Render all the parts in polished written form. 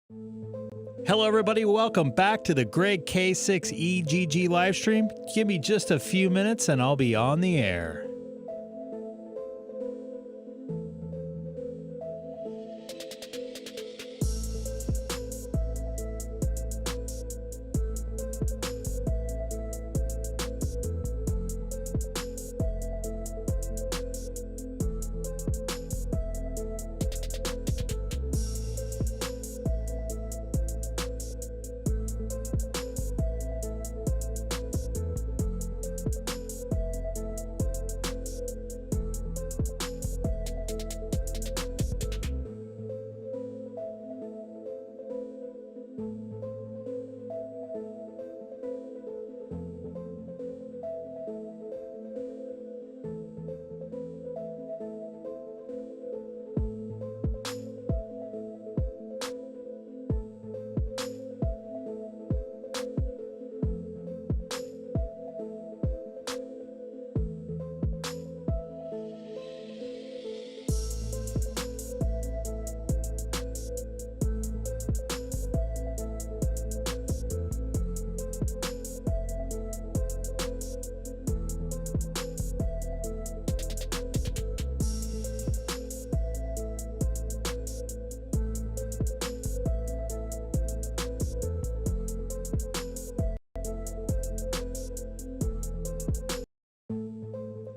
Hello everybody, welcome back to the Greg K6EGG live stream. Give me just a few minutes and I'll be on the air.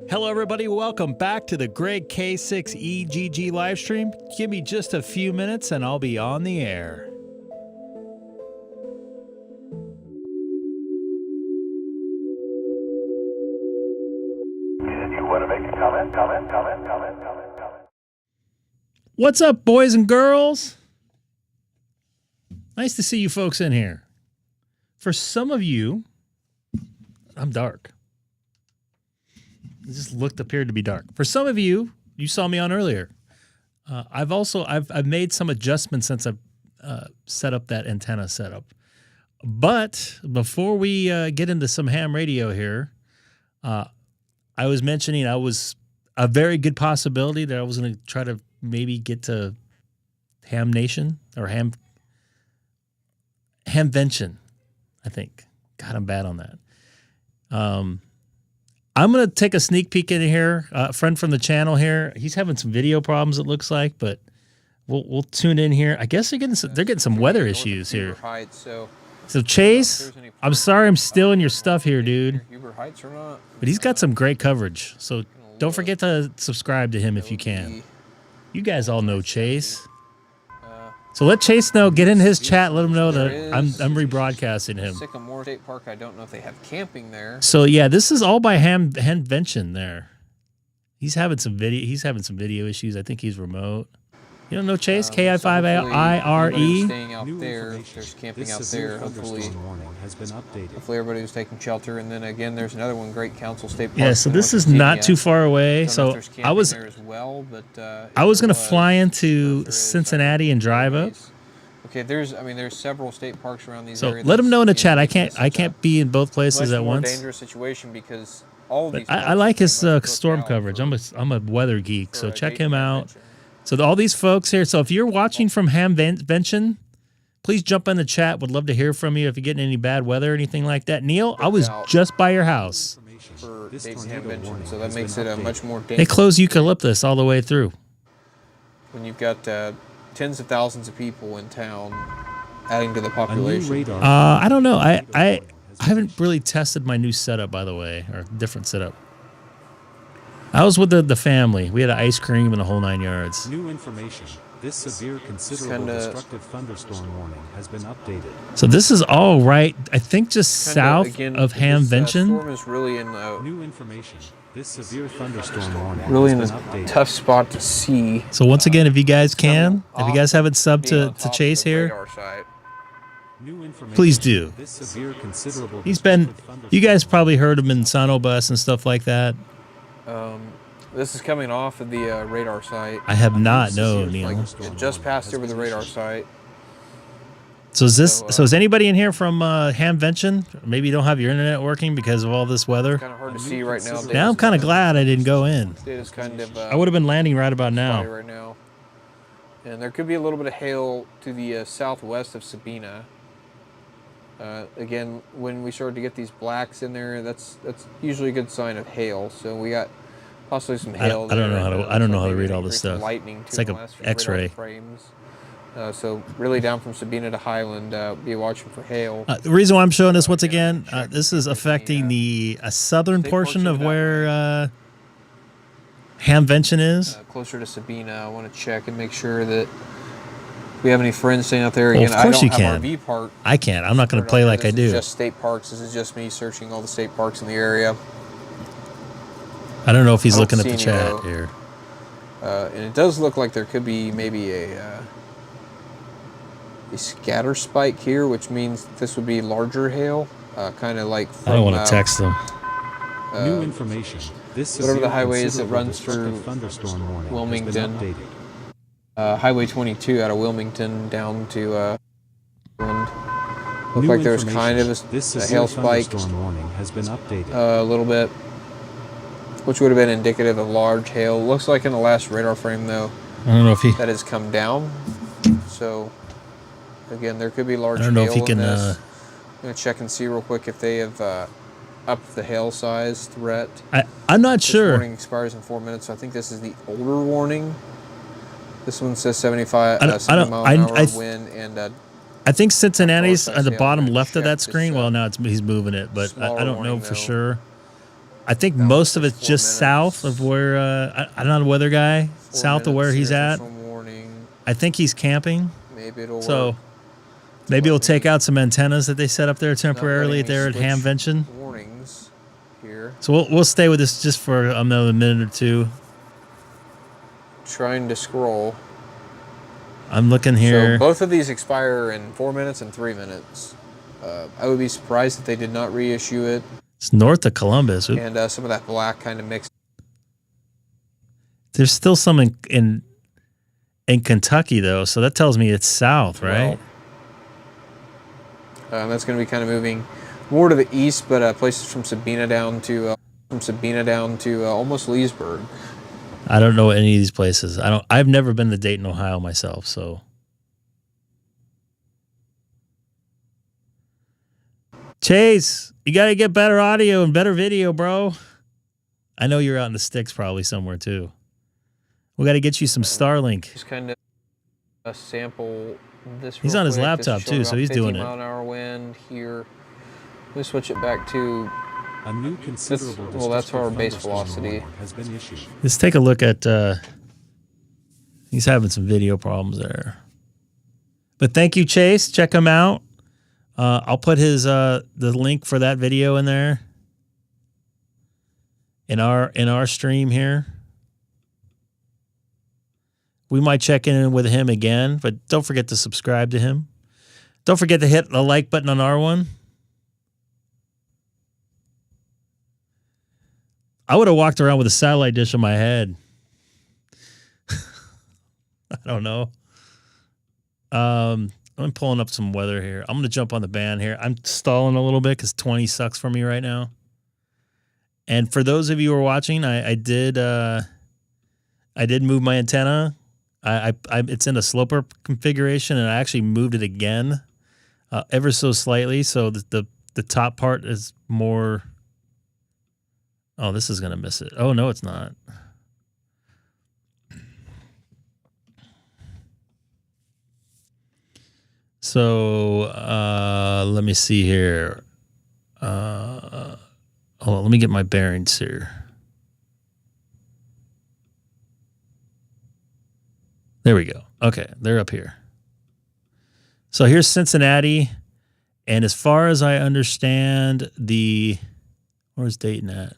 Hello everybody, welcome back to the Greg K6EGG live stream. Give me just a few minutes and I'll be on the air. You want to make a comment? What's up, boys and girls? Nice to see you folks in here. For some of you, I'm dark. It just appeared to be dark. For some of you, you saw me on earlier. I've made some adjustments since I've set up that antenna setup. But before we get into some ham radio here, I was mentioning I was a very good possibility that I was going to try to maybe get to Ham Nation or Hamvention, I think. God, I'm bad on that. I'm going to take a sneak peek in here. A friend from the channel here, he's having some video problems, it looks like, but we'll tune in here. I guess they're getting some weather issues here. So Chase, I'm sorry I'm stealing your stuff here, dude. But he's got some great coverage. So don't forget to subscribe to him if you can. You guys all know Chase. So let Chase know. Get in his chat. Let him know that I'm rebroadcasting him. Sycamore State Park. I don't know if they have camping there. So yeah, this is all by Hamvention there. He's having some video issues. I think he's remote. You don't know Chase? K-I-5-I-R-E. Staying out there. There's camping out there. Hopefully everybody was taking shelter. And then again, there's another one, Great Council State Park. Yeah. So this is not too far away. So I was gonna fly into Cincinnati and drive up. Okay, there's several state parks around these areas. So let them know in the chat. I can't be in both places at once. Dangerous situation because all of these. I like his storm coverage. I'm a weather geek, so check him out. So all these folks here. So if you're watching from Hamvention, please jump in the chat. Would love to hear from you if you're getting any bad weather or anything like that. Neil, I was just by your house. For Hamvention, so that makes it a much more dangerous. They close eucalyptus all the way through. When you've got tens of thousands of people in town, adding to the population. I don't know. I haven't really tested my new setup, by the way, or different setup. I was with the family. We had ice cream and the whole 9 yards. New information. This severe considerable destructive thunderstorm warning has been updated. So this is all right, I think just south of Hamvention. Storm is really in new information. This severe thunderstorm warning really has in been a updated. tough spot to see. So once again, if you guys can, if you guys haven't subbed to Chase here, please do. This severe considerable He's been, you guys probably heard him in Sonobus and stuff like that. This is coming off of the radar site. I have not, no, Neil. It just passed over the radar site. So is anybody in here from Hamvention? Maybe you don't have your internet working because of all this weather. Kind of hard to see right now. Now I'm kind of glad I didn't go in. Data's kind of. I would have been landing right about now. Right now. And there could be a little bit of hail to the southwest of Sabina. Again, when we start to get these blacks in there, that's usually a good sign of hail. So we got possibly some hail. I don't know how to read all this stuff. Lightning it's like an X-ray. Frames. So really down from Sabina to Highland, be watching for hail. The reason why I'm showing this once again, this is affecting the southern portion of where Hamvention is. Closer to Sabina, I want to check and make sure that we have any friends staying out there. Again, Well, of course I don't you have can. RV park. I can't. I'm not going to play like I do. This is just state parks. This is just me searching all the state parks in the area. I don't know if he's looking at the chat here. And it does look like there could be maybe a scatter spike here, which means this would be larger hail, kind of like from, I don't want to text them. New information. This whatever the highway is that runs through thunderstorm warning Wilmington. has been updated. Highway 22 out of Wilmington down to looked like there was kind of a hail spike warning has been updated. a little bit, which would have been indicative of large hail. Looks like in the last radar frame though, I don't know if he. that has come down. So again, there could be large I don't know hail if he can. in this. I'm gonna check and see real quick if they have upped the hail size threat. I'm not This sure. warning expires in 4 minutes, so I think this is the older warning. This one says 70 mile an hour wind, and I think Cincinnati's at the hail. bottom I'm left of gonna that check screen. this, Well, now he's moving it, but I smaller don't know warning, for though. sure. I think That most of one it's says just 4 minutes. south of where I'm not a weather guy. 4 South of where minutes, he's there's at. some warning. I think he's camping. Maybe it'll So work. maybe Let he'll take me- out some antennas that they set up there Not letting temporarily me there at switch Hamvention. Warnings here. So we'll stay with this just for another minute or two. Trying to scroll. I'm looking here. So both of these expire in 4 minutes and 3 minutes. I would be surprised if they did not reissue it. It's north of Columbus. And some of that black kind of mixed. There's still some in Kentucky though, so that tells me it's south, right? Well, that's going to be kind of moving more to the east, but places from Sabina down to almost Leesburg. I don't know any of these places. I've never been to Dayton, Ohio myself, so. Chase, you got to get better audio and better video, bro. I know you're out in the sticks probably somewhere too. We got to get you some Starlink. Just kind of a sample this. He's real on his quick. laptop This is too, showing so about he's 50 doing it. mile an hour wind here. Let me switch it back to. A new considerable Well, that's our base thunderstorm velocity. warning has been issued. Let's take a look at. He's having some video problems there. But thank you, Chase. Check him out. I'll put his the link for that video in there. In our stream here. We might check in with him again, but don't forget to subscribe to him. Don't forget to hit the like button on our one. I would have walked around with a satellite dish on my head. I don't know. I'm pulling up some weather here. I'm going to jump on the band here. I'm stalling a little bit because 20 sucks for me right now. And for those of you who are watching, I did move my antenna. It's in a sloper configuration, and I actually moved it again, ever so slightly. So the top part is more. Oh, this is gonna miss it. Oh no, it's not. So let me see here. Hold on, let me get my bearings here. There we go. Okay, they're up here. So here's Cincinnati, and as far as I understand, where's Dayton at?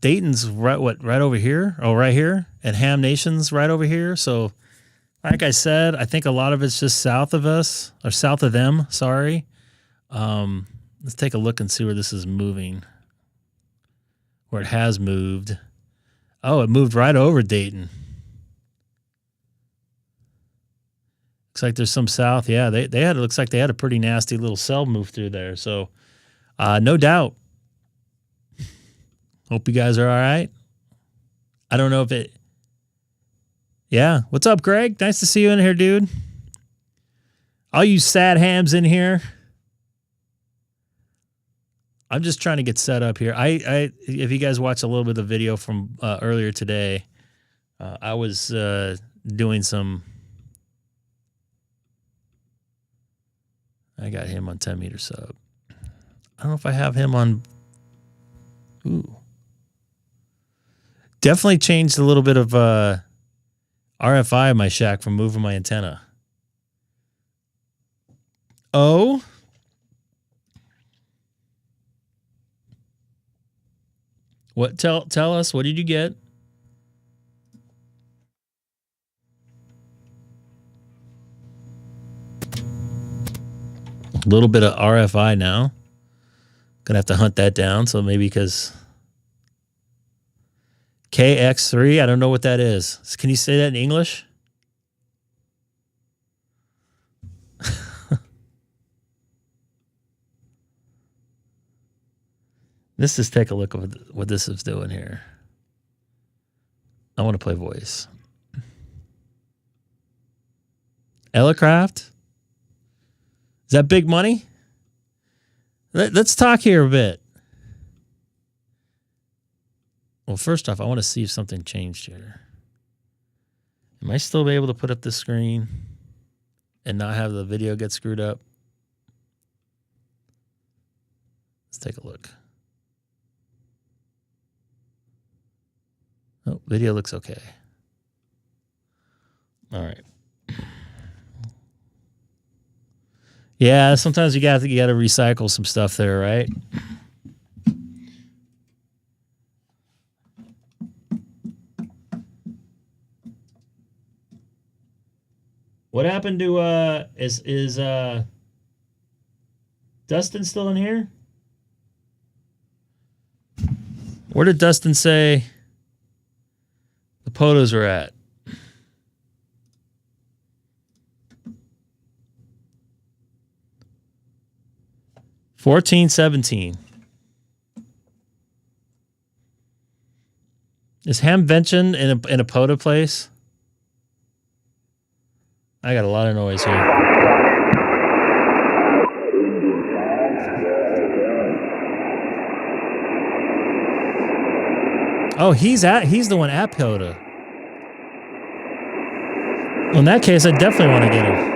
Dayton's right over here. Oh, right here, and Ham Nation's right over here. So, like I said, I think a lot of it's just south of us or south of them. Sorry. Let's take a look and see where this is moving. Where it has moved. Oh, it moved right over Dayton. Looks like there's some south. Yeah, they had. It looks like they had a pretty nasty little cell move through there. So, no doubt. Hope you guys are all right. I don't know if Yeah. What's up, Greg? Nice to see you in here, dude. All you sad hams in here. I'm just trying to get set up here. If you guys watch a little bit of the video from earlier today, I was doing some. I got him on 10 meter sub. I don't know if I have him on. Ooh. Definitely changed a little bit of RFI in my shack from moving my antenna. Oh. What? Tell us. What did you get? A little bit of RFI now. Gonna have to hunt that down. So maybe because KX3, I don't know what that is. Can you say that in English? Let's just take a look at what this is doing here. I want to play voice. Ellicraft? Is that big money? Let's talk here a bit. Well, first off, I want to see if something changed here. Am I still able to put up this screen and not have the video get screwed up? Let's take a look. Oh, video looks okay. All right. Yeah, sometimes you got to recycle some stuff there, right? What happened to is Dustin still in here? Where did Dustin say the potos are at? $14.17. Is Hamvention in a POTA place? I got a lot of noise here. Oh, he's the one at POTA. Well, in that case, I definitely want to get him.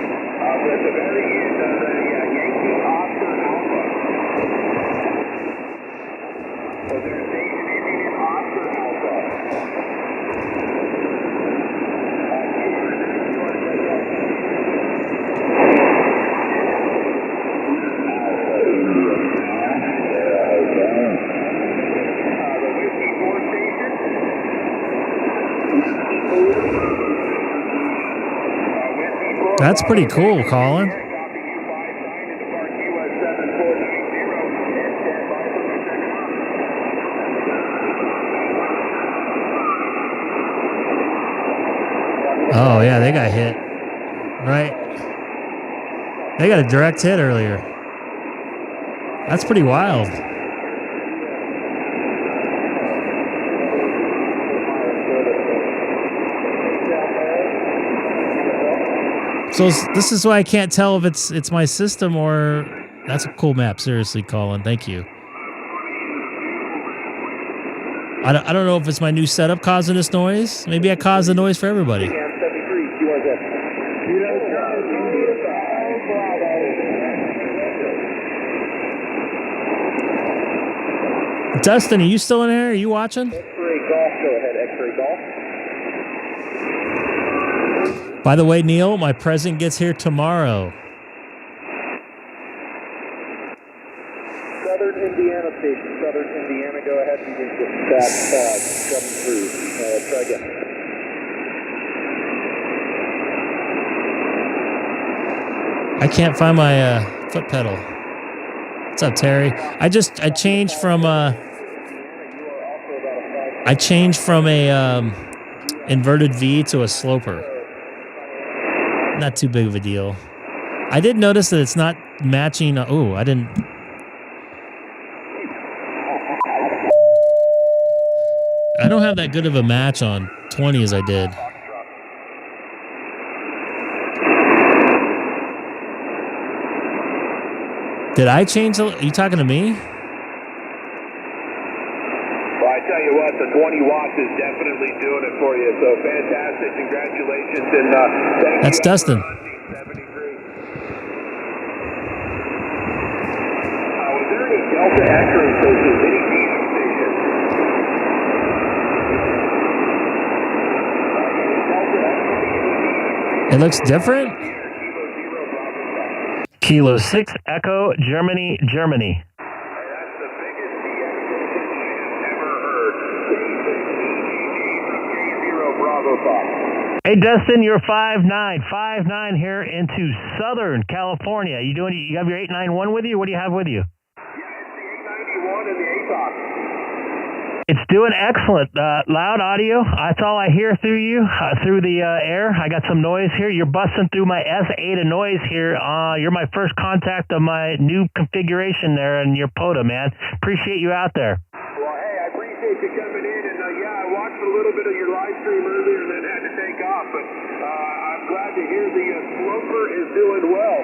That's pretty cool, Colin. Oh, yeah, they got hit. Right. They got a direct hit earlier. That's pretty wild. So this is why I can't tell if it's my system or... That's a cool map. Seriously, Colin. Thank you. I don't know if it's my new setup causing this noise. Maybe I caused the noise for everybody. Dustin, are you still in there? Are you watching? X-ray golf. Go ahead, X-ray golf. By the way, Neil, my present gets here tomorrow. Southern Indiana station. Southern Indiana, go ahead and get that coming through. Try again. I can't find my foot pedal. What's up, Terry? I changed from a inverted V to a sloper. Not too big of a deal. I did notice that it's not matching. Oh, I didn't. I don't have that good of a match on 20 as I did. Did I change the... Are you talking to me? Well, I tell you what, the 20 watts is definitely doing it for you. So fantastic. Congratulations. And thank That's you. Dustin. Was there any Delta X-rays versus any TV stations? It looks different. Kilo 6 Echo, Germany, Germany. That's the biggest de-escalation ever heard. K6EGG from K0 Bravo Fox. Hey Dustin, you're 5'9" here into Southern California. You have your 891 with you? What do you have with you? Yeah, it's the 891 and the ATOS. It's doing excellent. Loud audio. That's all I hear through you, through the air. I got some noise here. You're busting through my S8 noise here. You're my first contact of my new configuration there in your POTA, man. Appreciate you out there. Well, hey, I appreciate you coming in. And yeah, I watched a little bit of your live stream earlier and then had to take off. But I'm glad to hear the Sloper is doing well.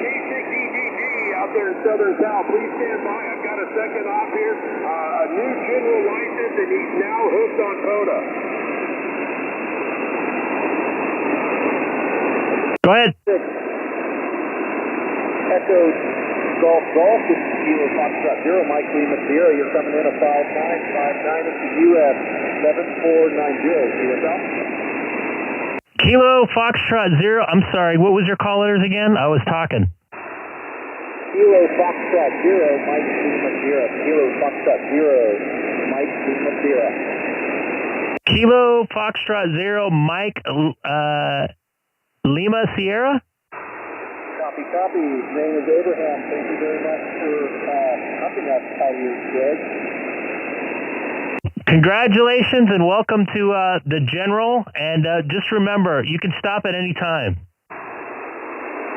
K6EGG out there in Southern Cal, please stand by. I've got a second off here. A new general license, and he's now hooked on POTA. Go ahead. Echo Golf Golf, this is Kilo Foxtrot 0, Mike Lima Sierra. You're coming in at 5959 into US 7490. See what's up? Kilo Foxtrot 0. I'm sorry, what was your call letters again? I was talking. Kilo Foxtrot 0, Mike Lima Sierra. Kilo Foxtrot 0, Mike Lima Sierra. Kilo Foxtrot 0, Mike Lima Sierra? Copy, copy. His name is Abraham. Thank you very much for helping us out here, Greg. Congratulations and welcome to the General. And just remember, you can stop at any time.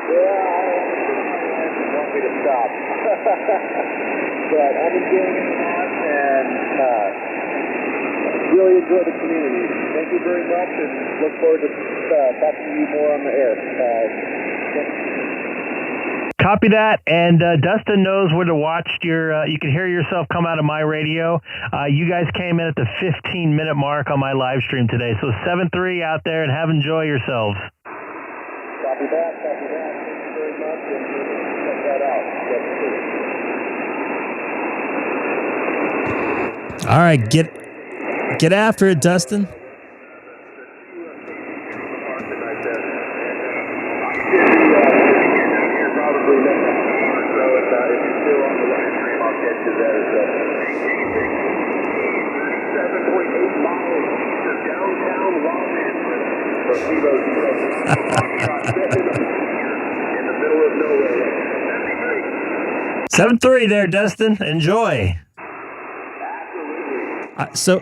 Yeah, want me to stop. But I'm enjoying it a lot and really enjoy the community. Thank you very much and look forward to talking to you more on the air. Copy that, and Dustin knows where to watch your, you can hear yourself come out of my radio. You guys came in at the 15-minute mark on my live stream today, so 7-3 out there and enjoy yourselves. Copy that, copy that. Thank you very much, and check that out. All right, get after it, Dustin. In the middle of nowhere. 7-3 there, Dustin. Enjoy. So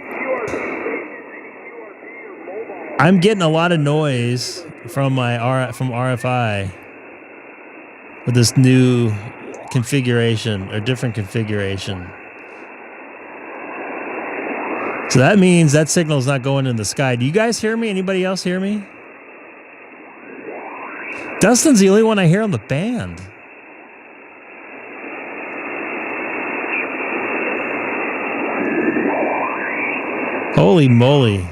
I'm getting a lot of noise from my RFI with this new configuration or different configuration. So that means that signal's not going in the sky. Do you guys hear me? Anybody else hear me? Dustin's the only one I hear on the band. Holy moly.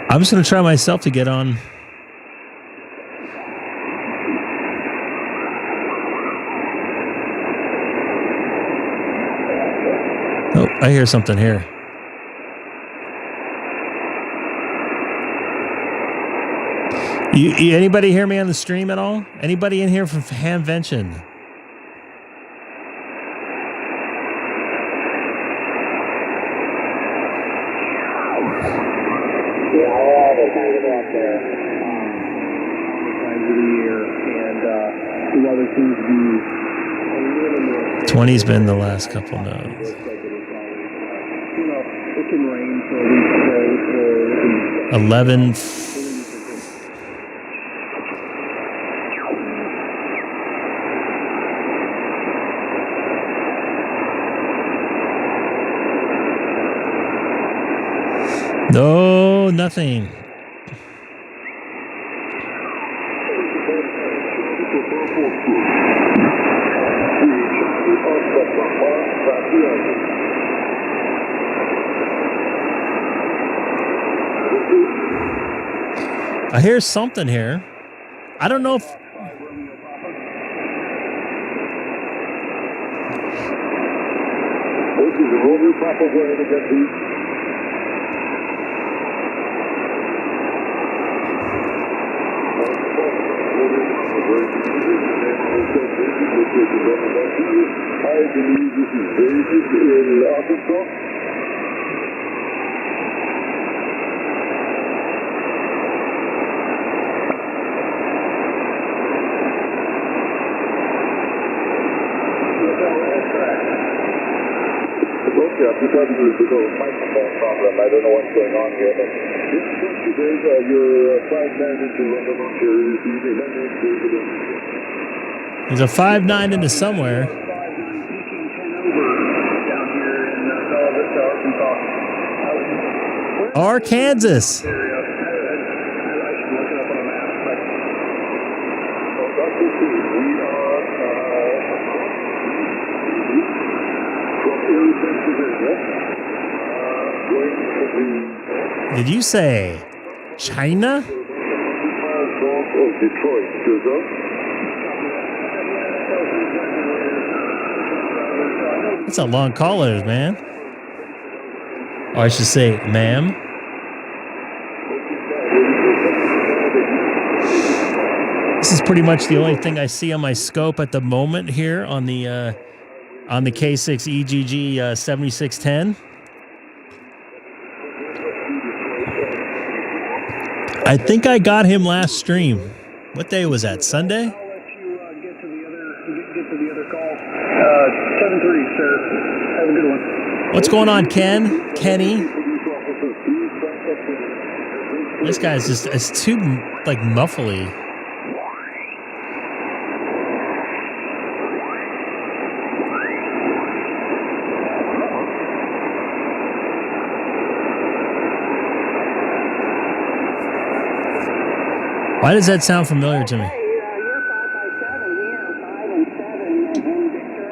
I'm just going to try myself to get on. Oh, I hear something here. You anybody hear me on the stream at all? Anybody in here from Hamvention? Yeah, all the time out there. Times of the year, and the weather seems to be a little more. 20's been the last couple nodes. You know, it can rain for a week straight, or 11. No, nothing. I hear something here. I don't know if... I believe this is basic in Arkansas. You're probably going to go microphone problem. I don't know what's going on here, but you're 5'9" into He's a 5'9" into somewhere. Arkansas. Did you say China? That's a long call, man. Or I should say, ma'am. This is pretty much the only thing I see on my scope at the moment here on the K6EGG 7610. I think I got him last stream. What day was that? Sunday? I'll let you get to the other call. 7:30, sir. Have a good one. What's going on, Ken? Kenny? This guy's just, it's too, like, muffly. Why does that sound familiar to me? You're 5 by 7 here, 5 and 7 in Victor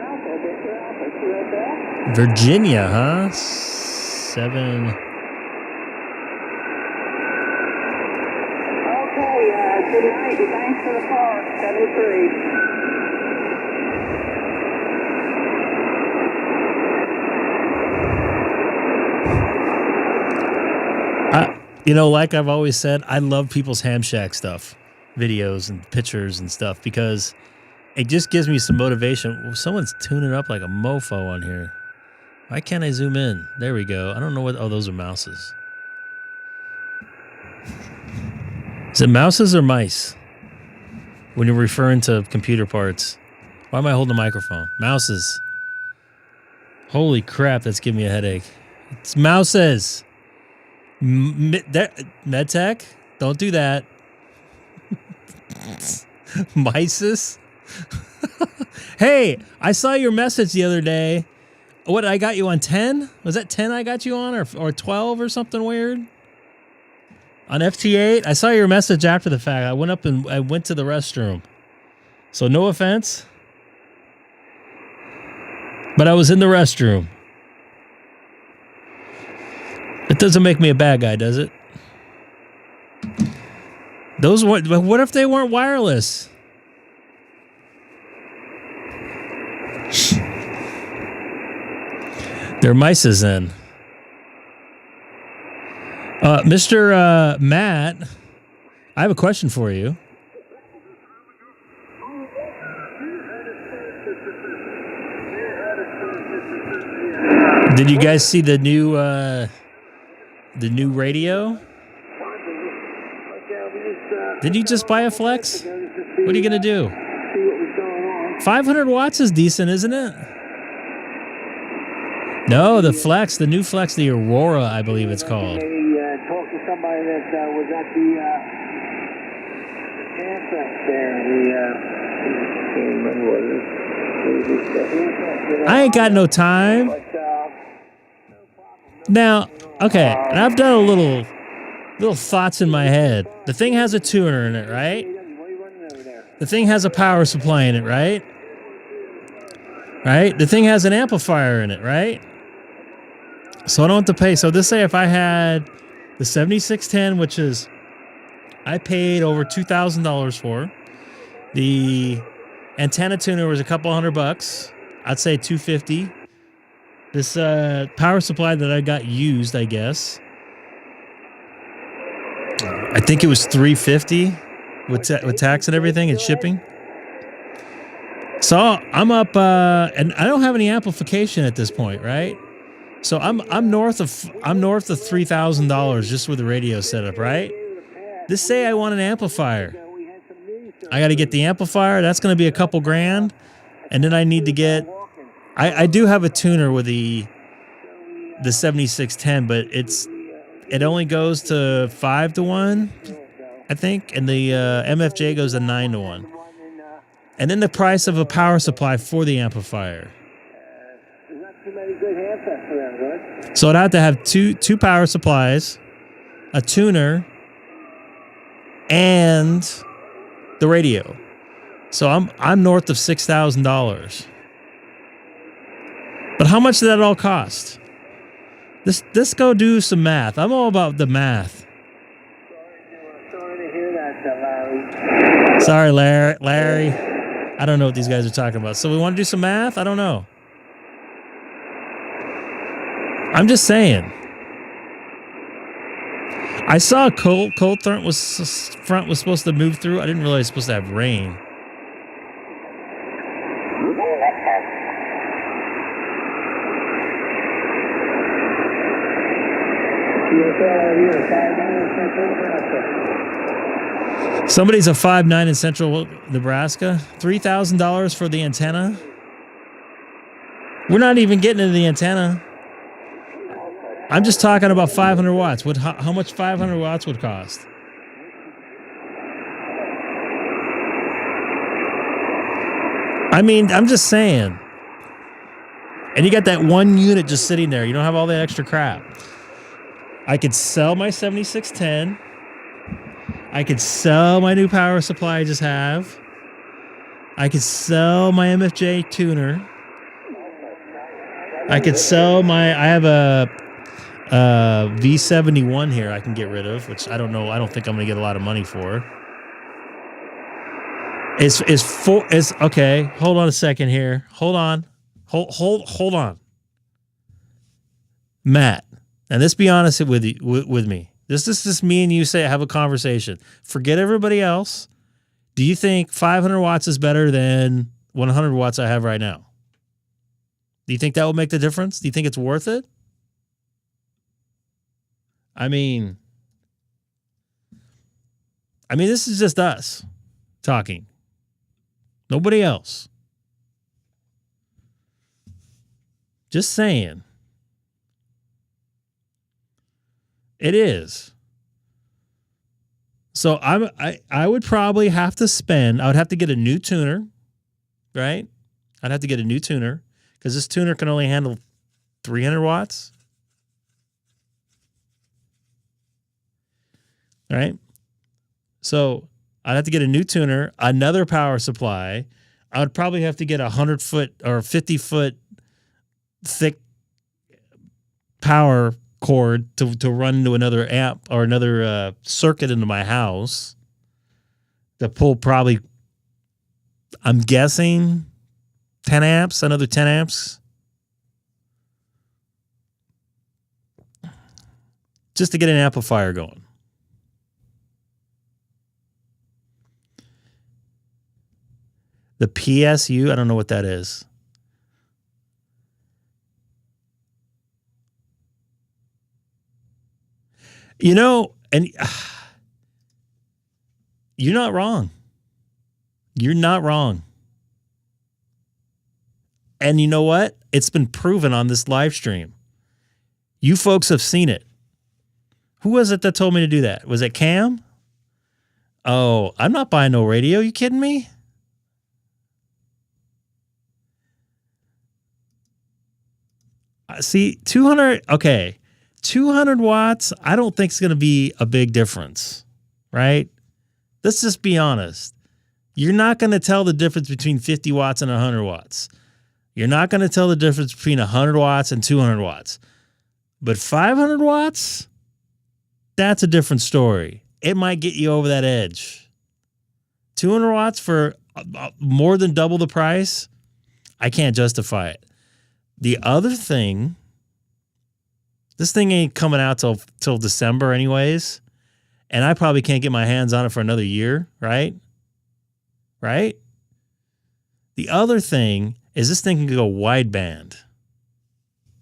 Alpha, Virginia, huh? 7. Okay, good night and thanks for the call. 7-3. You know, like I've always said, I love people's ham shack stuff, videos and pictures and stuff, because it just gives me some motivation. Someone's tuning up like a mofo on here. Why can't I zoom in? There we go. I don't know what... Oh, those are mouses. Is it mouses or mice? When you're referring to computer parts. Why am I holding the microphone? Mouses. Holy crap, that's giving me a headache. It's mouses. MedTech? Don't do that. Mices? Hey, I saw your message the other day. What, I got you on 10? Was that 10 I got you on, or 12 or something weird? On FT8? I saw your message after the fact. I went up and I went to the restroom. So no offense. But I was in the restroom. It doesn't make me a bad guy, does it? Those weren't... What if they weren't wireless? They're mices then. Mr. Matt, I have a question for you. Did you guys see the new radio? Did you just buy a Flex? What are you gonna do? 500 watts is decent, isn't it? No, the Flex, the new Flex, the Aurora, I believe it's called. Talked to somebody that was at the campsite there. Can't remember what it is. I ain't got no time. But, no problem. Now, okay, and I've done a little thoughts in my head. The thing has a tuner in it, right? The thing has a power supply in it, right? Right? The thing has an amplifier in it, right? So I don't have to pay. So this say if I had the 7610, which is I paid over $2,000 for. The antenna tuner was a couple $100. I'd say $250. This power supply that I got used, I guess, I think it was $350 with tax and everything and shipping. So I'm up, and I don't have any amplification at this point, right? So I'm north of $3,000 just with the radio setup, right? This say I want an amplifier. I got to get the amplifier. That's going to be a couple grand, and then I need to get. I do have a tuner with the 7610, but it only goes to 5-to-1, I think, and the MFJ goes to 9-to-1. And then the price of a power supply for the amplifier. So I'd have to have two power supplies, a tuner, and the radio. So I'm north of $6,000. But how much did that all cost? Let's go do some math. I'm all about the math. Sorry to hear that, Larry. Sorry, Larry. I don't know what these guys are talking about. So we want to do some math? I don't know. I'm just saying. I saw a cold front was supposed to move through. I didn't realize it was supposed to have rain. Somebody's a 5'9" in central Nebraska. $3,000 for the antenna. We're not even getting into the antenna. I'm just talking about 500 watts. How much 500 watts would cost? I mean, I'm just saying. And you got that one unit just sitting there. You don't have all that extra crap. I could sell my 7610. I could sell my new power supply I just have. I could sell my MFJ tuner. I could sell I have a V71 here I can get rid of, which I don't know. I don't think I'm going to get a lot of money for. It's okay. Hold on a second here. Hold on. Hold on. Matt, and let's be honest with me. This is just me and you have a conversation. Forget everybody else. Do you think 500 watts is better than 100 watts I have right now? Do you think that will make the difference? Do you think it's worth it? I mean, this is just us talking. Nobody else. Just saying. It is. So I would probably have to spend. I would have to get a new tuner, right? I'd have to get a new tuner because this tuner can only handle 300 watts. Right? So I'd have to get a new tuner, another power supply. I would probably have to get 100-foot or 50-foot thick power cord to run into another amp or another circuit into my house. To pull probably, I'm guessing, 10 amps, another 10 amps. Just to get an amplifier going. The PSU, I don't know what that is. You know, and you're not wrong. You're not wrong. And you know what? It's been proven on this live stream. You folks have seen it. Who was it that told me to do that? Was it Cam? Oh, I'm not buying no radio. You kidding me? See, 200. Okay. 200 watts, I don't think it's going to be a big difference, right? Let's just be honest. You're not going to tell the difference between 50 watts and 100 watts. You're not going to tell the difference between 100 watts and 200 watts. But 500 watts, that's a different story. It might get you over that edge. 200 watts for more than double the price, I can't justify it. The other thing, this thing ain't coming out till December anyways, and I probably can't get my hands on it for another year, right? Right? The other thing is this thing can go wideband,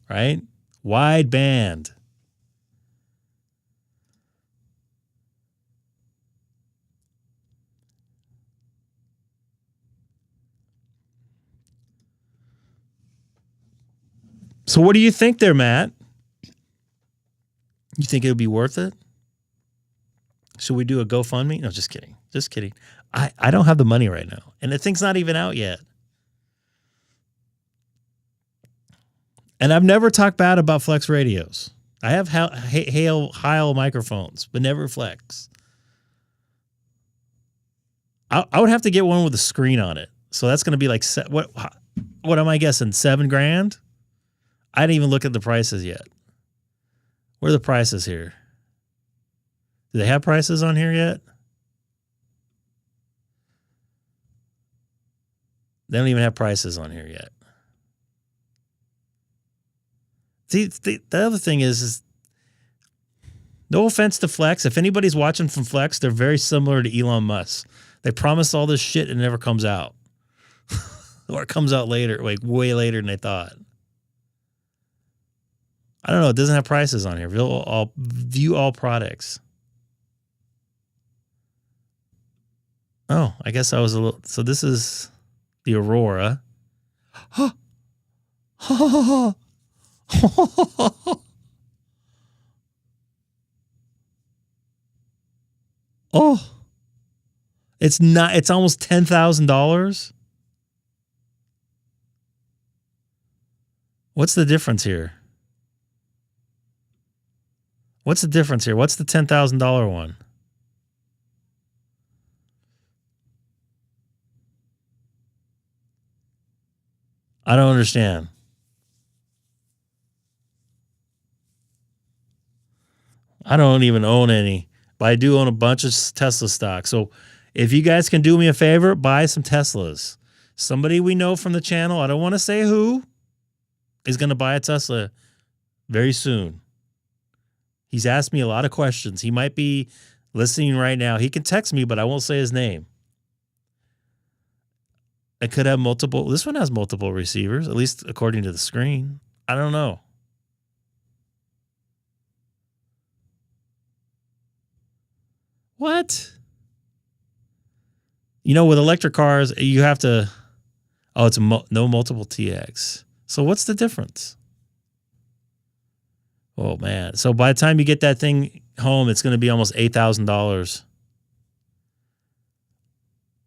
right? Wideband. So what do you think there, Matt? You think it would be worth it? Should we do a GoFundMe? No, just kidding. Just kidding. I don't have the money right now. And the thing's not even out yet. And I've never talked bad about Flex radios. I have Heil microphones, but never Flex. I would have to get one with a screen on it. So that's going to be like, what am I guessing, $7,000? I didn't even look at the prices yet. Where are the prices here? Do they have prices on here yet? They don't even have prices on here yet. See, the other thing is no offense to Flex. If anybody's watching from Flex, they're very similar to Elon Musk. They promise all this shit and it never comes out. Or it comes out later, like way later than they thought. I don't know. It doesn't have prices on here. View all products. Oh, I guess I was a little... So this is the Aurora. Oh. It's not... It's almost $10,000. What's the difference here? What's the difference here? What's the $10,000 one? I don't understand. I don't even own any, but I do own a bunch of Tesla stock. So if you guys can do me a favor, buy some Teslas. Somebody we know from the channel, I don't want to say who, is going to buy a Tesla very soon. He's asked me a lot of questions. He might be listening right now. He can text me, but I won't say his name. It could have multiple. This one has multiple receivers, at least according to the screen. I don't know. What? You know, with electric cars, you have to... Oh, it's no multiple TX. So what's the difference? Oh, man. So by the time you get that thing home, it's going to be almost $8,000.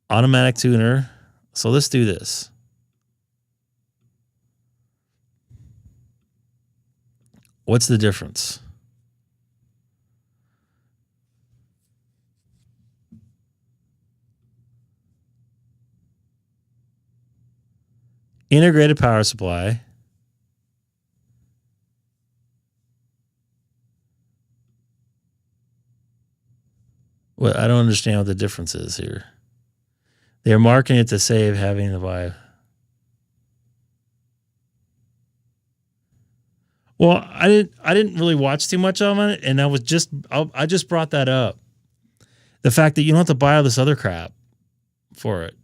Automatic tuner. So let's do this. What's the difference? Integrated power supply. Well, I don't understand what the difference is here. They're marketing it to save having to buy. Well, I didn't really watch too much of it, and I just brought that up. The fact that you don't have to buy all this other crap for it.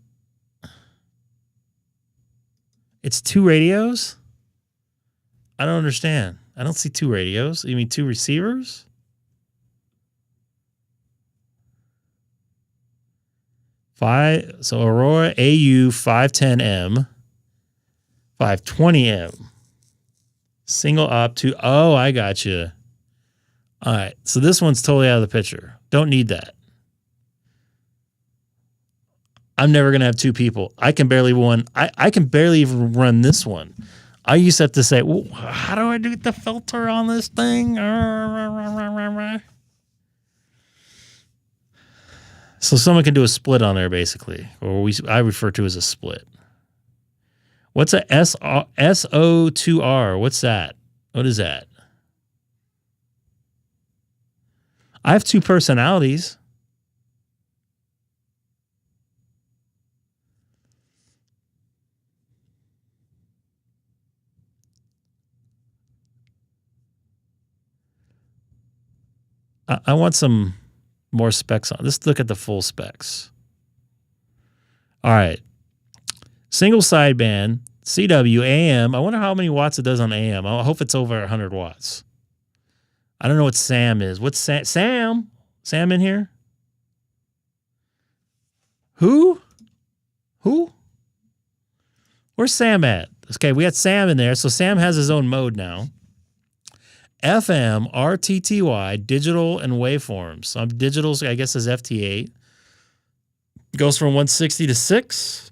It's 2 radios? I don't understand. I don't see 2 radios. You mean 2 receivers? So Aurora AU 510M, 520M, single op to, oh, I got you. All right. So this one's totally out of the picture. Don't need that. I'm never going to have 2 people. I can barely even run this one. I used to have to say, well, how do I do the filter on this thing? So someone can do a split on there, basically, or I refer to as a split. What's a SO2R? What's that? What is that? I have two personalities. I want some more specs on. Let's look at the full specs. All right. Single sideband, CW, AM. I wonder how many watts it does on AM. I hope it's over 100 watts. I don't know what SAM is. What's Sam? Sam in here? Who? Where's Sam at? Okay, we got Sam in there. So Sam has his own mode now. FM, RTTY, digital, and waveforms. Some digitals, I guess, is FT8. Goes from 160 to 6.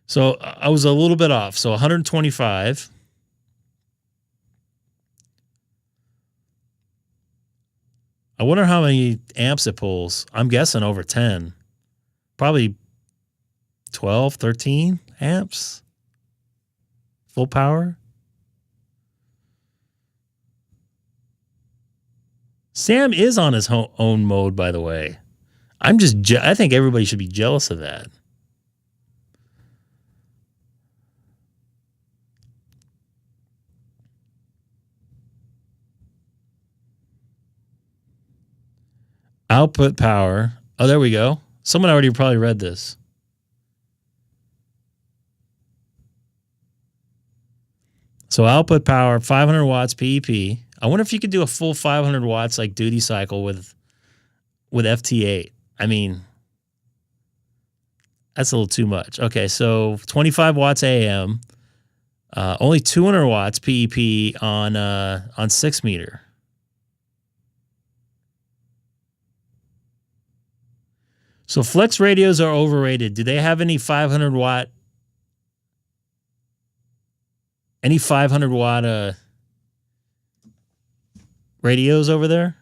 So I was a little bit off. So 125. I wonder how many amps it pulls. I'm guessing over 10. Probably 12, 13 amps. Full power. Sam is on his own mode, by the way. I think everybody should be jealous of that. Output power. Oh, there we go. Someone already probably read this. So output power, 500 watts PEP. I wonder if you could do a full 500 watts like duty cycle with FT8. I mean, that's a little too much. Okay, so 25 watts AM, only 200 watts PEP on 6 meter. So flex radios are overrated. Do they have any 500 watt? Any 500 watt radios over there?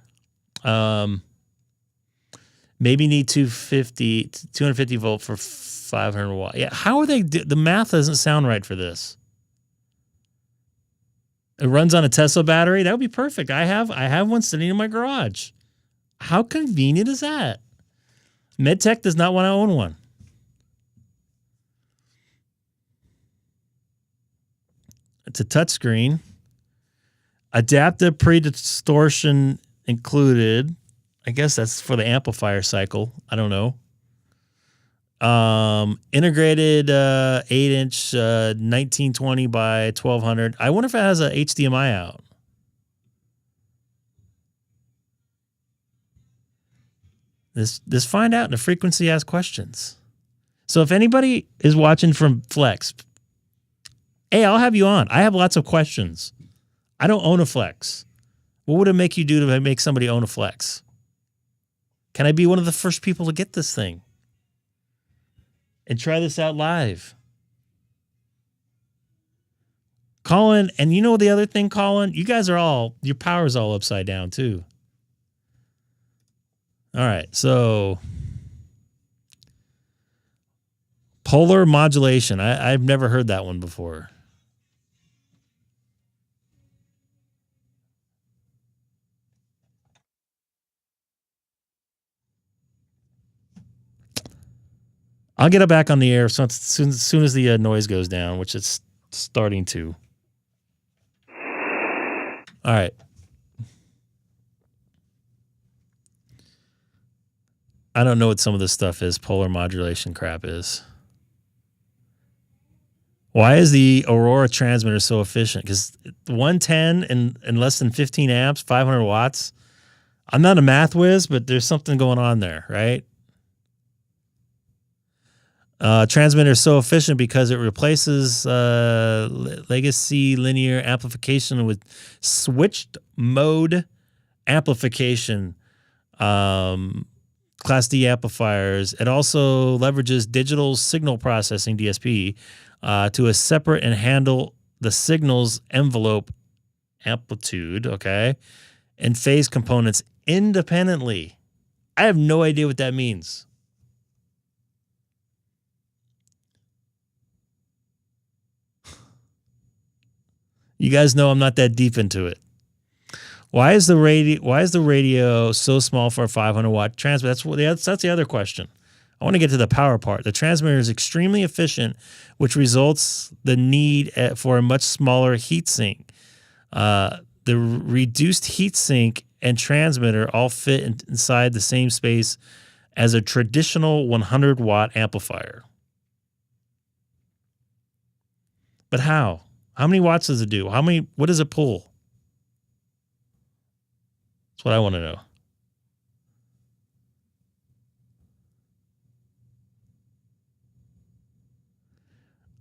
Maybe need 250 volt for 500 watt. Yeah, how are they? The math doesn't sound right for this. It runs on a Tesla battery. That would be perfect. I have one sitting in my garage. How convenient is that? MedTech does not want to own one. It's a touchscreen. Adaptive pre-distortion included. I guess that's for the amplifier cycle. I don't know. Integrated 8-inch 1920 by 1200. I wonder if it has a HDMI out. This find out, and the frequency asks questions. So if anybody is watching from Flex, hey, I'll have you on. I have lots of questions. I don't own a Flex. What would it make you do to make somebody own a Flex? Can I be one of the first people to get this thing and try this out live? Colin, and you know the other thing, Colin? You guys are your power's all upside down too. All right, so polar modulation. I've never heard that one before. I'll get it back on the air as soon as the noise goes down, which it's starting to. All right. I don't know what some of this stuff is. Polar modulation crap is. Why is the Aurora transmitter so efficient? Because 110 and less than 15 amps, 500 watts. I'm not a math whiz, but there's something going on there, right? Transmitter is so efficient because it replaces legacy linear amplification with switched mode amplification. Class D amplifiers. It also leverages digital signal processing, DSP, to a separate and handle the signal's envelope amplitude, okay, and phase components independently. I have no idea what that means. You guys know I'm not that deep into it. Why is the radio so small for a 500 watt transmitter? That's the other question. I want to get to the power part. The transmitter is extremely efficient, which results the need for a much smaller heatsink. The reduced heatsink and transmitter all fit inside the same space as a traditional 100 watt amplifier. But how? How many watts does it do? What does it pull? That's what I want to know.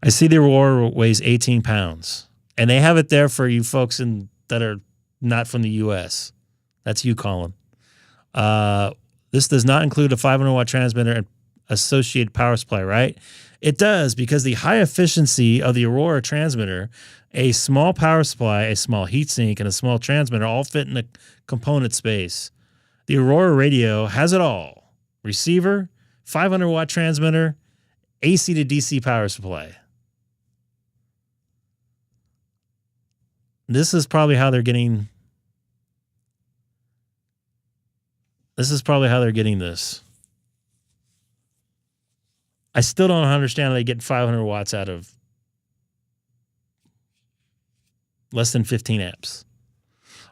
I see the Aurora weighs 18 pounds. And they have it there for you folks that are not from the U.S. That's you, Colin. This does not include a 500 watt transmitter and associated power supply, right? It does, because the high efficiency of the Aurora transmitter, a small power supply, a small heatsink, and a small transmitter all fit in a component space. The Aurora radio has it all. Receiver, 500 watt transmitter, AC to DC power supply. This is probably how they're getting this. I still don't understand how they get 500 watts out of less than 15 amps.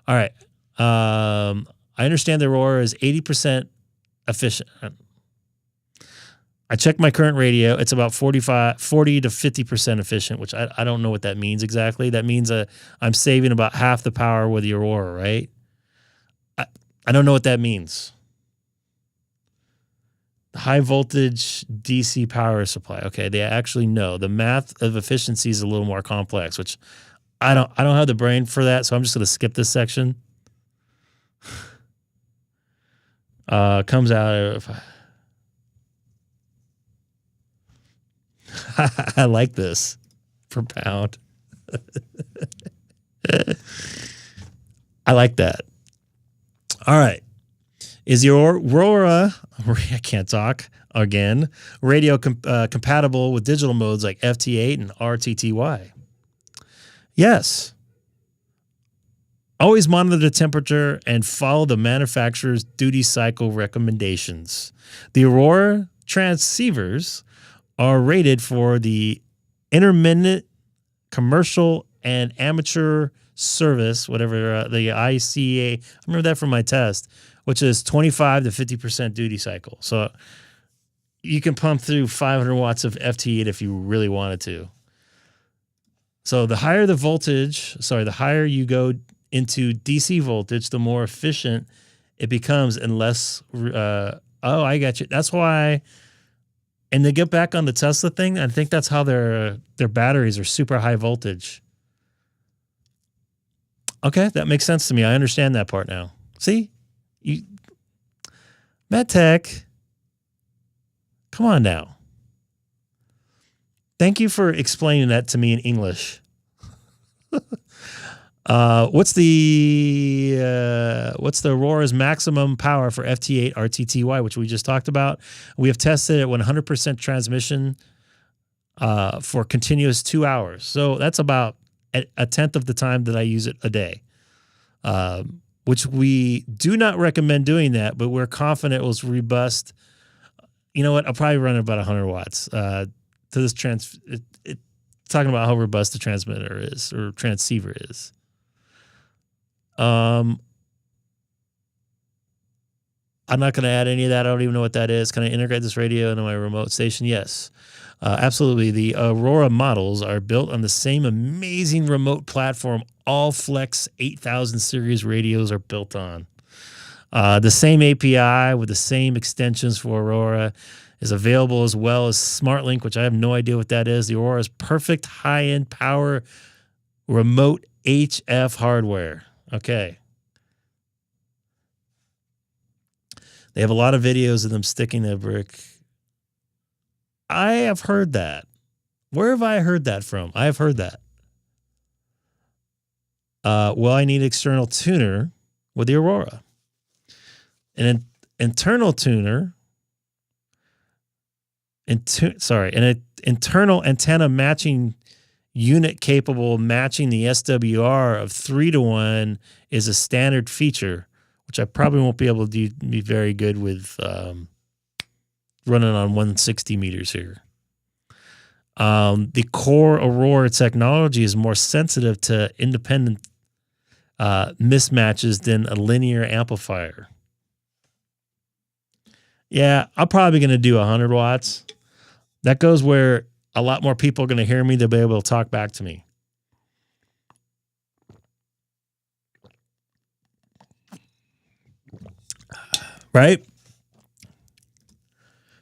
All right. I understand the Aurora is 80% efficient. I checked my current radio. It's about 40 to 50% efficient, which I don't know what that means exactly. That means I'm saving about half the power with the Aurora, right? I don't know what that means. High voltage DC power supply. Okay, they actually know. The math of efficiency is a little more complex, which I don't have the brain for that, so I'm just going to skip this section. Comes out of... I like this per pound. I like that. All right. Is the Aurora, I can't talk again, radio compatible with digital modes like FT8 and RTTY? Yes. Always monitor the temperature and follow the manufacturer's duty cycle recommendations. The Aurora transceivers are rated for the intermittent, commercial, and amateur service, whatever the ICA. I remember that from my test, which is 25 to 50% duty cycle. So you can pump through 500 watts of FT8 if you really wanted to. So the higher the voltage, the higher you go into DC voltage, the more efficient it becomes and less. Oh, I got you. That's why. And they get back on the Tesla thing. I think that's how their batteries are super high voltage. Okay, that makes sense to me. I understand that part now. See, MedTech. Come on now. Thank you for explaining that to me in English. What's the Aurora's maximum power for FT8 RTTY, which we just talked about? We have tested at 100% transmission for continuous 2 hours. So that's about a tenth of the time that I use it a day, which we do not recommend doing that, but we're confident it was robust. You know what? I'll probably run about 100 watts to this talking about how robust the transmitter is or transceiver is. I'm not going to add any of that. I don't even know what that is. Can I integrate this radio into my remote station? Yes, absolutely. The Aurora models are built on the same amazing remote platform all Flex 8000 series radios are built on. The same API with the same extensions for Aurora is available, as well as SmartLink, which I have no idea what that is. The Aurora's perfect high-end power remote HF hardware. Okay. They have a lot of videos of them sticking the brick. I have heard that. Where have I heard that from? I have heard that. Well, I need external tuner with the Aurora. An internal tuner, an internal antenna matching unit capable of matching the SWR of 3-to-1 is a standard feature, which I probably won't be able to be very good with running on 160 meters here. The core Aurora technology is more sensitive to independent mismatches than a linear amplifier. Yeah, I'm probably going to do 100 watts. That goes where a lot more people are going to hear me. They'll be able to talk back to me. Right?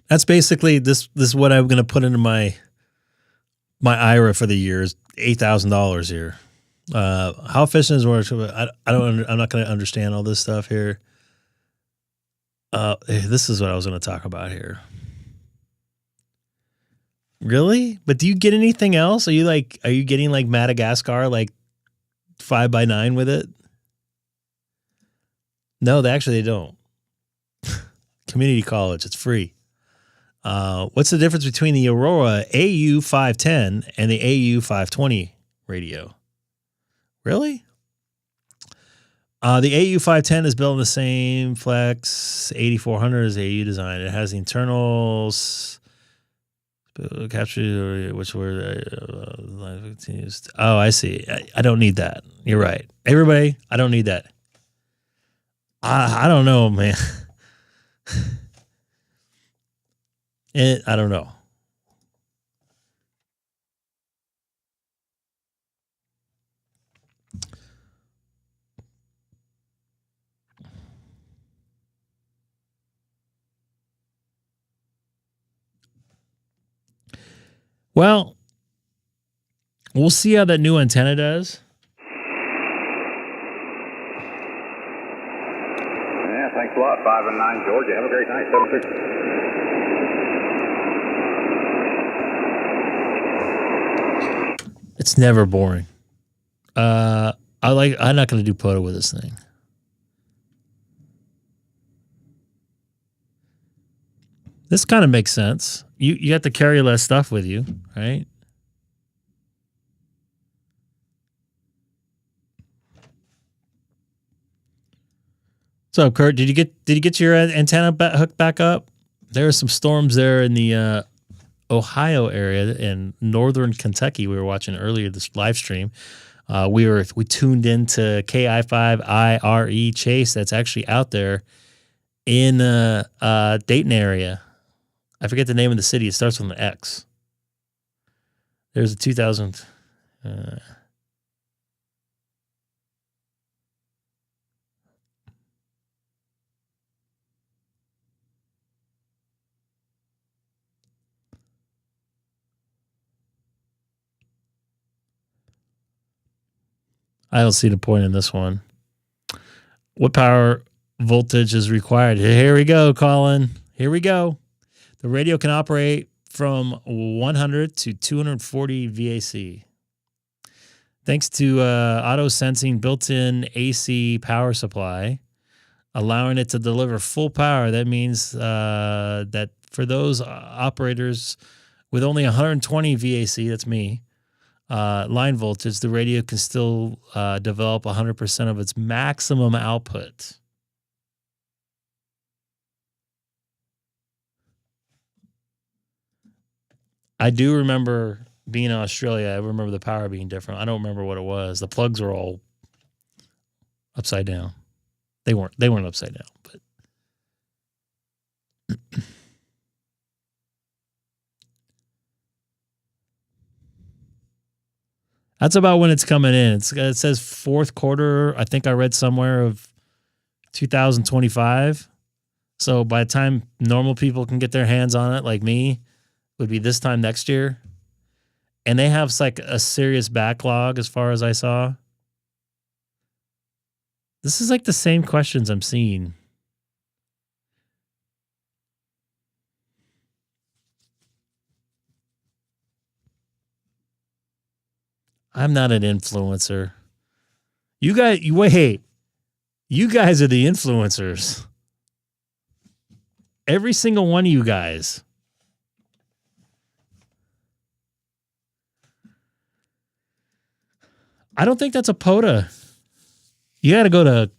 That's basically this is what I'm going to put into my IRA for the year is $8,000 here. How efficient is work? I'm not going to understand all this stuff here. This is what I was going to talk about here. Really? But do you get anything else? Are you getting like Madagascar, like 5x9 with it? No, they don't. Community college, it's free. What's the difference between the Aurora AU510 and the AU520 radio? Really? The AU510 is built in the same Flex 8400 as AU design. It has the internals capture, which were continues. Oh, I see. I don't need that. You're right. Everybody, I don't need that. I don't know, man. I don't know. Well, we'll see how that new antenna does. Yeah, thanks a lot, 5 and 9, Georgia. Have a great night, 76. It's never boring. I'm not going to do POTA with this thing. This kind of makes sense. You have to carry less stuff with you, right? So, Kurt, did you get your antenna hooked back up? There are some storms there in the Ohio area in northern Kentucky. We were watching earlier this live stream. We tuned into KI5IRE Chase. That's actually out there in Dayton area. I forget the name of the city. It starts with an X. There's a 2000. I don't see the point in this one. What power voltage is required? Here we go, Colin. Here we go. The radio can operate from 100 to 240 VAC. Thanks to auto sensing built-in AC power supply, allowing it to deliver full power. That means that for those operators with only 120 VAC, that's me, line voltage, the radio can still develop 100% of its maximum output. I do remember being in Australia. I remember the power being different. I don't remember what it was. The plugs were all upside down. They weren't upside down, but that's about when it's coming in. It says fourth quarter. I think I read somewhere of 2025. So by the time normal people can get their hands on it, like me, would be this time next year. And they have like a serious backlog as far as I saw. This is like the same questions I'm seeing. I'm not an influencer. You guys, wait. You guys are the influencers. Every single one of you guys. I don't think that's a POTA. You got to go to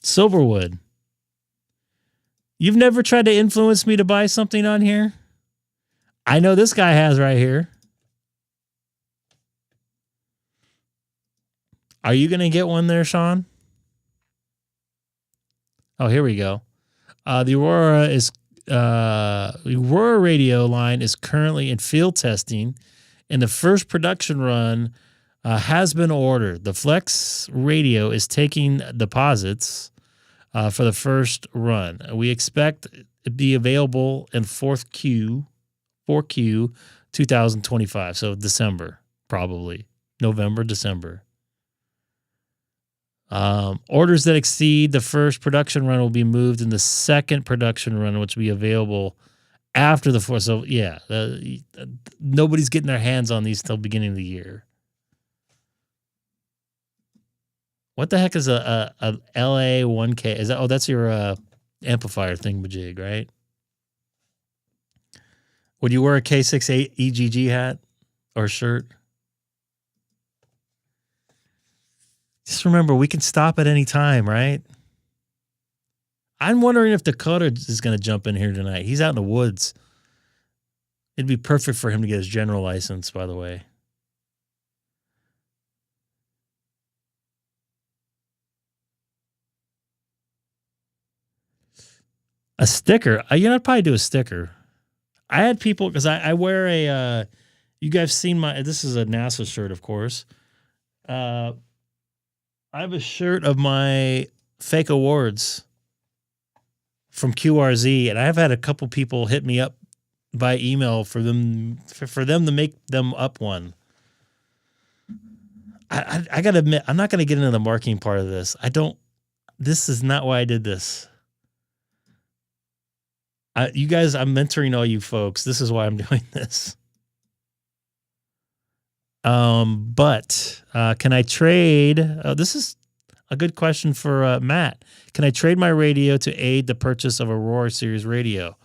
Silverwood. You've never tried to influence me to buy something on here? I know this guy has right here. Are you going to get one there, Sean? Oh, here we go. The Aurora radio line is currently in field testing, and the first production run has been ordered. The Flex radio is taking deposits for the first run. We expect it to be available in 4Q 2025, so December, probably. November, December. Orders that exceed the first production run will be moved in the second production run, which will be available after the fourth. So, yeah, nobody's getting their hands on these till beginning of the year. What the heck is a LA1K? Is that? Oh, that's your amplifier thingamajig, right? Would you wear a K6EGG hat or shirt? Just remember, we can stop at any time, right? I'm wondering if Dakota is going to jump in here tonight. He's out in the woods. It'd be perfect for him to get his general license, by the way. A sticker? I'd probably do a sticker. I had people, because I wear a, you guys seen this is a NASA shirt, of course. I have a shirt of my fake awards from QRZ, and I've had a couple people hit me up by email for them to make them up one. I gotta admit, I'm not gonna get into the marketing part of this. This is not why I did this. You guys, I'm mentoring all you folks. This is why I'm doing this. But can I trade? This is a good question for Matt. Can I trade my radio to aid the purchase of a Aurora Series radio?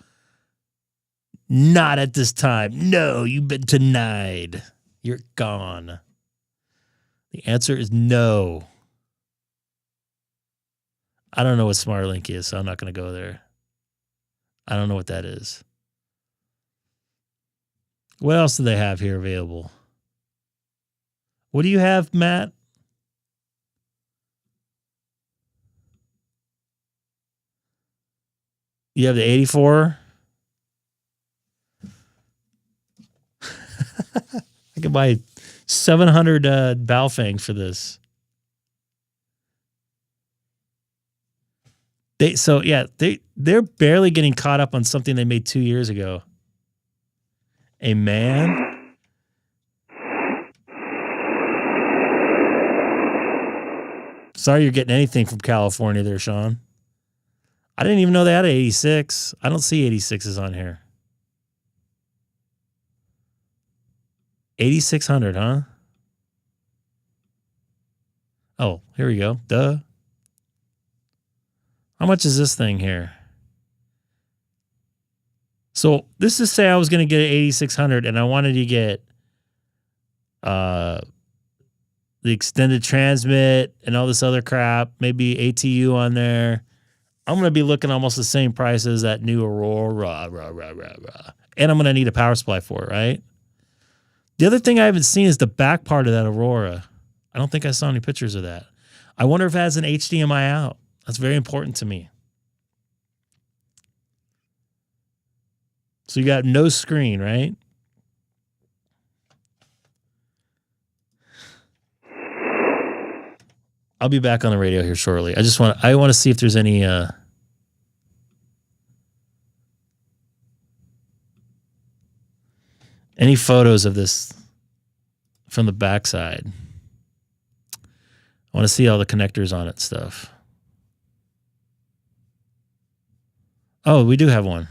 Not at this time. No, you've been denied. You're gone. The answer is no. I don't know what SmartLink is, so I'm not going to go there. I don't know what that is. What else do they have here available? What do you have, Matt? You have the 84? I could buy 700 Baofeng for this. They're barely getting caught up on something they made 2 years ago. A man. Sorry you're getting anything from California there, Sean. I didn't even know they had an 86. I don't see 86s on here. 8600, huh? Oh, here we go. Duh. How much is this thing here? So this is say I was going to get an 8600 and I wanted to get the extended transmit and all this other crap, maybe ATU on there. I'm going to be looking almost the same price as that new Aurora. And I'm going to need a power supply for it, right? The other thing I haven't seen is the back part of that Aurora. I don't think I saw any pictures of that. I wonder if it has an HDMI out. That's very important to me. So you got no screen, right? I'll be back on the radio here shortly. I want to see if there's any photos of this from the backside. I want to see all the connectors on it and stuff. Oh, we do have one.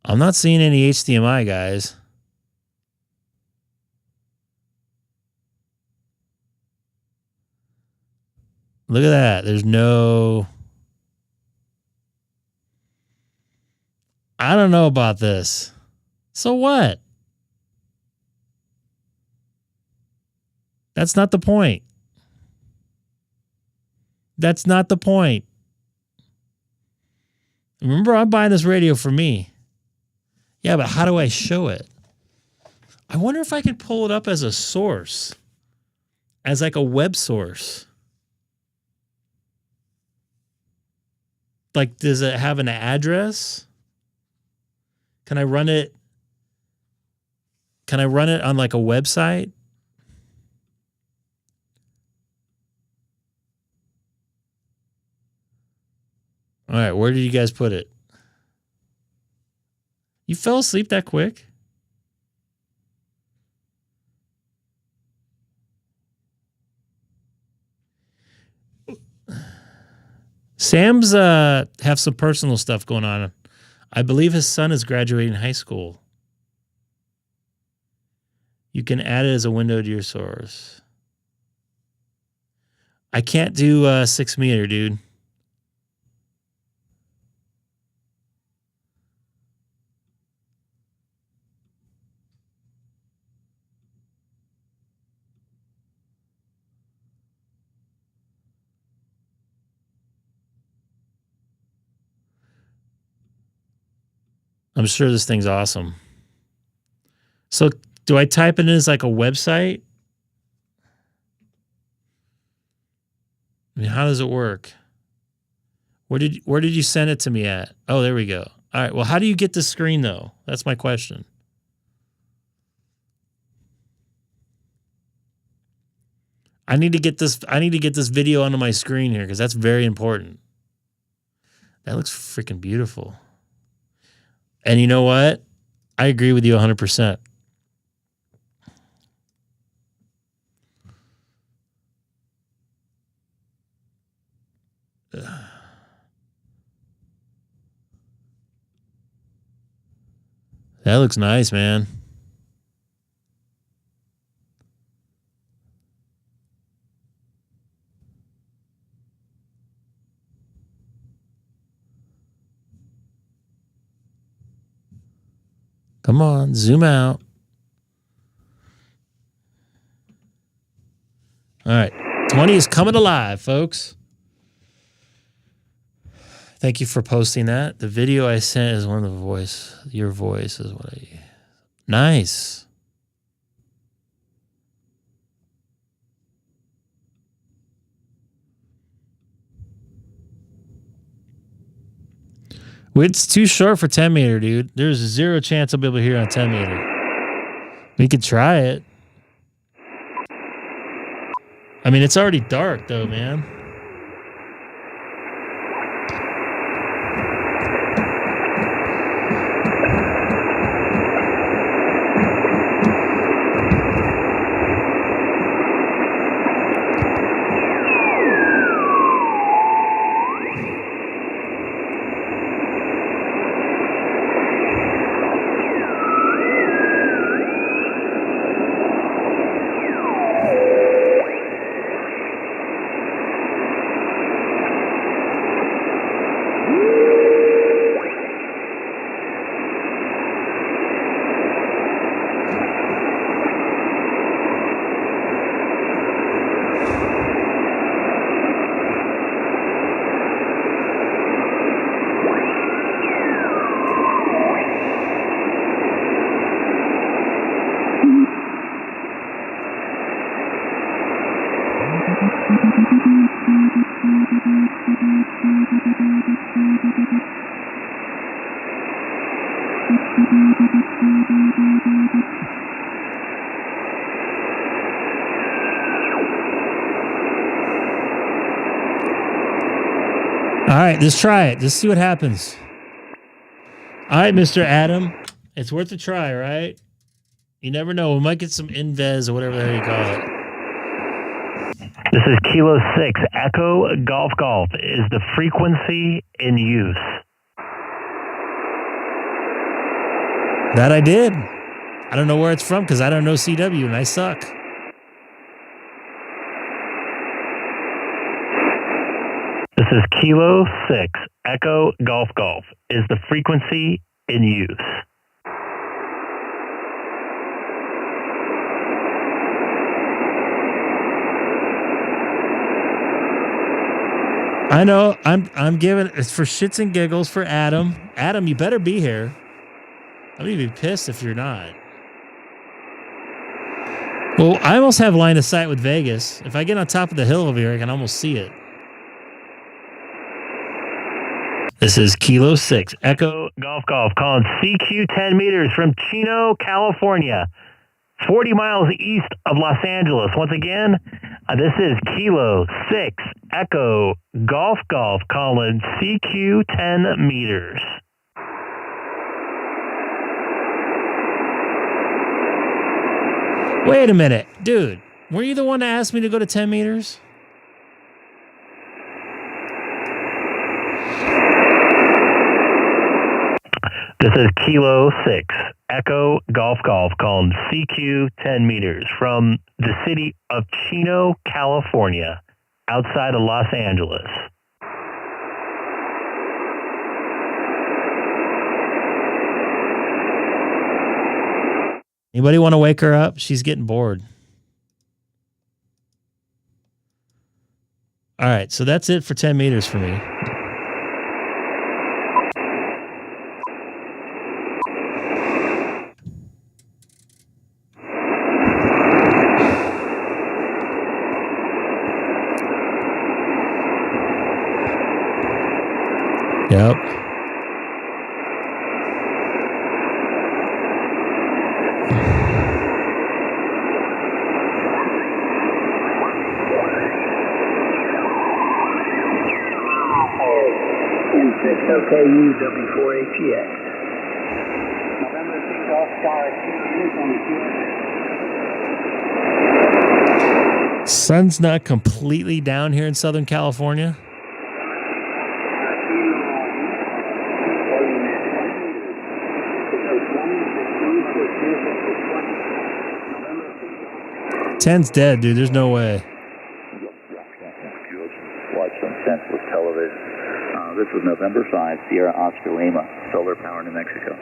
I'm not seeing any HDMI, guys. Look at that. There's no... I don't know about this. So what? That's not the point. That's not the point. Remember, I'm buying this radio for me. Yeah, but how do I show it? I wonder if I could pull it up as a source. As like a web source. Like, does it have an address? Can I run it? Can I run it on like a website? All right, where did you guys put it? You fell asleep that quick? Sam's have some personal stuff going on. I believe his son is graduating high school. You can add it as a window to your source. I can't do 6 meter, dude. I'm sure this thing's awesome. So do I type it in as like a website? I mean, how does it work? Where did you send it to me at? Oh, there we go. All right. Well, how do you get the screen though? That's my question. I need to get this video onto my screen here because that's very important. That looks freaking beautiful. And you know what? I agree with you 100%. That looks nice, man. Come on, zoom out. All right. 20 is coming alive, folks. Thank you for posting that. The video I sent is one of the voice. Your voice is what I... Nice. It's too short for 10 meter, dude. There's zero chance I'll be able to hear on 10 meter. We could try it. I mean, it's already dark, though, man. All right, let's try it. Let's see what happens. All right, Mr. Adam. It's worth a try, right? You never know. We might get some Inves or whatever the hell you call it. This is Kilo 6, Echo Golf Golf. Is the frequency in use? That I did. I don't know where it's from because I don't know CW and I suck. This is Kilo 6, Echo Golf Golf. Is the frequency in use? I know. I'm giving it's for shits and giggles for Adam. Adam, you better be here. I'm gonna be pissed if you're not. Well, I almost have line of sight with Vegas. If I get on top of the hill over here, I can almost see it. This is Kilo 6, Echo Golf Golf, calling CQ 10 meters from Chino, California, 40 miles east of Los Angeles. Once again, this is Kilo 6, Echo Golf Golf, calling CQ 10 meters. Wait a minute, dude. Were you the one that asked me to go to 10 meters? This is Kilo 6, Echo Golf Golf, calling CQ 10 meters from the city of Chino, California, outside of Los Angeles. Anybody want to wake her up? She's getting bored. All right, so that's it for 10 meters for me. Yep. OKU W4ATX. November 6 Allstar. Sun's not completely down here in Southern California. Ten's dead, dude. There's no way. Watch some senseless television. This was November 5, Sierra Oscar Lima, solar power, New Mexico.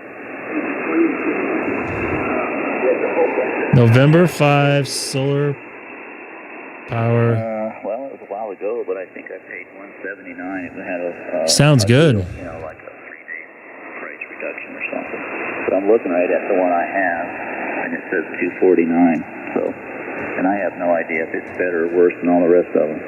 November 5, solar power. Well, it was a while ago, but I think I paid $179 if it had a... Sounds good. You know, like a 3-day price reduction or something. But I'm looking right at the one I have, and it says $249, so... And I have no idea if it's better or worse than all the rest of them.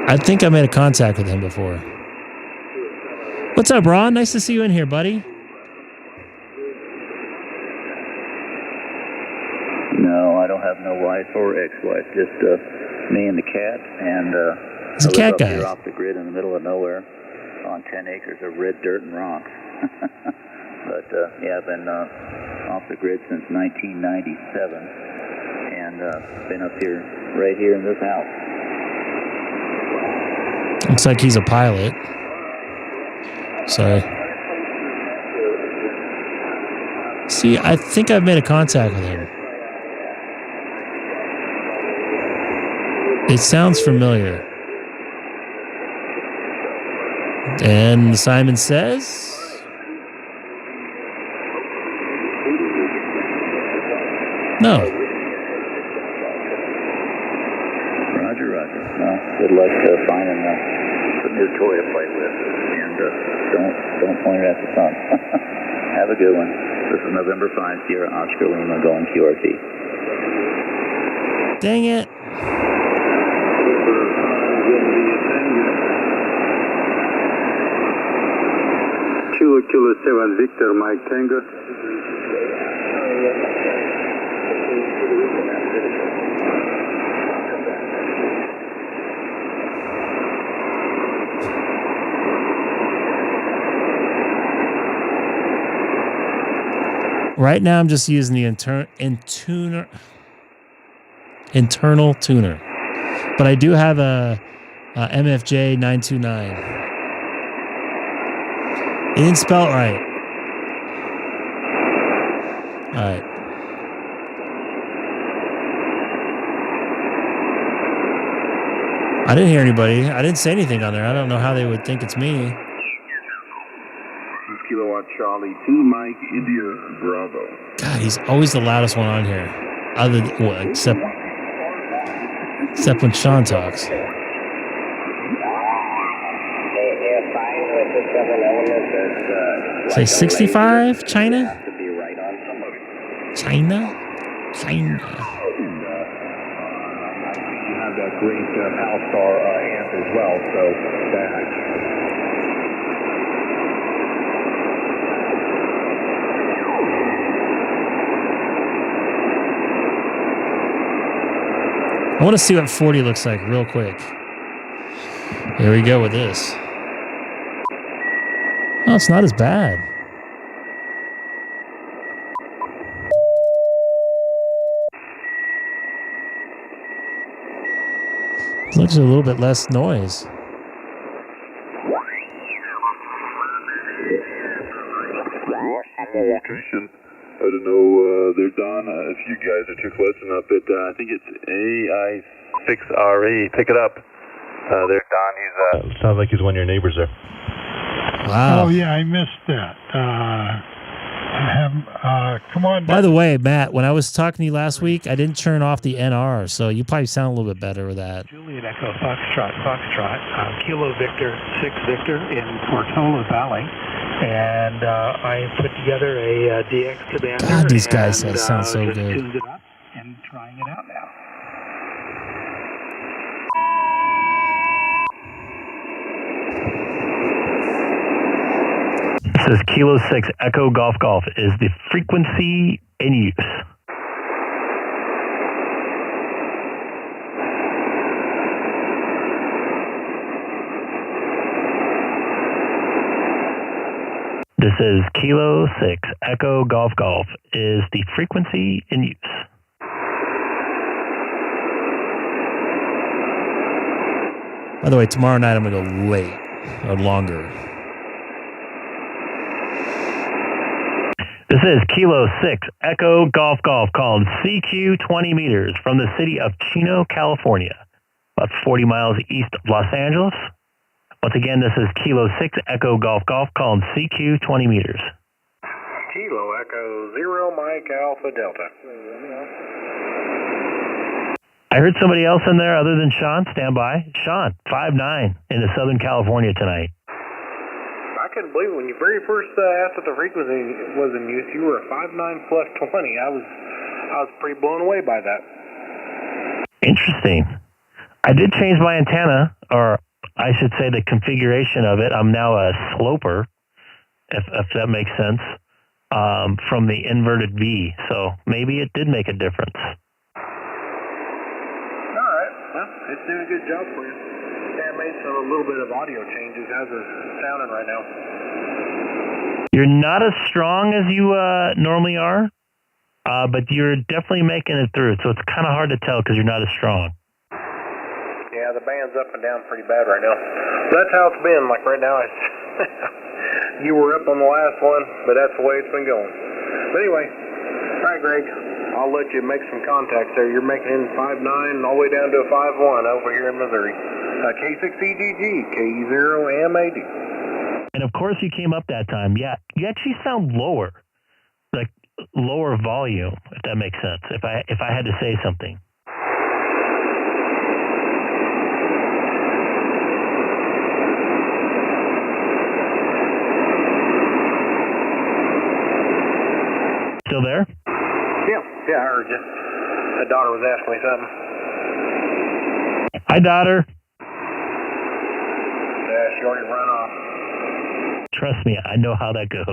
I think I made a contact with him before. What's up, Ron? Nice to see you in here, buddy. No, I don't have no wife or ex-wife, just me and the cat, and He's a I cat live up guy. here off the grid in the middle of nowhere on 10 acres of red dirt and rock. But yeah, I've been off the grid since 1997, and been up here, right here in this house. Looks like he's a pilot. Sorry. See, I think I've made a contact with him. It sounds familiar. And Simon says... No. Roger, Roger. Well, good luck finding a new toy to play with, and don't point it at the sun. Have a good one. This is November 5, Sierra Oscar Lima, going QRT. Dang it. Kilo 7 Victor Mike Tango. Right now, I'm just using the intuner. internal tuner. But I do have a MFJ 929. He didn't spell it right. All right. I didn't hear anybody. I didn't say anything on there. I don't know how they would think it's me. This is Kilowatt Charlie 2 Mike India Bravo. God, he's always the loudest one on here. Except when Sean talks. Say 65, China? China? You have that great Allstar amp as well, so that. I want to see what 40 looks like real quick. Here we go with this. Oh, it's not as bad. It looks a little bit less noise. Location. I don't know, they're done. A few guys that took lesson up at, I think it's AI6RE. Pick it up. They're done. Sounds like he's one of your neighbors there. Wow. Oh, yeah, I missed that. Come on. By the way, Matt, when I was talking to you last week, I didn't turn off the NR, so you probably sound a little bit better with that. Juliet Echo Foxtrot, Kilo Victor 6 Victor in Portola Valley. And I put together a DX commander. God, these guys sound so just good. tuned it up and trying it out now. This is Kilo 6 Echo Golf Golf is the frequency in use. This is Kilo 6 Echo Golf Golf is the frequency in use. By the way, tomorrow night I'm going to go late or longer. This is Kilo 6 Echo Golf Golf called CQ 20 meters from the city of Chino, California, about 40 miles east of Los Angeles. Once again, this is Kilo 6 Echo Golf Golf called CQ 20 meters. Kilo Echo 0 Mike Alpha Delta. I heard somebody else in there other than Sean. Stand by. Sean, 5'9" into Southern California tonight. I couldn't believe it. When you very first asked what the frequency was in use, you were a 5'9" plus 20. I was pretty blown away by that. Interesting. I did change my antenna, or I should say the configuration of it. I'm now a sloper, if that makes sense, from the inverted V. So maybe it did make a difference. All right. Well, it's doing a good job for you. Yeah, I made a little bit of audio changes. How's it sounding right now? You're not as strong as you normally are, but you're definitely making it through. So it's kind of hard to tell because you're not as strong. Yeah, the band's up and down pretty bad right now. That's how it's been. Like right now, you were up on the last one, but that's the way it's been going. But anyway, all right, Greg, I'll let you make some contacts there. You're making in 5'9" all the way down to a 5'1" over here in Missouri. K6EGG KE0MAD. And of course, you came up that time. Yeah, you actually sound lower, like lower volume, if that makes sense. If I had to say something. Still there? Yeah, I heard you. My daughter was asking me something. Hi, daughter. Yeah, she already run off. Trust me, I know how that goes.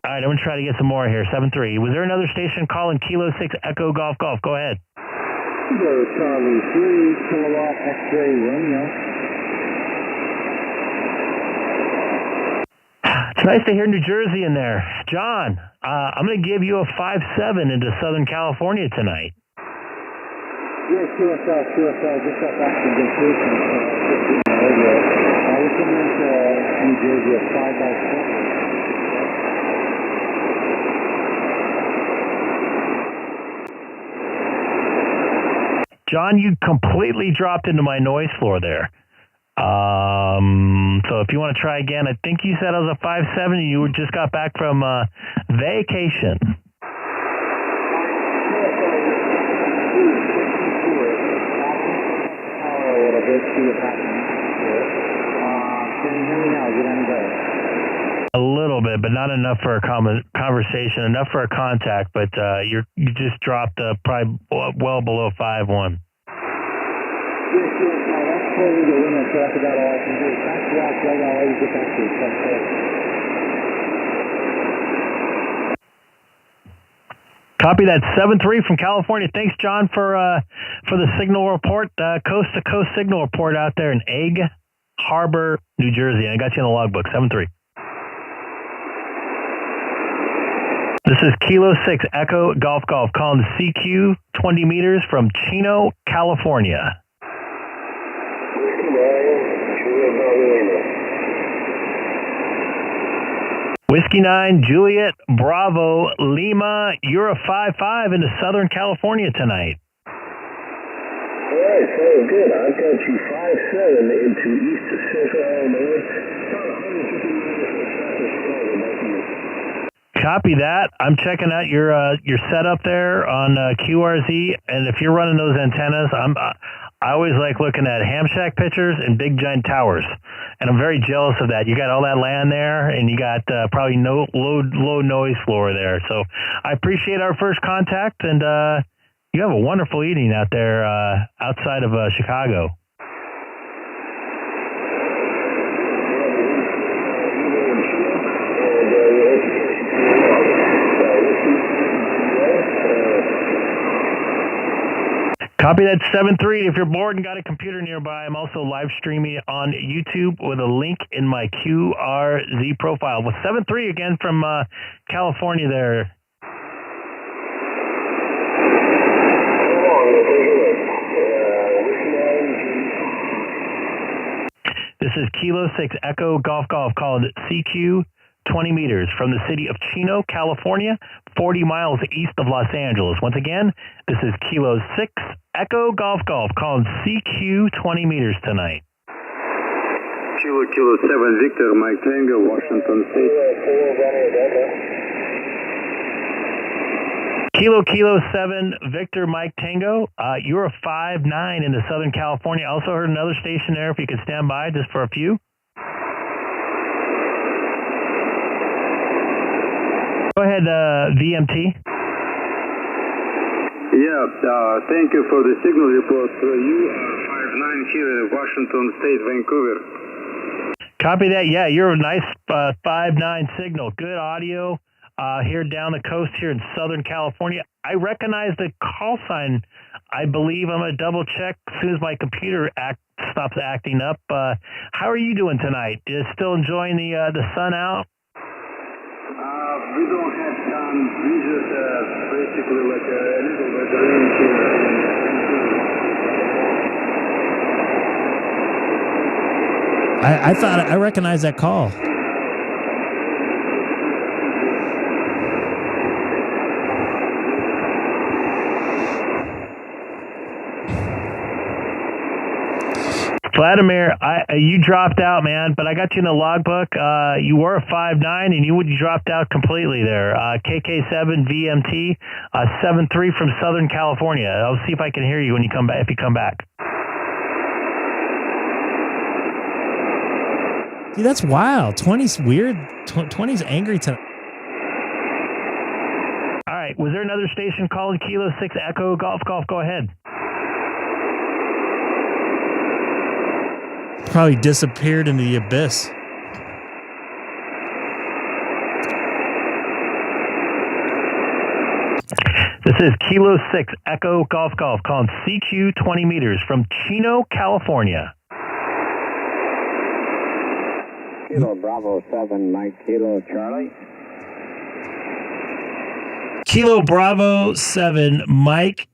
All right, I'm going to try to get some more here. 7-3. Was there another station calling Kilo 6 Echo Golf Golf? Go ahead. Kilo Charlie 3 Kilowatt X-ray Romeo. It's nice to hear New Jersey in there. John, I'm going to give you a 5-7 into Southern California tonight. Yes, QSL, just got back from vacation, 15 earlier. We came into New Jersey at 5-7. John, you completely dropped into my noise floor there. So if you want to try again, I think you said I was a 5-7 and you just got back from vacation. A little bit, but not enough for a conversation, enough for a contact, but you just dropped probably well below 5-1. Copy that. 7-3 from California. Thanks, John, for the signal report, coast to coast signal report out there in Egg Harbor, New Jersey. I got you in the logbook. 7-3. This is Kilo 6 Echo Golf calling the CQ 20 meters from Chino, California. Whiskey 9, Juliet, Bravo, Lima. You're a 5-5 into Southern California tonight. All right, so good. I've got you 5-7 into East Central Illinois. About 150 miles. Copy that. I'm checking out your setup there on QRZ, and if you're running those antennas, I always like looking at ham shack pictures and big giant towers, and I'm very jealous of that. You got all that land there, and you got probably no low noise floor there. So I appreciate our first contact, and you have a wonderful evening out there outside of Chicago. Copy that. 7-3. If you're bored and got a computer nearby, I'm also live streaming on YouTube with a link in my QRZ profile. With 7-3 again from California there. This is Kilo 6 Echo Golf called CQ 20 meters from the city of Chino, California, 40 miles east of Los Angeles. Once again, this is Kilo 6 Echo Golf calling CQ 20 meters tonight. Kilo 7 Victor, Mike Tango, Washington State. Kilo 7 Victor, Mike Tango. You're a 5-9 into Southern California. Also heard another station there if you could stand by just for a few. Go ahead, VMT. Yeah, thank you for the signal report. You are 5-9 here in Washington State, Vancouver. Copy that. Yeah, you're a nice 5-9 signal. Good audio here down the coast here in Southern California. I recognize the call sign. I believe I'm going to double check as soon as my computer stops acting up. How are you doing tonight? Still enjoying the sun out? We don't have sun. We just basically like a little bit of rain here. I thought I recognized that call. Vladimir, you dropped out, man, but I got you in the logbook. You were a 5-9, and you dropped out completely there. KK7 VMT, 7-3 from Southern California. I'll see if I can hear you when you come back. If you come back. Dude, that's wild. 20's weird. 20's angry tonight. All right. Was there another station called Kilo 6 Echo Golf? Go ahead. Probably disappeared into the abyss. This is Kilo 6 Echo Golf calling CQ 20 meters from Chino, California. Kilo Bravo 7, Mike Kilo Charlie. Kilo Bravo 7, Mike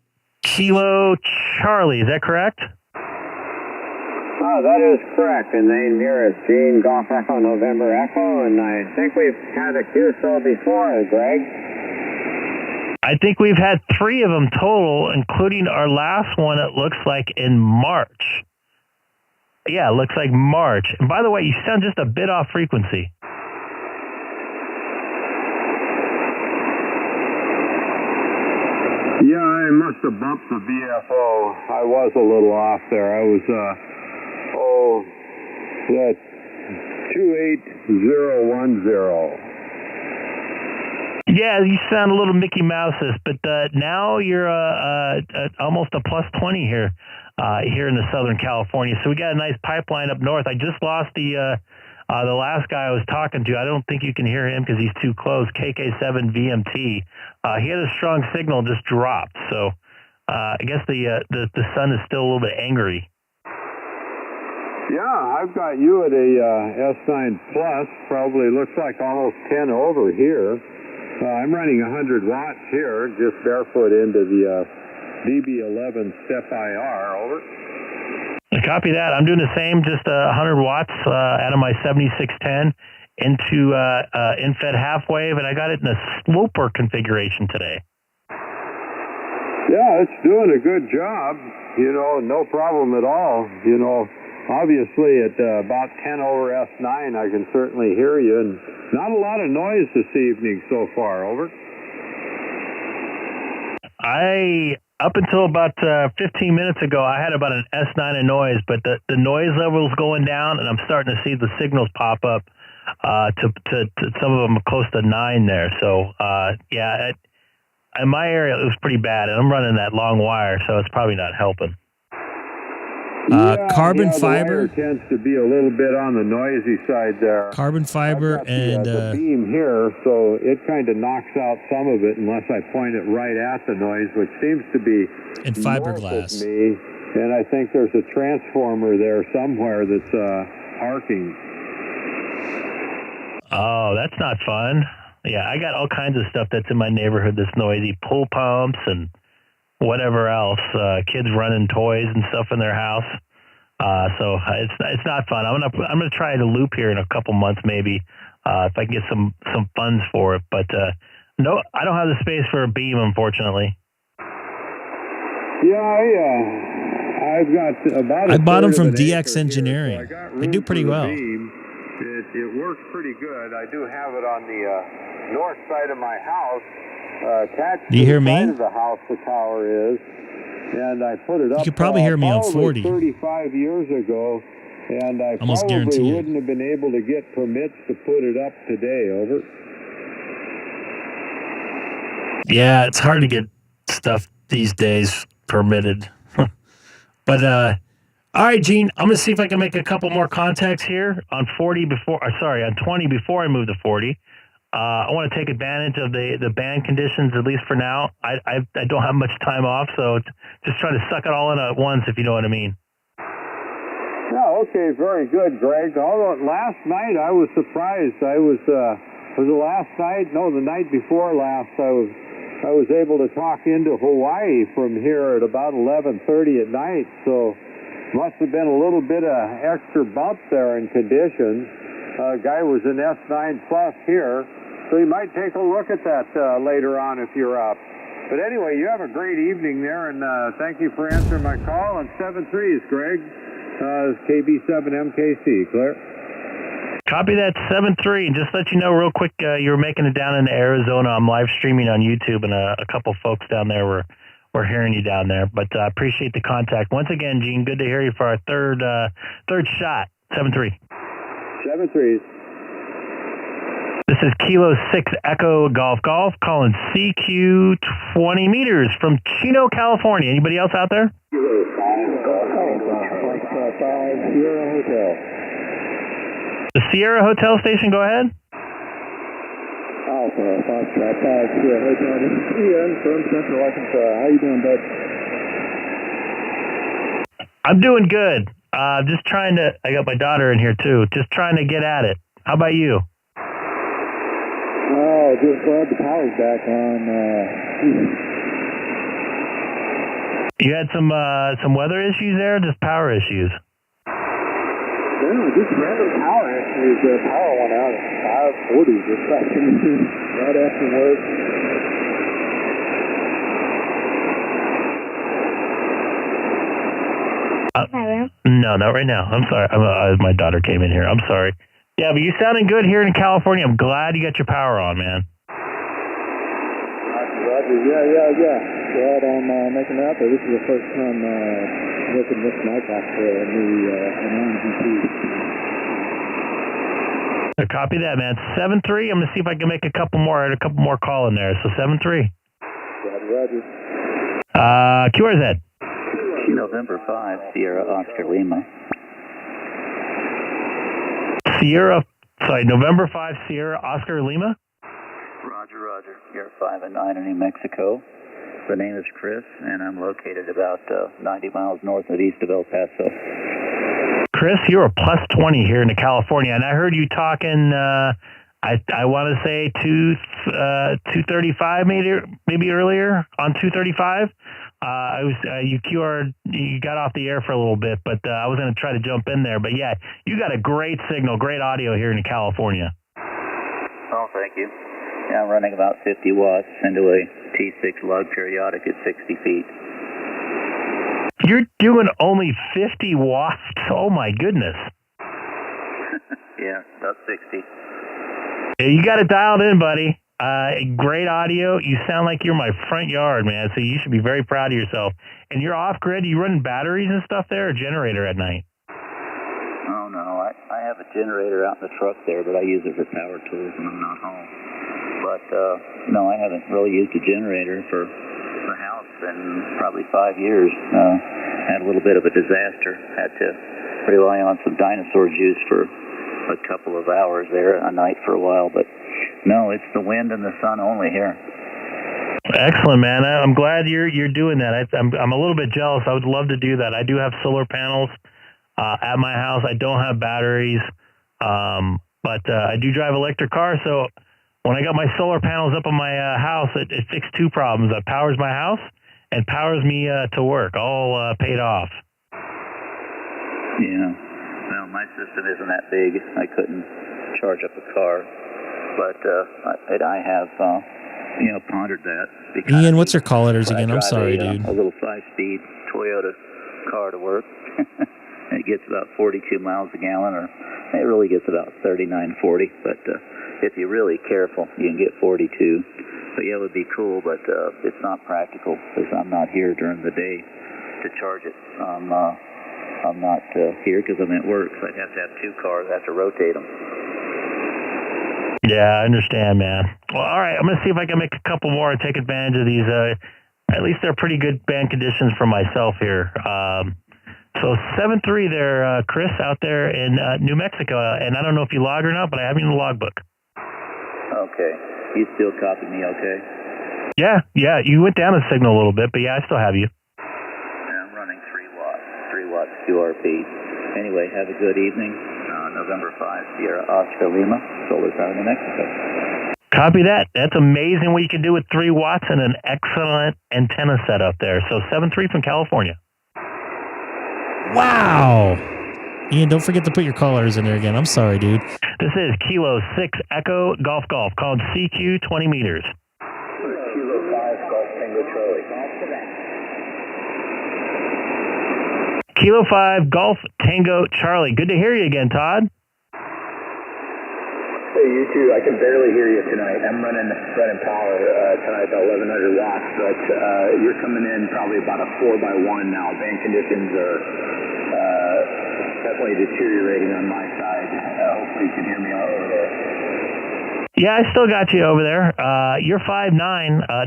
Kilo Charlie. Is that correct? Oh, that is correct. And name here is Gene Golf Echo November Echo, and I think we've had a QSO before, Greg. I think we've had 3 of them total, including our last one, it looks like in March. Yeah, it looks like March. And by the way, you sound just a bit off frequency. Yeah, I must have bumped the VFO. I was a little off there. I was, 28010. Yeah, you sound a little Mickey Mouse-ish, but now you're almost a plus 20 here in the Southern California. So we got a nice pipeline up north. I just lost the last guy I was talking to. I don't think you can hear him because he's too close. KK7 VMT. He had a strong signal, just dropped. So I guess the sun is still a little bit angry. Yeah, I've got you at a S9 Plus. Probably looks like almost 10 over here. I'm running 100 watts here, just barefoot into the DB11 Step IR. Over. Copy that. I'm doing the same, just 100 watts out of my 7610 into infed half wave, and I got it in a sloper configuration today. Yeah, it's doing a good job. You know, no problem at all. You know, obviously at about 10 over S9, I can certainly hear you, and not a lot of noise this evening so far. Over. Up until about 15 minutes ago, I had about an S9 of noise, but the noise level is going down, and I'm starting to see the signals pop up to some of them close to 9 there. So, yeah, in my area, it was pretty bad, and I'm running that long wire, so it's probably not helping. Carbon the fiber wire tends to be a little bit on the noisy side there. Carbon fiber and the beam here, so it kind of knocks out some of it unless I point it right at the noise, which seems to be and fiberglass. Me, and I think there's a transformer there somewhere that's arcing. Oh, that's not fun. Yeah, I got all kinds of stuff that's in my neighborhood that's noisy. Pool pumps and whatever else. Kids running toys and stuff in their house. So it's not fun. I'm gonna try to loop here in a couple months maybe if I can get some funds for it. But no, I don't have the space for a beam, unfortunately. Yeah, I've got about. I bought them from DX Engineering. Here, so they do pretty well. It works pretty good. I do have it on the north side of my house. Attached do you to hear the me? side of the house the tower is, and I put it up. You could probably hear me on 40. 35 years ago, and I almost probably guarantee wouldn't have been able to get permits to put it up today. Over. Yeah, it's hard to get stuff these days permitted. But all right, Gene, I'm gonna see if I can make a couple more contacts here on 40 before. On 20 before I move to 40. I want to take advantage of the band conditions, at least for now. I don't have much time off, so just try to suck it all in at once, if you know what I mean. Yeah, okay, very good, Greg. Although last night I was surprised. Was it last night? No, the night before last. I was able to talk into Hawaii from here at about 11:30 at night. So must have been a little bit of extra bump there in conditions. Guy was in S9 Plus here. So you might take a look at that later on if you're up. But anyway, you have a great evening there, and thank you for answering my call. On 7-3 is Greg, KB7MKC. Clear? Copy that, 7-3. And just let you know real quick, you were making it down into Arizona. I'm live streaming on YouTube, and a couple folks down there were hearing you down there. But I appreciate the contact. Once again, Gene, good to hear you for our third shot. 7-3. 7-3. This is Kilo 6 Echo Golf calling CQ 20 meters from Chino, California. Anybody else out there? Kilo 5 Sierra Hotel. The Sierra Hotel station, go ahead. Alpha 5 Sierra Hotel. This is Ian from Central Arkansas. How you doing, bud? I'm doing good. Just trying to, I got my daughter in here too, just trying to get at it. How about you? Oh, just glad the power's back on. You had some weather issues there, or just power issues? No, just random power issues. The power went out at 5:40 this afternoon, right after work. No, not right now. I'm sorry. My daughter came in here. I'm sorry. Yeah, but you're sounding good here in California. I'm glad you got your power on, man. Roger. Yeah. Glad I'm making that, but this is the first time working this mic after a new So copy that, man. 7-3. I'm going to see if I can make a couple more. I had a couple more call in there. So 7-3. Roger. QRZ. November 5, Sierra Oscar Lima. November 5, Sierra Oscar Lima? Roger. You're 5 and 9 in New Mexico. The name is Chris, and I'm located about 90 miles north of east of El Paso. Chris, you're a plus 20 here in California, and I heard you talking, I want to say 235 maybe earlier on 235. You got off the air for a little bit, but I was going to try to jump in there. But yeah, you got a great signal, great audio here in California. Oh, thank you. Yeah, I'm running about 50 watts into a T6 lug periodic at 60 feet. You're doing only 50 watts? Oh my goodness. Yeah, about 60. You got it dialed in, buddy. Great audio. You sound like you're my front yard, man. So you should be very proud of yourself. And you're off grid. You running batteries and stuff there, or generator at night? Oh no, I have a generator out in the truck there, but I use it for power tools when I'm not home. But no, I haven't really used a generator for the house in probably 5 years. Had a little bit of a disaster. Had to rely on some dinosaur juice for a couple of hours there a night for a while, but no, it's the wind and the sun only here. Excellent, man. I'm glad you're doing that. I'm a little bit jealous. I would love to do that. I do have solar panels at my house. I don't have batteries, but I do drive electric car. So when I got my solar panels up on my house, it fixed two problems. It powers my house and powers me to work, all paid off. Yeah. Well, my system isn't that big. I couldn't charge up a car, but I have, pondered that. Ian, what's your call letters again? I'm sorry, dude. A little 5-speed Toyota car to work. It gets about 42 miles a gallon, or it really gets about 39, 40. But if you're really careful, you can get 42. But yeah, it would be cool, but it's not practical because I'm not here during the day to charge it. I'm not here because I'm at work, so I'd have to have two cars. I have to rotate them. Yeah, I understand, man. Well, all right, I'm going to see if I can make a couple more and take advantage of these. At least they're pretty good band conditions for myself here. So 7-3 there, Chris, out there in New Mexico. And I don't know if you log or not, but I have you in the logbook. Okay. You still copy me okay? Yeah. You went down the signal a little bit, but yeah, I still have you. I'm running 3 watts QRP. Anyway, have a good evening. November 5, Sierra Oscar Lima, Solar Tower, New Mexico. Copy that. That's amazing what you can do with 3 watts and an excellent antenna setup there. So 7-3 from California. Wow. Ian, don't forget to put your call letters in there again. I'm sorry, dude. This is Kilo 6 Echo Golf called CQ 20 meters. Kilo 5 Golf Tango Charlie. Kilo 5 Golf Tango Charlie. Good to hear you again, Todd. Hey, you too. I can barely hear you tonight. I'm running power tonight about 1,100 watts, but you're coming in probably about a 4x1 now. Band conditions are definitely deteriorating on my side. Hopefully you can hear me out over there. Yeah, I still got you over there. You're 5'9",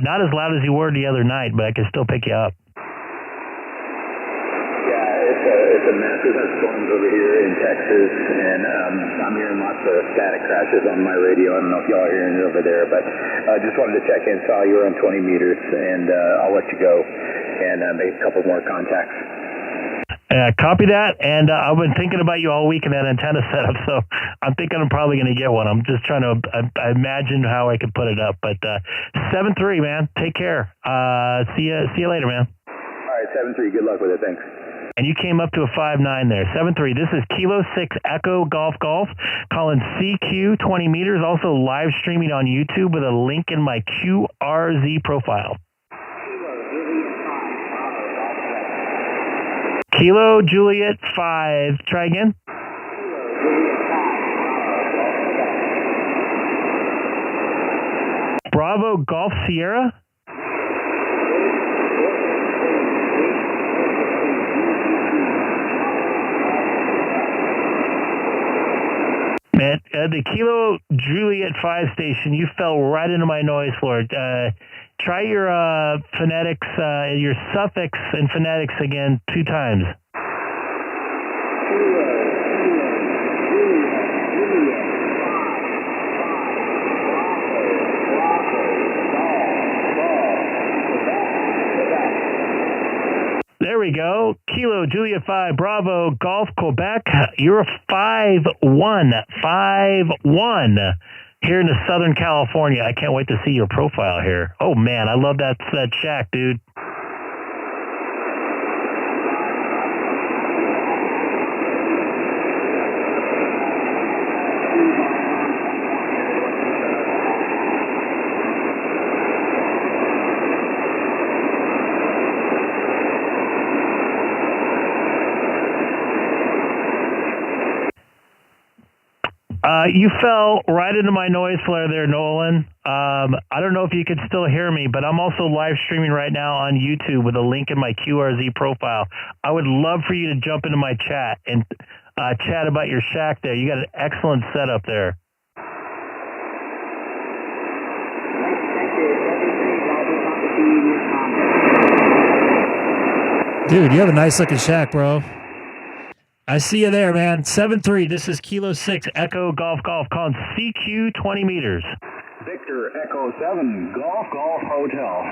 not as loud as you were the other night, but I can still pick you up. It's a mess. We've had storms over here in Texas, and I'm hearing lots of static crashes on my radio. I don't know if y'all are hearing it over there, but I just wanted to check in. Saw you were on 20 meters, and I'll let you go and make a couple more contacts. Copy that, and I've been thinking about you all week in that antenna setup, so I'm thinking I'm probably going to get one. I'm just trying to imagine how I could put it up. But 7-3, man, take care. See you later, man. All right, 7-3. Good luck with it. Thanks. And you came up to a 5-9 there. 7-3. This is Kilo 6 Echo Golf Golf, calling CQ 20 meters, also live streaming on YouTube with a link in my QRZ profile. Kilo Juliet 5. Try again. Bravo Golf Sierra. Man, the Kilo Juliet 5 station, you fell right into my noise floor. Try your phonetics, your suffix and phonetics again 2 times. There we go. Kilo Juliet 5 Bravo Golf Quebec. You're a 5-1. 5-1. Here in the Southern California. I can't wait to see your profile here. Oh man, I love that shack, dude. You fell right into my noise flare there, Nolan. I don't know if you can still hear me, but I'm also live streaming right now on YouTube with a link in my QRZ profile. I would love for you to jump into my chat and chat about your shack there. You got an excellent setup there. Dude, you have a nice looking shack, bro. I see you there, man. 7-3. This is Kilo 6 Echo Golf Golf calling CQ 20 meters. Victor Echo 7 Golf Golf Hotel.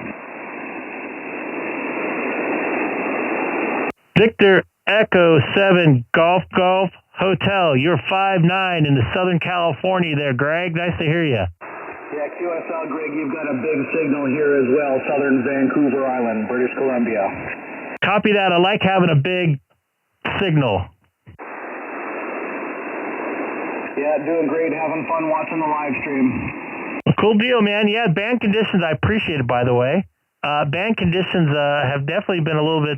Victor Echo 7 Golf Golf Hotel. You're 5-9 in the Southern California there, Greg. Nice to hear you. Yeah, QSL, Greg, you've got a big signal here as well. Southern Vancouver Island, British Columbia. Copy that. I like having a big signal. Yeah, doing great. Having fun watching the live stream. Cool deal, man. Yeah, band conditions, I appreciate it, by the way. Band conditions have definitely been a little bit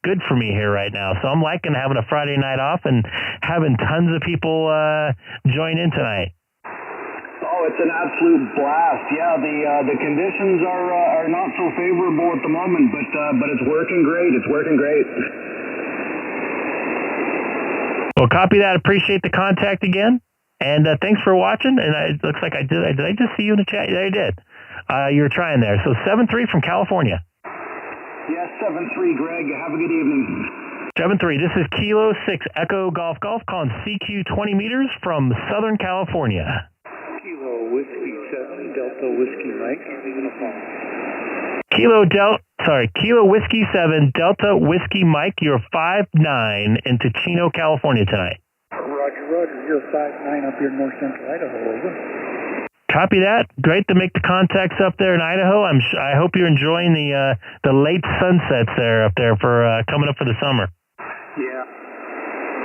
good for me here right now. So I'm liking having a Friday night off and having tons of people join in tonight. Oh, it's an absolute blast. Yeah, the conditions are not so favorable at the moment, but it's working great. It's working great. Well, copy that. Appreciate the contact again. And thanks for watching. And it looks like I did. Did I just see you in the chat? Yeah, I did. You were trying there. So 7-3 from California. Yes, 7-3, Greg. Have a good evening. 7-3. This is Kilo 6 Echo Golf Golf calling CQ 20 meters from Southern California. Kilo Whiskey 7 Delta Whiskey Mike. Kilo Whiskey 7 Delta Whiskey Mike. You're 5-9 in Ticino, California tonight. Roger. You're 5-9 up here in north central Idaho, over. Copy that. Great to make the contacts up there in Idaho. I hope you're enjoying the late sunsets there up there for coming up for the summer. Yeah,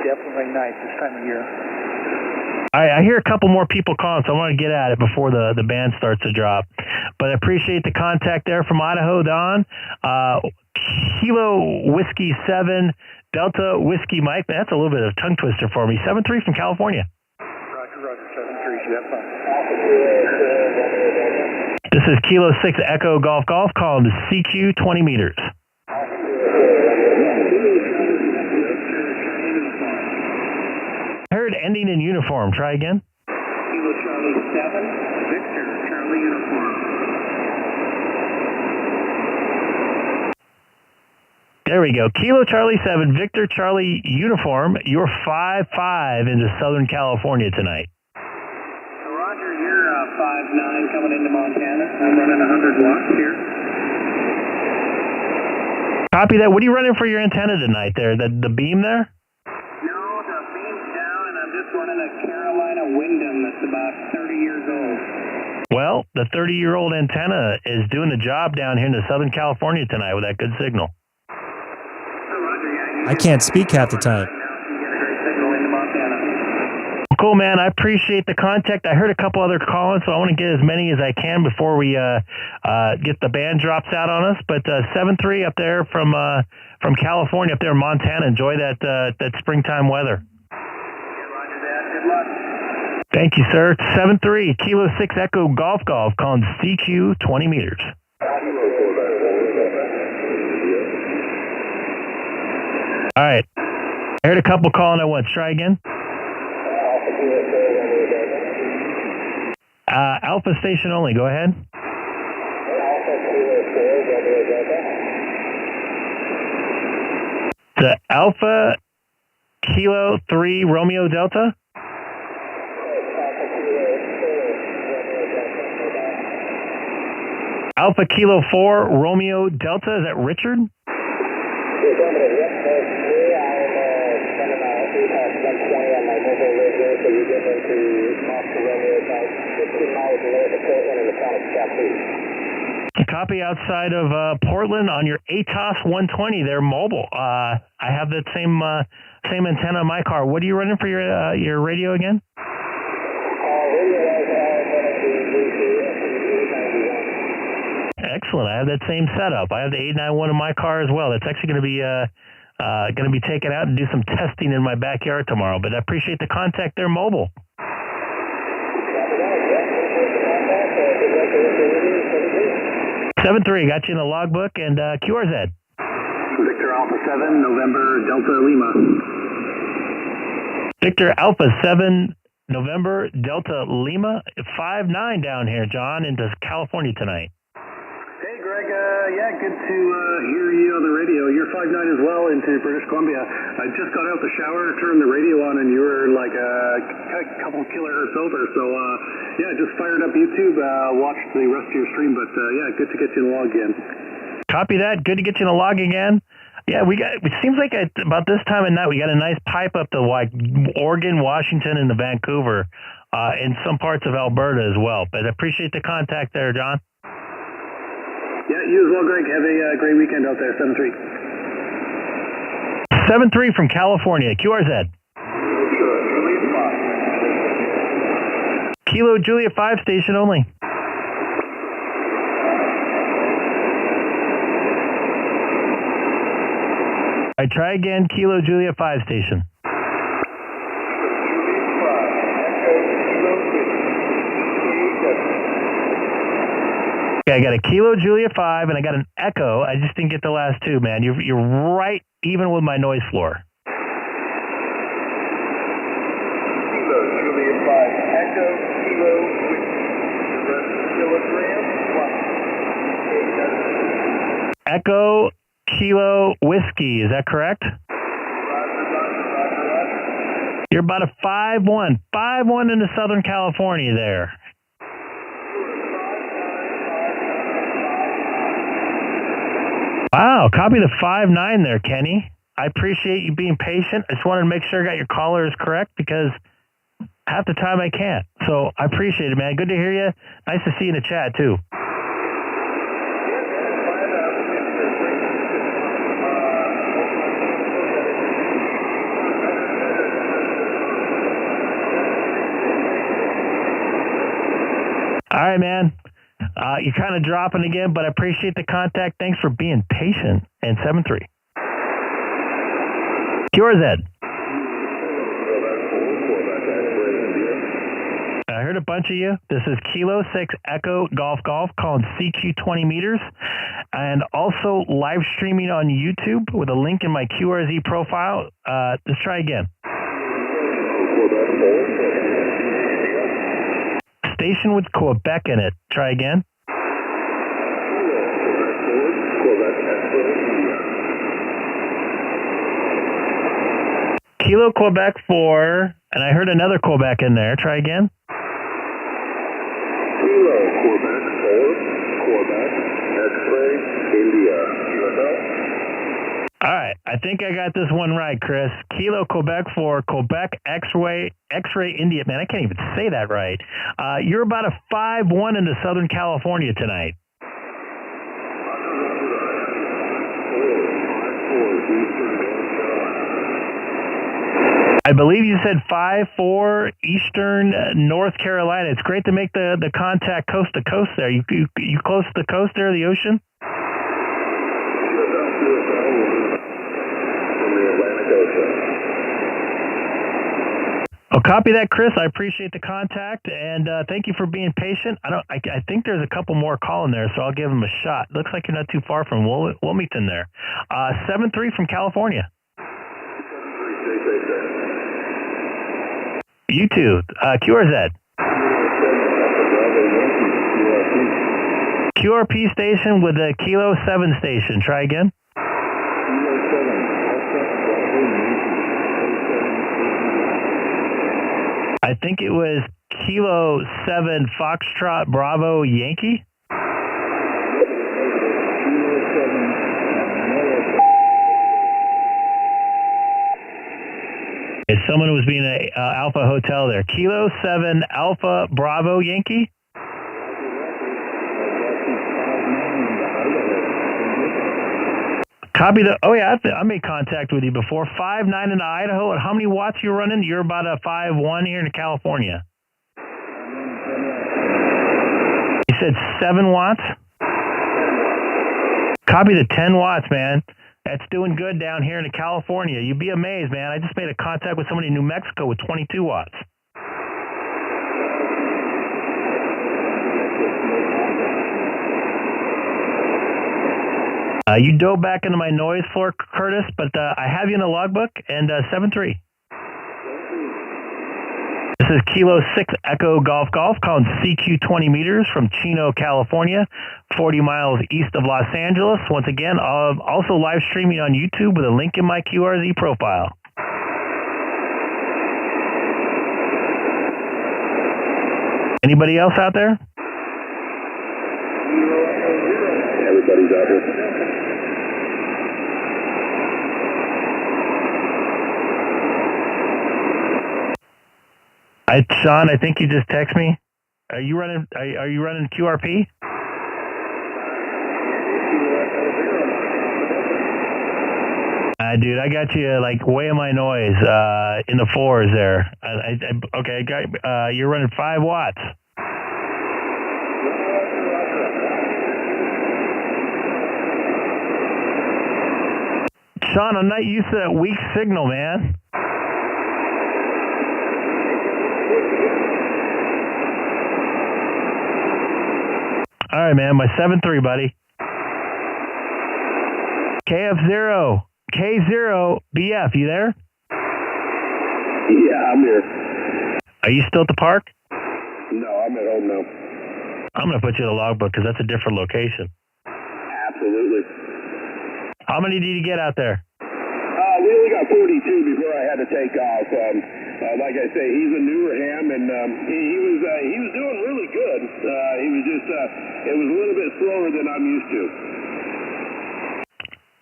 definitely nice this time of year. I hear a couple more people calling, so I want to get at it before the band starts to drop. But I appreciate the contact there from Idaho, Don. Kilo Whiskey 7 Delta Whiskey Mike. Man, that's a little bit of a tongue twister for me. 7-3 from California. Roger, 7-3. You have fun. This is Kilo 6 Echo Golf Golf calling the CQ 20 meters. I heard ending in uniform. Try again. Kilo Charlie 7 Victor Charlie uniform. There we go. Kilo Charlie 7 Victor Charlie uniform. You're 5-5 into Southern California tonight. Roger, you're 5-9 coming into Montana. I'm running 100 watts here. Copy that. What are you running for your antenna tonight there? The beam there? No, the beam's down, and I'm just running a Carolina Wyndham that's about 30 years old. Well, the 30-year-old antenna is doing the job down here in the Southern California tonight with that good signal. I can't speak half the time. Cool, man. I appreciate the contact. I heard a couple other callers, so I want to get as many as I can before we get the band drops out on us. But 7-3 up there from California, up there in Montana. Enjoy that springtime weather. Roger that. Good luck. Thank you, sir. 7-3, Kilo 6 Echo Golf Golf, calling CQ 20 meters. All right. I heard a couple calling at once. Try again. Alpha station only. Go ahead. The Alpha Kilo 3 Romeo Delta. Alpha Kilo 4 Romeo Delta. Is that Richard? Copy outside of Portland on your ATOS 120 there, mobile. I have that same antenna on my car. What are you running for your radio again? Excellent. I have that same setup. I have the 891 in my car as well. That's actually going to be taken out and do some testing in my backyard tomorrow. But I appreciate the contact there, mobile. 7-3, got you in the logbook, and QRZ. Victor Alpha 7, November Delta Lima. Victor Alpha 7, November Delta Lima. 5-9 down here, John, into California tonight. Hey, Greg. Yeah, good to hear you on the radio. You're 5-9 as well into British Columbia. I just got out the shower, turned the radio on, and you were like a couple kilohertz over. So, yeah, just fired up YouTube, watched the rest of your stream. But, yeah, good to get you in the log again. Copy that. Good to get you in the log again. Yeah, it seems like about this time of night, we got a nice pipe up to like Oregon, Washington, and the Vancouver, in some parts of Alberta as well. But I appreciate the contact there, John. Yeah, you as well, Greg. Have a great weekend out there. 7-3. 7-3 from California. QRZ. Kilo Julia 5 station only. I try again. Kilo Julia 5 station. Okay, I got a Kilo Julia 5 and I got an Echo. I just didn't get the last two, man. You're right even with my noise floor. Kilo Julia 5 Echo Kilo kilogram 1. Echo Kilo Whiskey, is that correct? You're about a 5-1. 5-1 into Southern California there. Wow, copy the 5-9 there, Kenny. I appreciate you being patient. I just wanted to make sure I got your callers correct because half the time I can't. So I appreciate it, man. Good to hear you. Nice to see you in the chat, too. All right, man. You're kind of dropping again, but I appreciate the contact. Thanks for being patient. And 7-3. QRZ. I heard a bunch of you. This is Kilo 6 Echo Golf Golf calling CQ 20 meters. And also live streaming on YouTube with a link in my QRZ profile. Let's try again. Station with Quebec in it. Try again. Kilo Quebec 4, and I heard another Quebec in there. Try again. Kilo Quebec 4, Quebec, X-ray, India, USL. All right, I think I got this one right, Chris. Kilo Quebec for Quebec X-ray India. Man, I can't even say that right. You're about a 5-1 into Southern California tonight. I believe you said 5-4 Eastern North Carolina. It's great to make the contact coast to coast there. You close to the coast there, the ocean? Oh, copy that, Chris. I appreciate the contact, and thank you for being patient. I think there's a couple more calling there, so I'll give them a shot. Looks like you're not too far from Wilmington there. 7-3 from California. You too. QRZ. QRP station with a Kilo 7 station. Try again. I think it was Kilo 7 Foxtrot Bravo Yankee. If someone was being a Alpha Hotel there. Kilo 7 Alpha Bravo Yankee. Copy the. Oh yeah, I made contact with you before. 5-9 in Idaho. And how many watts you running? You're about a 5-1 here in California. You said 7 watts. Copy the 10 watts, man. That's doing good down here in California. You'd be amazed, man. I just made a contact with somebody in New Mexico with 22 watts. You dove back into my noise floor, Curtis, but I have you in the logbook, and 7-3. This is Kilo 6 Echo Golf Golf, calling CQ 20 meters from Chino, California, 40 miles east of Los Angeles. Once again, also live streaming on YouTube with a link in my QRZ profile. Anybody else out there? Everybody's out here. Sean, I think you just text me. Are you running QRP? Dude, I got you like way in my noise in the fours there. Okay, you're running 5 watts. Sean, I'm not used to that weak signal, man. All right, man, my 7-3, buddy. KF0, K0BF, you there? Yeah, I'm here. Are you still at the park? No, I'm at home now. I'm going to put you in the logbook because that's a different location. Absolutely. How many did you get out there? We only got 42 before I had to take off. Like I say, he's a newer ham, and he was doing really good. He was just it was a little bit slower than I'm used to.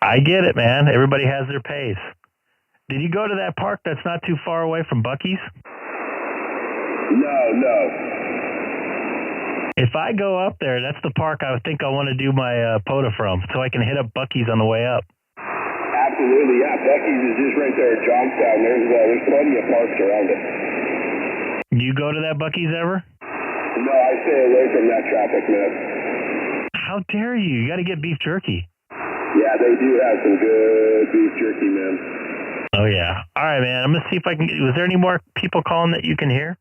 I get it, man. Everybody has their pace. Did you go to that park that's not too far away from Buc-ee's? No. If I go up there, that's the park I think I want to do my POTA from, so I can hit up Buc-ee's on the way up. Absolutely, yeah. Buc-ee's is just right there at Johnstown. There's plenty of parks around it. Do you go to that Buc-ee's ever? No, I stay away from that traffic, man. How dare you? You got to get beef jerky. Yeah, they do have some good beef jerky, man. Oh, yeah. All right, man. I'm going to see if I can... Was there any more people calling that you can hear?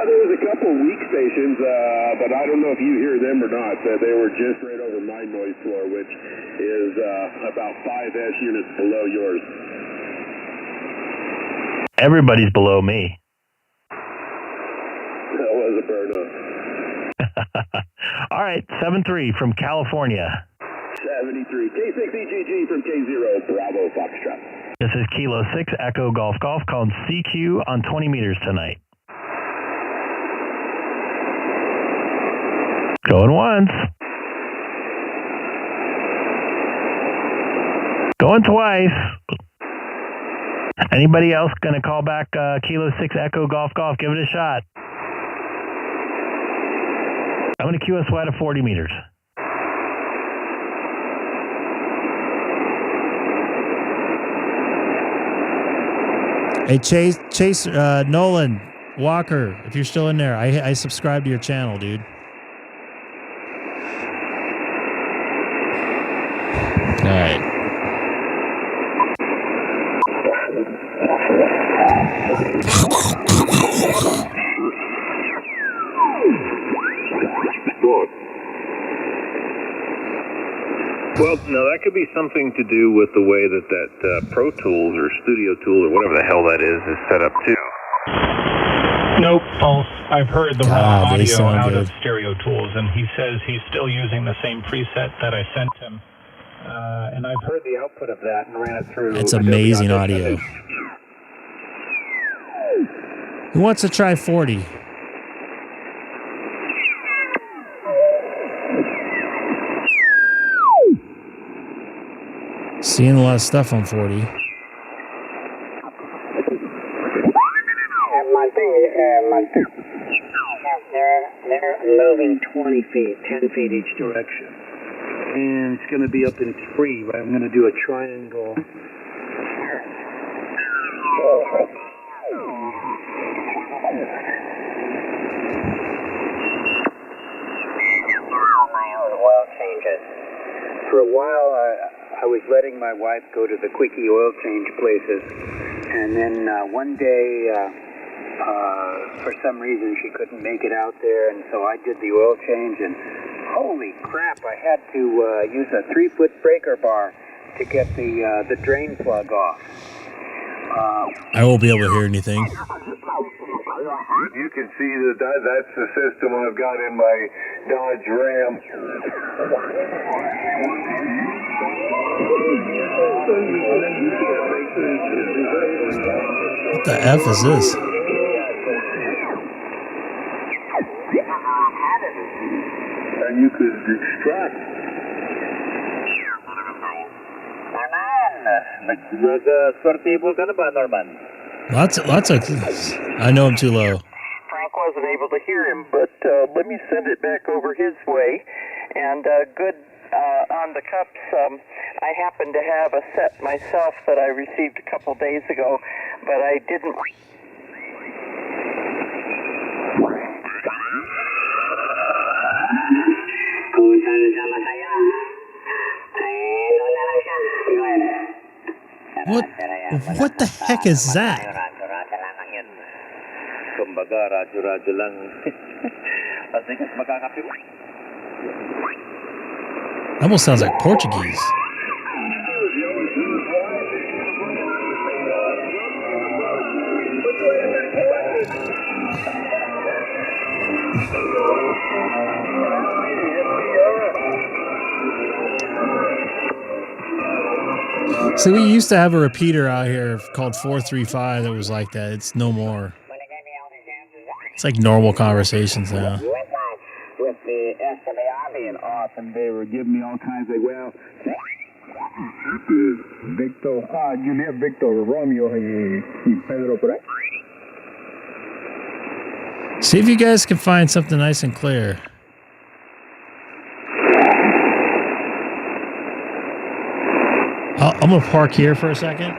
There was a couple weak stations, but I don't know if you hear them or not. They were just right over my noise floor, which is about 5S units below yours. Everybody's below me. That was a burn up. All right, 7-3 from California. 73. K6EGG from K0 Bravo Foxtrot. This is Kilo 6 Echo Golf Golf calling CQ on 20 meters tonight. Going once. Going twice. Anybody else going to call back Kilo 6 Echo Golf Golf? Give it a shot. I'm going to QSY to 40 meters. Hey, Chase, Nolan, Walker, if you're still in there, I subscribe to your channel, dude. All right. Well, now that could be something to do with the way that Pro Tools or Studio Tool or whatever the hell that is set up too. Nope, Pulse. I've heard the raw they audio sound out good. of Stereo Tools, and he says he's still using the same preset that I sent him. And I've heard the output of that and ran it through. It's Adobe amazing Audition. audio. Who wants to try 40? Seeing a lot of stuff on 40. They're moving 20 feet, 10 feet each direction. And it's going to be up in 3, right? I'm going to do a triangle. Oil changes. For a while, I was letting my wife go to the quickie oil change places. And then one day, for some reason, she couldn't make it out there, and so I did the oil change, and holy crap, I had to use a 3-foot breaker bar to get the drain plug off. I won't be able to hear anything. You can see that's the system I've got in my Dodge Ram. What the F is this? And you could extract. Lots of. I know I'm too low. Frank wasn't able to hear him, but let me send it back over his way. And good on the cups, I happen to have a set myself that I received a couple days ago, but I didn't. What the heck is that? Almost sounds like Portuguese. So we used to have a repeater out here called 435 that was like that. It's no more. It's like normal conversations now. With the SLAR being off, and they were giving me all kinds of, well, Victor, Juliet, Victor, Romeo, y Pedro por ahí. See if you guys can find something nice and clear. I'm going to park here for a second.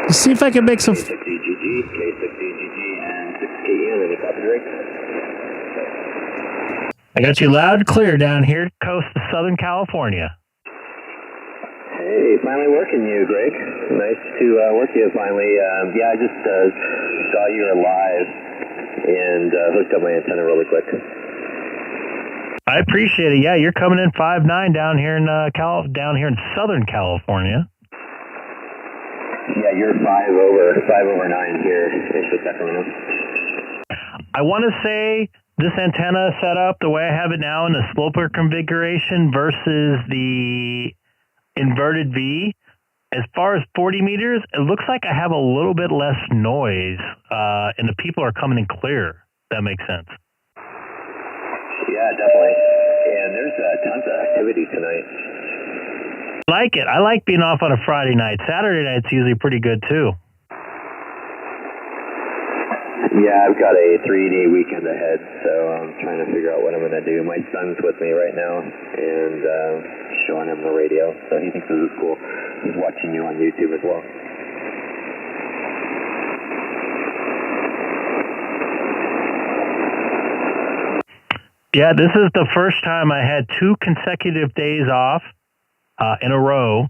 Let's see if I can make some... K6EGG, K6EGG, and 6KE, copy, Drake. I got you loud and clear down here, coast of Southern California. Hey, finally working you, Greg. Nice to work you finally. Yeah, I just saw you were live and hooked up my antenna really quick. I appreciate it. Yeah, you're coming in 5'9" down here in Southern California. Yeah, you're 5/9 here in Sacramento. I want to say this antenna setup, the way I have it now in the sloper configuration versus the inverted V, as far as 40 meters, it looks like I have a little bit less noise, and the people are coming in clear. That makes sense. Yeah, definitely. And there's tons of activity tonight. I like it. I like being off on a Friday night. Saturday night's usually pretty good, too. Yeah, I've got a 3-day weekend ahead, so I'm trying to figure out what I'm going to do. My son's with me right now, and showing him the radio, so he thinks this is cool. He's watching you on YouTube as well. Yeah, this is the first time I had 2 consecutive days off in a row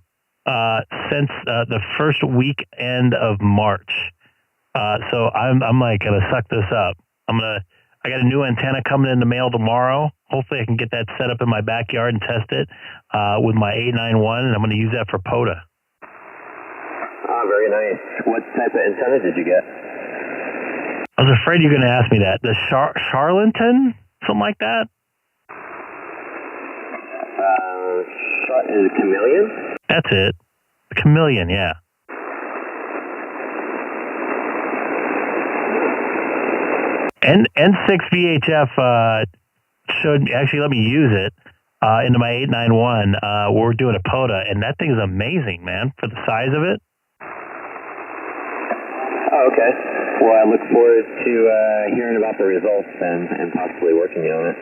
since the first weekend of March. So I'm like gonna suck this up. I got a new antenna coming in the mail tomorrow. Hopefully I can get that set up in my backyard and test it with my 891, and I'm gonna use that for POTA. Ah, very nice. What type of antenna did you get? I was afraid you're gonna ask me that. The Charlatan, something like that. Is it Chameleon? That's it. Chameleon, yeah. N6 VHF should actually let me use it into my 891. We're doing a POTA, and that thing is amazing, man, for the size of it. Oh, okay. Well, I look forward to hearing about the results and possibly working on it.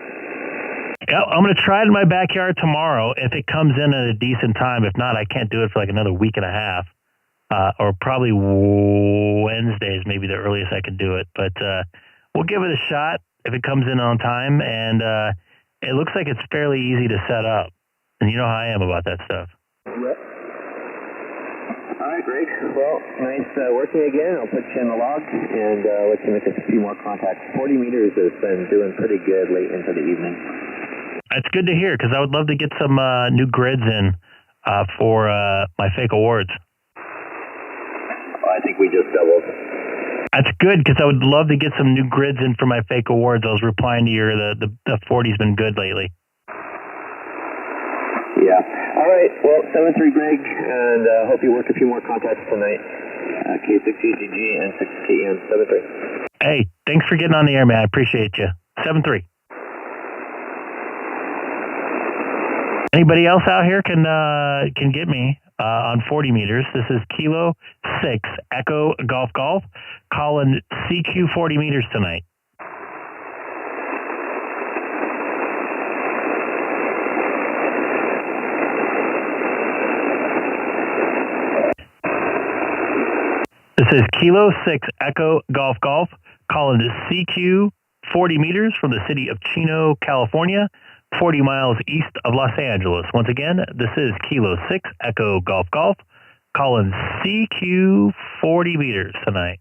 Yeah, I'm going to try it in my backyard tomorrow if it comes in at a decent time. If not, I can't do it for like another week and a half. Or probably Wednesdays, maybe the earliest I could do it. But we'll give it a shot if it comes in on time. And it looks like it's fairly easy to set up. And you know how I am about that stuff. Yep. All right, Greg. Well, nice working again. I'll put you in the log and let you make a few more contacts. 40 meters has been doing pretty good late into the evening. That's good to hear, because I would love to get some new grids in for my fake awards. Oh, I think we just doubled. That's good, because I would love to get some new grids in for my fake awards. I was replying to your the 40's been good lately. Yeah. All right. Well, 7-3 Greg, and hope you work a few more contacts tonight. K6EGG NIGHT 7-3. Hey, thanks for getting on the air, man. I appreciate you. 7-3. Anybody else out here can get me on 40 meters. This is Kilo 6 Echo Golf Golf calling CQ 40 meters tonight. This is Kilo 6 Echo Golf Golf calling CQ 40 meters from the city of Chino, California, 40 miles east of Los Angeles. Once again, this is Kilo 6 Echo Golf Golf calling CQ 40 meters tonight.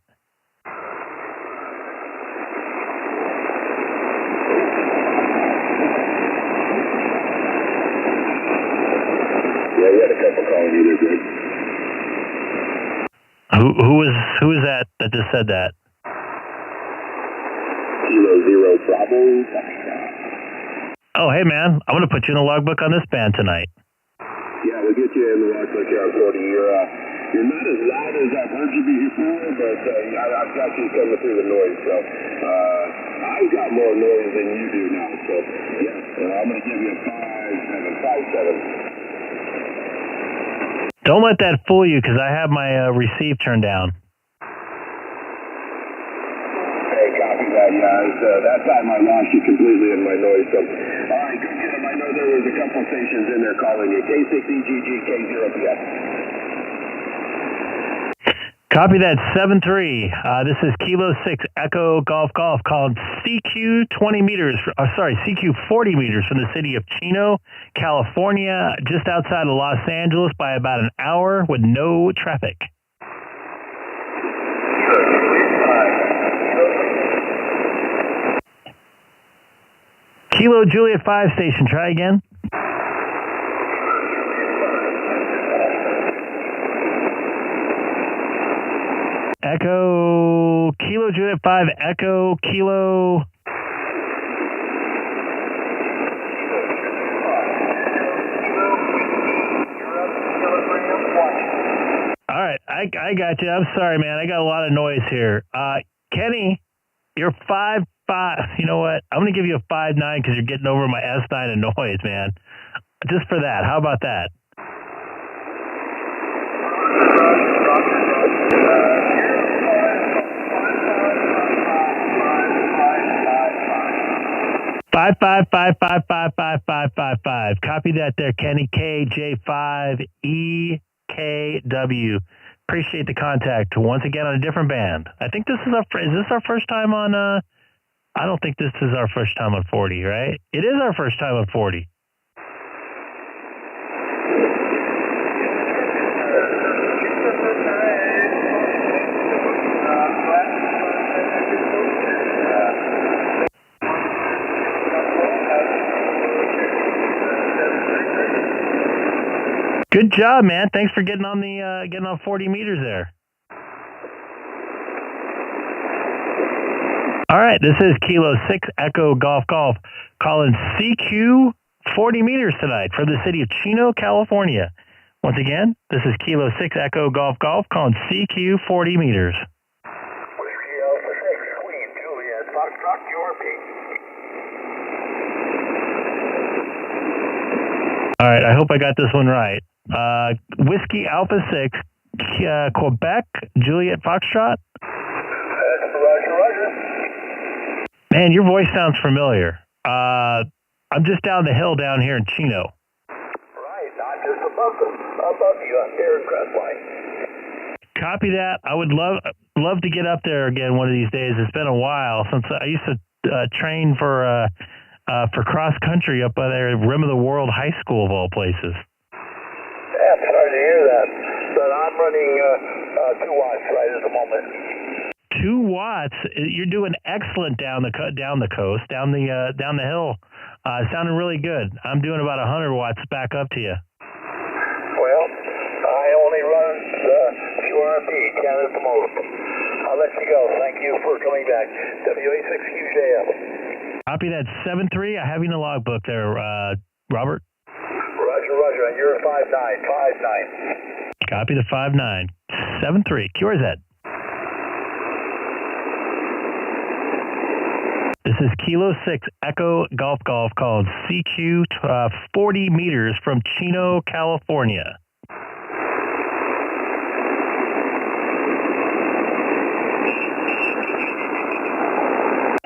Yeah, we had a couple calling you there, Greg. Who is that just said that? Kilo 0 Bravo. Oh, hey, man. I'm going to put you in the logbook on this band tonight. Yeah, we'll get you in the logbook here on 40. You're not as loud as I've heard you be before, but I've got you coming through the noise. So I've got more noise than you do now. So, yeah, I'm going to give you a 5-7, 5-7. Don't let that fool you, because I have my receive turned down. Hey, copy that, yeah. That time I lost you completely in my noise. So, all right, good get him. I know there was a couple stations in there calling you. K6EGG K0PS. Copy that, 7-3. This is Kilo 6 Echo Golf Golf called CQ 20 meters, CQ 40 meters from the city of Chino, California, just outside of Los Angeles by about an hour with no traffic. Kilo Juliet 5 station, try again. Echo Kilo Juliet 5 Echo Kilo. I got you. I'm sorry, man. I got a lot of noise here. Kenny, you're 5'5". You know what? I'm going to give you a 5'9" because you're getting over my S9 and noise, man. Just for that. How about that? Five. Copy that there, Kenny. KJ5EKW. Appreciate the contact once again on a different band. I think this is our first time on, I don't think this is our first time on 40, right? It is our first time on 40. Good job, man. Thanks for getting on 40 meters there. All right, this is Kilo 6 Echo Golf Golf calling CQ 40 meters tonight from the city of Chino, California. Once again, this is Kilo 6 Echo Golf Golf calling CQ 40 meters. Whiskey Alpha 6, Queen Juliet, Foxtrot, URP. All right, I hope I got this one right. Whiskey Alpha 6, Quebec, Juliet Foxtrot. Roger. Man, your voice sounds familiar. I'm just down the hill down here in Chino. Right, not just above you on aircraft line. Copy that. I would love to get up there again one of these days. It's been a while since I used to train for cross country up by there, Rim of the World High School of all places. Yeah, sorry to hear that. But I'm running 2 watts right at the moment. 2 watts. You're doing excellent down the coast, down the hill. Sounding really good. I'm doing about 100 watts back up to you. Well, I only run QRP, count at the most. I'll let you go. Thank you for coming back. WA6QJF. Copy that 7-3. I have you in the logbook there, Robert. Roger. And you're a 5'9". Copy the 5'9". 7-3. QRZ. This is Kilo 6 Echo Golf Golf called CQ 40 meters from Chino, California.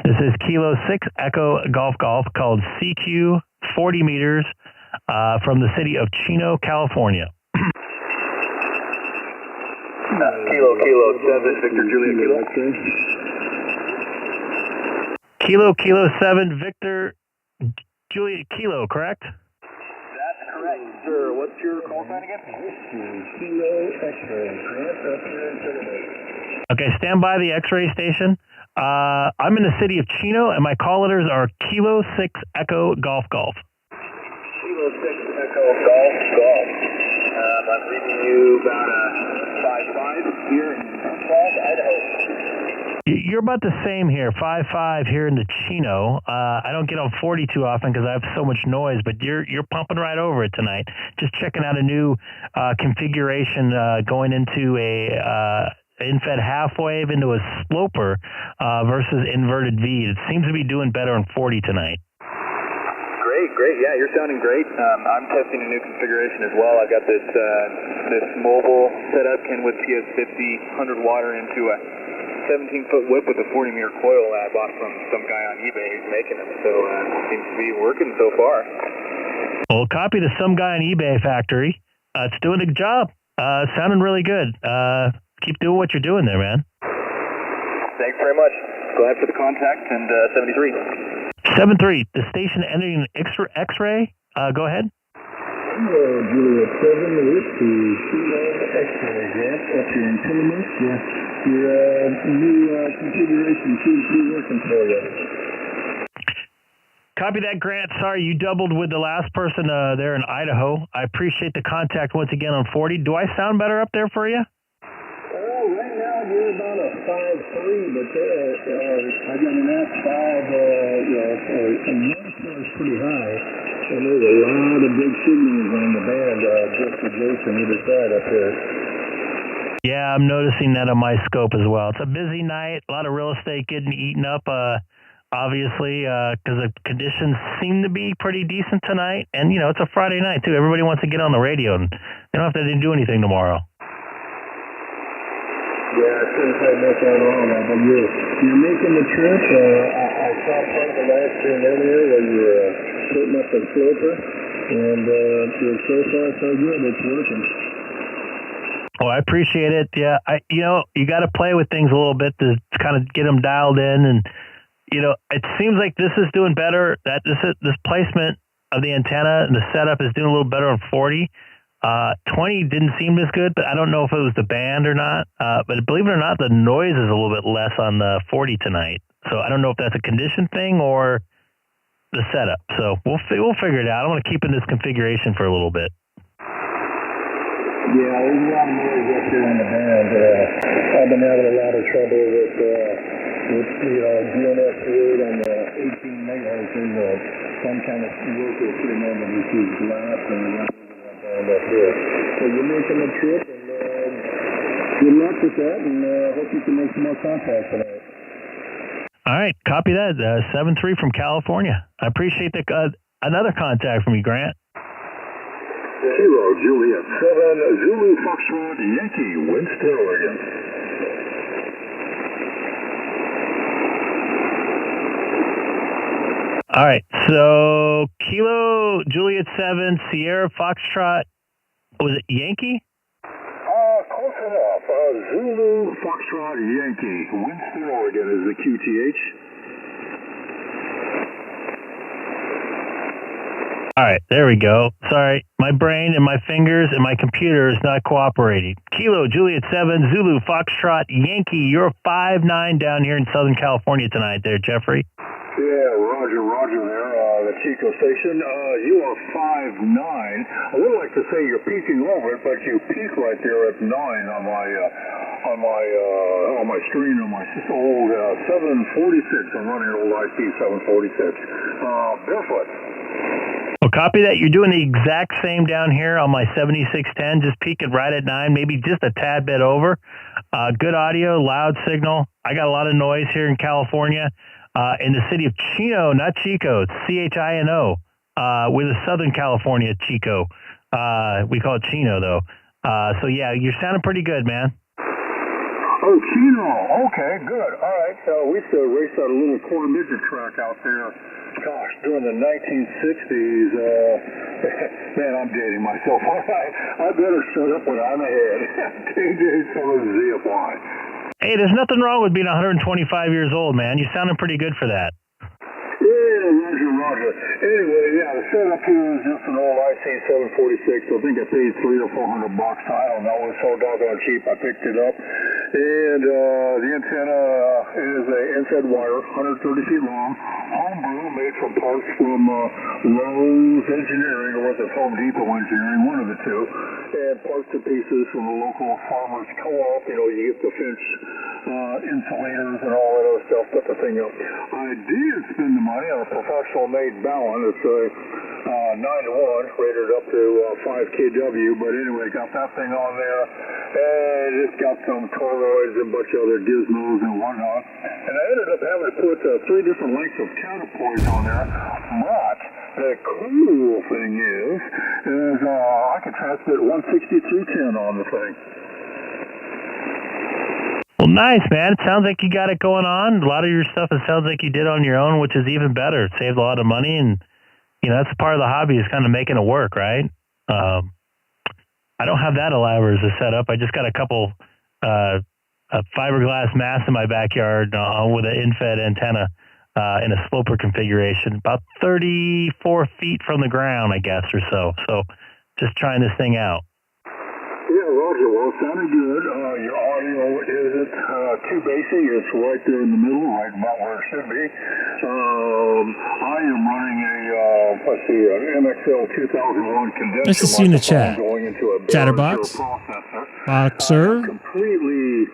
This is Kilo 6 Echo Golf Golf called CQ 40 meters from the city of Chino, California. Kilo 7, Victor Juliet Kilo. Kilo 7, Victor Juliet Kilo, correct? That's correct, sir. What's your call sign again? Kilo X-ray. Okay, stand by the X-ray station. I'm in the city of Chino, and my call letters are Kilo 6 Echo Golf Golf. Kilo 6 Echo Golf Golf. I'm leaving you about a 5'5" here in Openspot, Idaho. You're about the same here, 5'5" here in the Chino. I don't get on 40 too often because I have so much noise, but you're pumping right over it tonight. Just checking out a new configuration going into a infed half wave into a sloper versus inverted V. It seems to be doing better on 40 tonight. Great. Yeah, you're sounding great. I'm testing a new configuration as well. I've got this mobile setup, Kenwood TS50, 100 water into a 17-foot whip with a 40-meter coil that I bought from some guy on eBay who's making them. So it seems to be working so far. Well, copy to some guy on eBay factory. It's doing a job. Sounding really good. Keep doing what you're doing there, man. Thanks very much. Glad for the contact, and 73. 7-3, the station ending in X-ray. Go ahead. Hello, Juliet 7, Whiskey, Kilo X-ray, Grant, up here in Tillamook. Your new configuration seems to be working for you. Copy that, Grant. Sorry, you doubled with the last person there in Idaho. I appreciate the contact once again on 40. Do I sound better up there for you? Right now you're about a 5'3", but I got an F5, and Yaesu is pretty high, and there's a lot of big signals on the band just adjacent either side up there. Yeah, I'm noticing that on my scope as well. It's a busy night, a lot of real estate getting eaten up, obviously, because the conditions seem to be pretty decent tonight. And, you know, it's a Friday night, too. Everybody wants to get on the radio, and they don't have to do anything tomorrow. Yeah, I shouldn't say much on all that, but you're making the trip. I saw part of the live stream earlier where you were shooting up the sloper, and you're so far so good. It's working. Oh, I appreciate it. Yeah, you got to play with things a little bit to kind of get them dialed in, and you know, it seems like this is doing better. That this placement of the antenna and the setup is doing a little better on 40. 20 didn't seem as good, but I don't know if it was the band or not. But believe it or not, the noise is a little bit less on the 40 tonight. So I don't know if that's a condition thing or the setup. So we'll figure it out. I want to keep in this configuration for a little bit. Yeah, there's a lot of noise up here in the band. I've been having a lot of trouble with DMR on the 18 megahertz. There's some kind of worker sitting on the receive glass and up here. So you're making the trip, and good luck with that, and hope you can make some more contacts tonight. All right, copy that. 7-3 from California. I appreciate another contact from you, Grant. Kilo Juliet 7 Zulu Foxtrot Yankee, Winston, Oregon. All right, so Kilo Juliet 7 Sierra Foxtrot, was it Yankee? Close enough. Zulu Foxtrot Yankee, Winston, Oregon is the QTH. All right, there we go. Sorry, my brain and my fingers and my computer is not cooperating. Kilo Juliet 7 Zulu Foxtrot Yankee, you're 5'9" down here in Southern California tonight there, Jeffrey. Yeah, Roger there, the Chico station. You are 5'9". I would like to say you're peeking over it, but you peak right there at 9 on my screen on my old 746. I'm running an old IP-746. Barefoot. Well, copy that. You're doing the exact same down here on my 7610, just peaking right at 9, maybe just a tad bit over. Good audio, loud signal. I got a lot of noise here in California. In the city of Chino, not Chico, it's Chino. We're the Southern California Chico. We call it Chino, though. So, yeah, you're sounding pretty good, man. Oh, Chino. Okay, good. All right. We used to race out a little quarter midget track out there. Gosh, during the 1960s. Man, I'm dating myself. I better shut up when I'm ahead. TJ Summer ZFY. Hey, there's nothing wrong with being 125 years old, man. You're sounding pretty good for that. Yeah, Roger. Anyway, yeah, the setup here is just an old IC-746. I think I paid $300 or $400. I don't know. It was so doggone cheap. I picked it up. And the antenna is a NFED wire, 130 feet long. Homebrew, made from parts from Lowe's Engineering, or was it Home Depot Engineering, one of the two. And parts and pieces from the local farmers co-op. You know, you get the fence insulators and all that other stuff. Put the thing up. I did spend the money on a professional-made Ballon. It's a 9-to-1, rated up to 5 kW. But anyway, got that thing on there, and it's got some toroids and a bunch of other gizmos and whatnot. And I ended up having to put 3 different lengths of counterpoise on there. But the cool thing is I can transmit 160 through 10 on the thing. Well, nice, man. It sounds like you got it going on. A lot of your stuff, it sounds like you did on your own, which is even better. It saved a lot of money, and, you know, that's part of the hobby is kind of making it work, right? I don't have that elaborate as a setup. I just got a couple fiberglass masts in my backyard with an infed antenna in a sloper configuration, about 34 feet from the ground, I guess, or so. So just trying this thing out. Yeah, Roger. Well, it sounded good. Your audio isn't too basic. It's right there in the middle, right about where it should be. I am running an MXL 2001 condenser. Nice to see you in the chat. Going into a Chatterbox. Boxer. Completely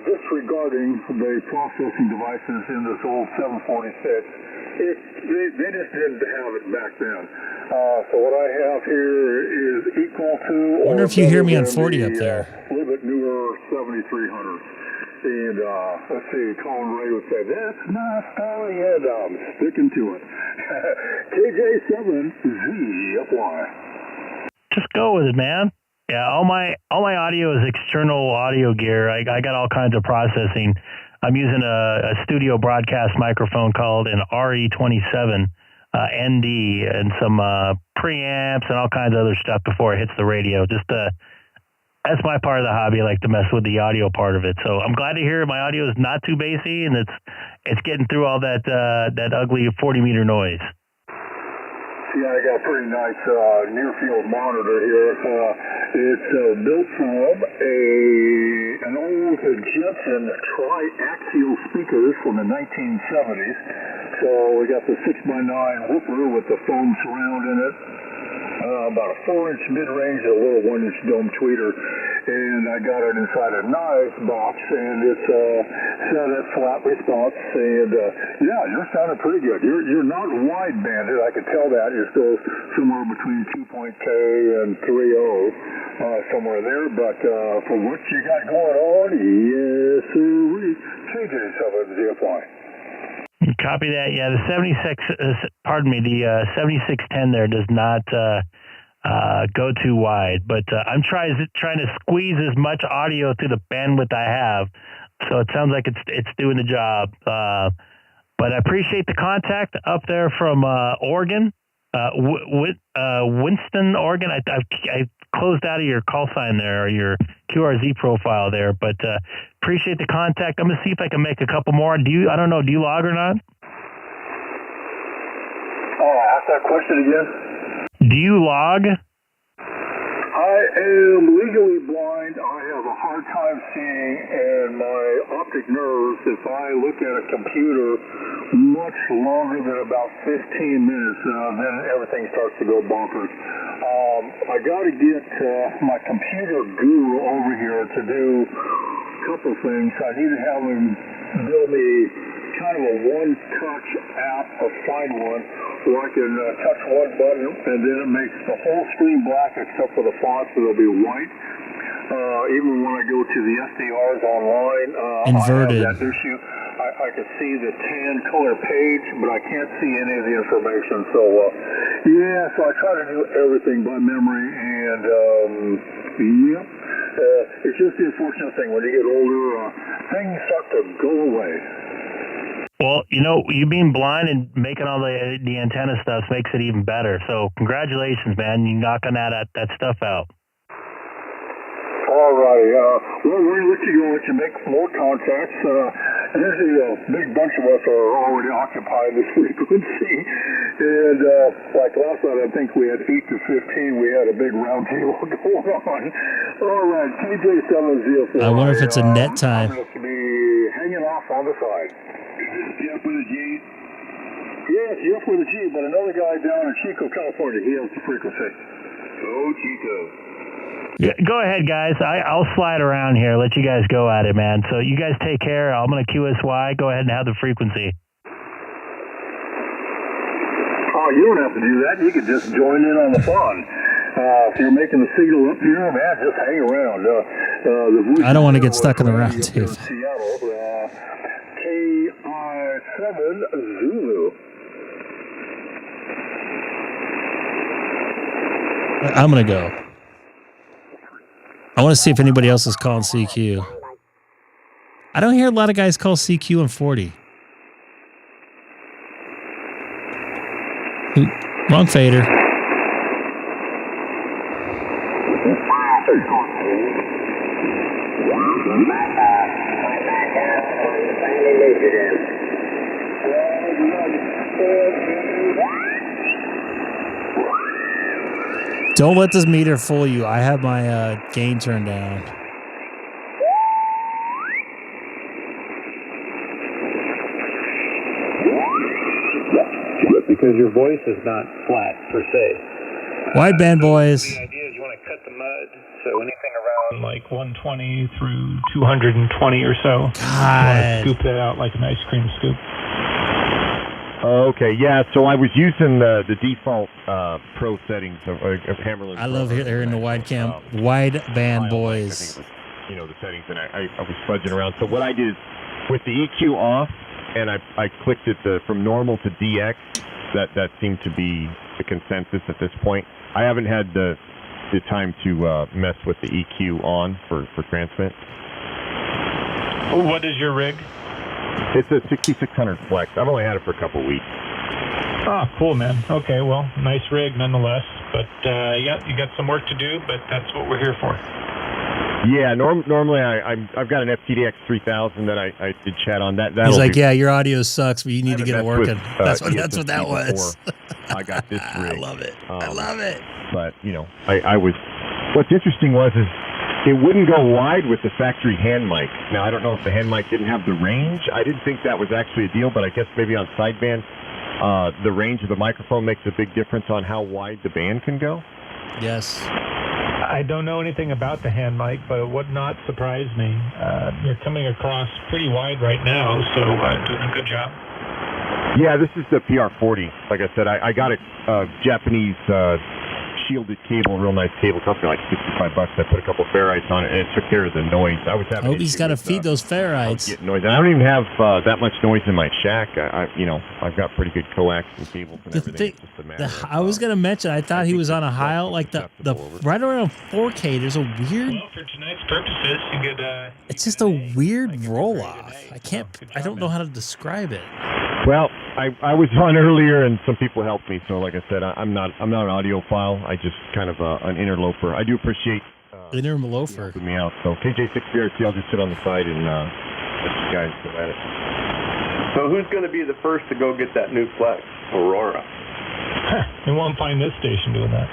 disregarding the processing devices in this old 746. They just didn't have it back then. So what I have here is equal to... I wonder if you hear me on 40 up there. A little bit newer 7300. And let's see, Colin Ray would say, that's my story, and I'm sticking to it. KJ7ZFY. Just go with it, man. Yeah, all my audio is external audio gear. I got all kinds of processing. I'm using a studio broadcast microphone called an RE27 ND and some preamps and all kinds of other stuff before it hits the radio. Just that's my part of the hobby. I like to mess with the audio part of it. So I'm glad to hear my audio is not too bassy and it's getting through all that ugly 40-meter noise. Yeah, I got a pretty nice near-field monitor here. It's built from an old Jensen triaxial speakers from the 1970s. So we got the 6x9 whooper with the foam surround in it. About a 4-inch mid-range, a little 1-inch dome tweeter, and I got it inside a nice box, and it's set at flat response, and yeah, you're sounding pretty good. You're not wide-banded, I could tell that. You're still somewhere between 2.K and 3.0, somewhere there, but for what you got going on, yes, KJ7ZFY. Copy that. Yeah, the 7610 there does not go too wide, but I'm trying to squeeze as much audio through the bandwidth I have, so it sounds like it's doing the job. But I appreciate the contact up there from Oregon, Winston, Oregon. I closed out of your call sign there, or your QRZ profile there, but appreciate the contact. I'm going to see if I can make a couple more. I don't know, do you log or not? Ask that question again. Do you log? I am legally blind. I have a hard time seeing, and my optic nerves, if I look at a computer much longer than about 15 minutes, then everything starts to go bonkers. I got to get my computer guru over here to do a couple things. I need to have him build me kind of a one-touch app, a fine one, where I can touch one button and then it makes the whole screen black except for the fonts, so they'll be white. Even when I go to the SDRs online, inverted. I have that issue. I can see the tan color page, but I can't see any of the information. So, yeah, so I try to do everything by memory, and, yep. It's just the unfortunate thing. When you get older, things start to go away. Well, you being blind and making all the antenna stuff makes it even better. So congratulations, man. You knocking that stuff out. All righty. Well, we're going to let you go, let you make more contacts. Usually a big bunch of us are already occupying this frequency. And like last night, I think we had 8 to 15. We had a big round table going on. All right, KJ7ZFY. I wonder if it's a net time. I'm going to be hanging off on the side. Jeff with a G? Yes, Jeff with a G, but another guy down in Chico, California, he has the frequency. Oh, Chico. Yeah, go ahead, guys. I'll slide around here. Let you guys go at it, man. So you guys take care. I'm going to QSY. Go ahead and have the frequency. Oh, you don't have to do that. You could just join in on the fun. If you're making the signal up here, man, just hang around. I don't want to get stuck in the round too. Seattle, K7 Zulu. I'm going to go. I want to see if anybody else is calling CQ. I don't hear a lot of guys call CQ in 40. Wrong fader. Don't let this meter fool you. I have my gain turned down. Because your voice is not flat per se. Wideband boys. The idea is you want to cut the mud, so anything around like 120 through 220 or so. God. Scoop that out like an ice cream scoop. Okay, yeah. So I was using the default pro settings of Hammerlin. I love hearing the wide band boys. I think it was, the settings, and I was fudging around. So what I did is, with the EQ off, and I clicked it from normal to DX. That seemed to be the consensus at this point. I haven't had the time to mess with the EQ on for transmit. What is your rig? It's a 6600 Flex. I've only had it for a couple weeks. Oh, cool, man. Okay, well, nice rig nonetheless. But, yeah, you got some work to do, but that's what we're here for. Yeah, normally I've got an FT8 3000 that I did chat on. He's like, yeah, your audio sucks, but you need to get it working. That's what that was. I got this rig. I love it. I love it. But, I was... What's interesting is it wouldn't go wide with the factory hand mic. Now, I don't know if the hand mic didn't have the range. I didn't think that was actually a deal, but I guess maybe on sideband, the range of the microphone makes a big difference on how wide the band can go. Yes. I don't know anything about the hand mic, but it would not surprise me. You're coming across pretty wide right now, so doing a good job. Yeah, this is the PR40. Like I said, I got a Japanese shielded cable, real nice cable. Cost me like $65. I put a couple ferrites on it, and it took care of the noise. I was having. Oh, he's got to feed those ferrites. Noise. And I don't even have that much noise in my shack. I've got pretty good coax and cables and everything. I was gonna mention. I thought he was on a high, like the right around 4K. There's a weird. Well, for tonight's purposes, you could. It's just a weird roll off. I don't know how to describe it. Well, I was on earlier, and some people helped me. So, like I said, I'm not an audiophile. I just kind of an interloper. I do appreciate interloper helping me out. So KJ6BRC, I'll just sit on the side and let you guys go at it. So who's going to be the first to go get that new Flex, Aurora? You won't find this station doing that.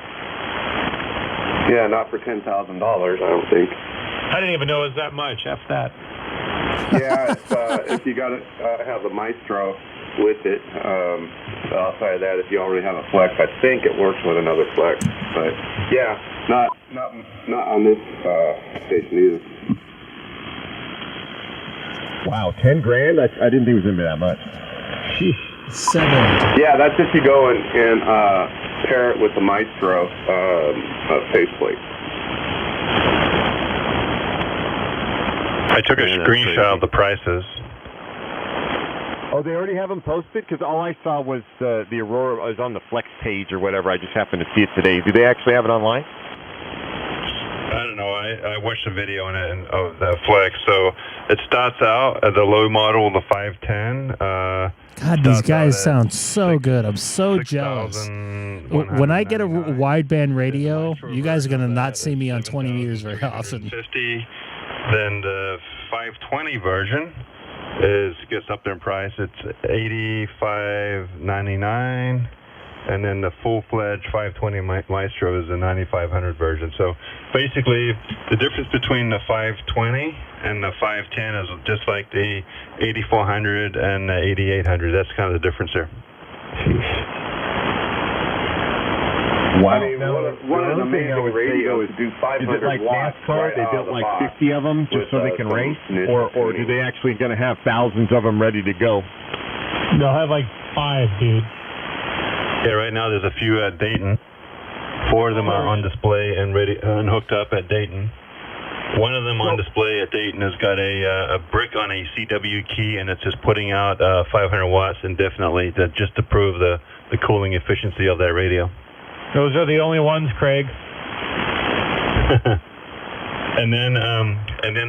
Yeah, not for $10,000, I don't think. I didn't even know it was that much. F that. Yeah, if you got to have the Maestro with it. Outside of that, if you already have a Flex, I think it works with another Flex. But yeah, not on this station either. Wow, $10,000? I didn't think it was gonna be that much. Jeez. 7. Yeah, that's if you go and pair it with the Maestro faceplate. I took a screenshot of the prices. Oh, they already have them posted? Because all I saw was the Aurora was on the Flex page or whatever. I just happened to see it today. Do they actually have it online? I don't know. I watched a video on it of the Flex. So it starts out at the low model, the 510. God, these guys sound so good. I'm so jealous. When I get a wideband radio, you guys are going to not see me on 20 meters very often. 50. Then the 520 version gets up there in price. It's $85.99, and then the full-fledged 520 Maestro is the 9500 version. So basically, the difference between the 520 and the 510 is just like the 8400 and the 8800. That's kind of the difference there. Wow. I mean, one of the amazing radios to do 500 like watts. NASCAR, they built like 50 of them just so they can race, or do they actually going to have thousands of them ready to go? They'll have like 5, dude. Yeah, right now there's a few at Dayton. 4 of them are on display and ready and hooked up at Dayton. One of them on display at Dayton has got a brick on a CW key, and it's just putting out 500 watts indefinitely just to prove the cooling efficiency of that radio. Those are the only ones, Craig. And then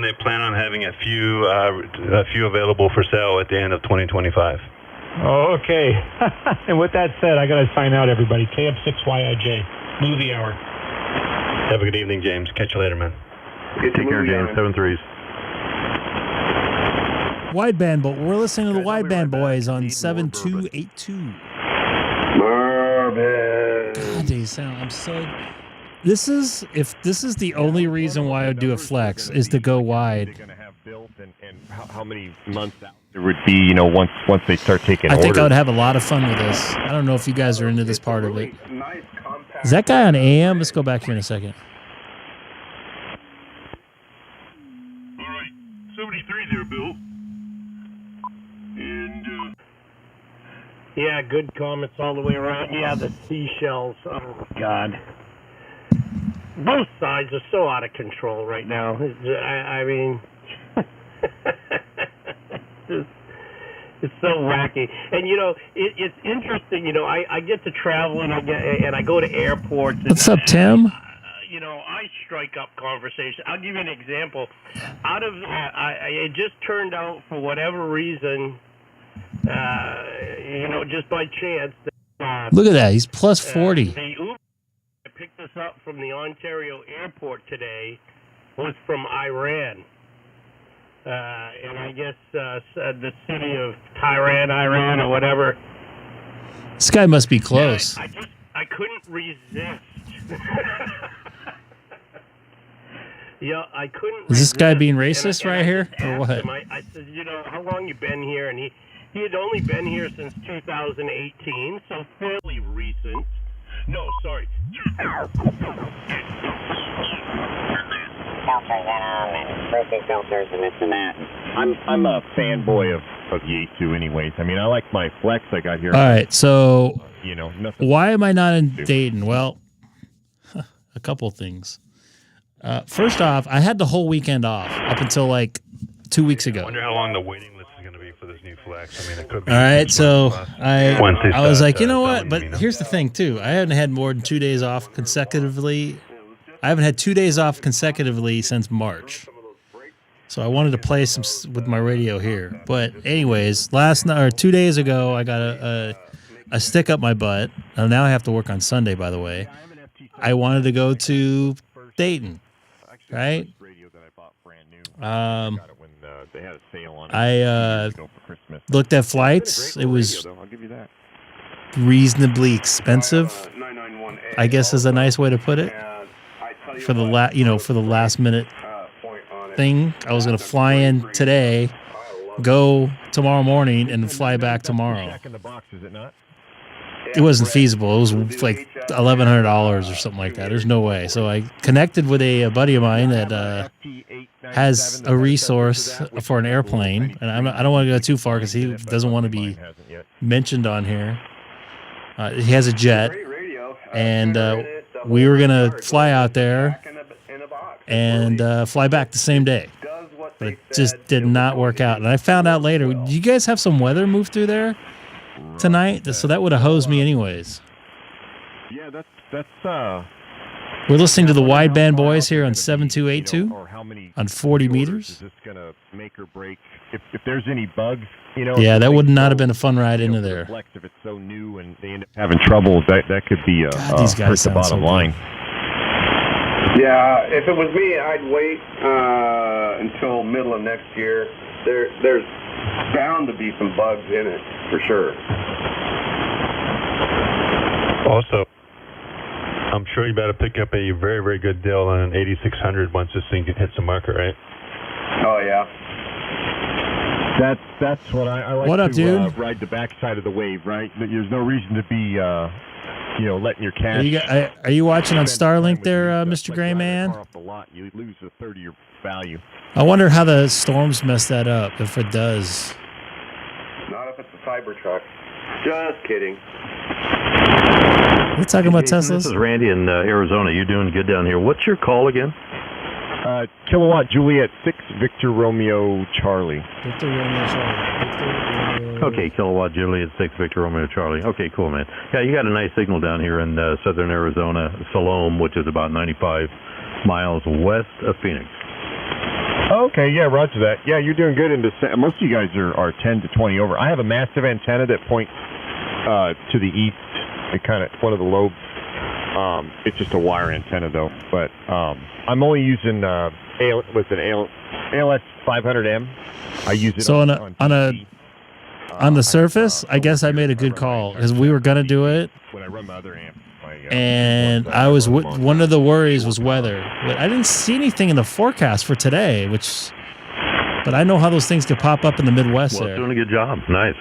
they plan on having a few available for sale at the end of 2025. Oh, okay. And with that said, I got to sign out, everybody. KF6YIJ, movie hour. Have a good evening, James. Catch you later, man. Take care, James. 7-3s. Wideband, but we're listening to the wideband boys on 7282. God, they sound. I'm so. If this is the only reason why I would do a Flex is to go wide. And how many months out there would be, once they start taking orders. I think I would have a lot of fun with this. I don't know if you guys are into this part of it. Is that guy on AM? Let's go back here in a second. All right, 73 there, Bill. And Yeah, good comments all the way around. Yeah, the seashells. Oh, God. Both sides are so out of control right now. I mean, it's so wacky. And, you know, it's interesting. You know, I get to travel and I go to airports. And, What's up, Tim? you know, I strike up conversation. I'll give you an example. It just turned out for whatever reason, you know, just by chance. Look at that. He's plus 40. The Uber I picked this up from the Ontario airport today was from Iran. And I guess the city of Tehran, Iran, or whatever. This guy must be close. I couldn't resist. Yeah, I couldn't. Is this guy being racist right here, or what? I said, you know, how long you been here? And he had only been here since 2018, so fairly recent. No, sorry. Filters and this and that. I'm a fanboy of Yaesu anyways. I mean, I like my Flex I got here. All right, so you know, nothing. Why am I not in Dayton? Well, a couple things. First off, I had the whole weekend off up until like 2 weeks ago. I wonder how long the waiting list is going to be for this new Flex. I mean, it could be. All right, so I was like, you know what? But me, here's the thing, too. I haven't had more than 2 days off consecutively. I haven't had 2 days off consecutively since March. So I wanted to play some with my radio here. But anyways, last night or 2 days ago, I got a stick up my butt. Now I have to work on Sunday, by the way. I wanted to go to Dayton, right? I looked at flights. It was reasonably expensive, I guess is a nice way to put it. For the last minute thing, I was going to fly in today, go tomorrow morning, and fly back tomorrow. It wasn't feasible. It was like $1,100 or something like that. There's no way. So I connected with a buddy of mine that has a resource for an airplane, and I don't want to go too far because he doesn't want to be mentioned on here. He has a jet, and we were gonna fly out there and fly back the same day, but it just did not work out. And I found out later. Do you guys have some weather move through there tonight? So that would have hosed me anyways. Yeah, that's We're listening to the wideband boys here on 7282 on 40 meters. Is this gonna make or break? If there's any bugs, you know. Yeah, that would not have been a fun ride into there. Flex, if it's so new and they end up having trouble, that could be these guys hurt the bottom so line. Yeah, if it was me, I'd wait until middle of next year. There's bound to be some bugs in it, for sure. Also, I'm sure you better pick up a very, very good deal on an 8600 once this thing hits the market, right? Oh, yeah. That's what I like. What up, dude? Ride the backside of the wave, right? There's no reason to be, letting your cash. Are you watching on Starlink there, Mr. Gray Man? You lose a third of your value. I wonder how the storms mess that up, if it does. Not if it's a Cybertruck. Just kidding. We're talking about Teslas? This is Randy in Arizona. You doing good down here? What's your call again? Kilowatt Juliet 6 Victor Romeo Charlie. Victor Romeo Charlie. Okay, Kilowatt Juliet 6 Victor Romeo Charlie. Okay, cool, man. Yeah, you got a nice signal down here in southern Arizona, Salome, which is about 95 miles west of Phoenix. Okay, yeah, roger that. Yeah, you're doing good. Most of you guys are 10 to 20 over. I have a massive antenna that points to the east. It kind of one of the lobes. It's just a wire antenna though. But I'm only using ALS 500M. I use it so on the surface. I guess I made a good call because we were gonna do it. When I run my other amp. And I was one of the worries was weather. But I didn't see anything in the forecast for today, but I know how those things could pop up in the Midwest. Well, it's doing a good job. Nice.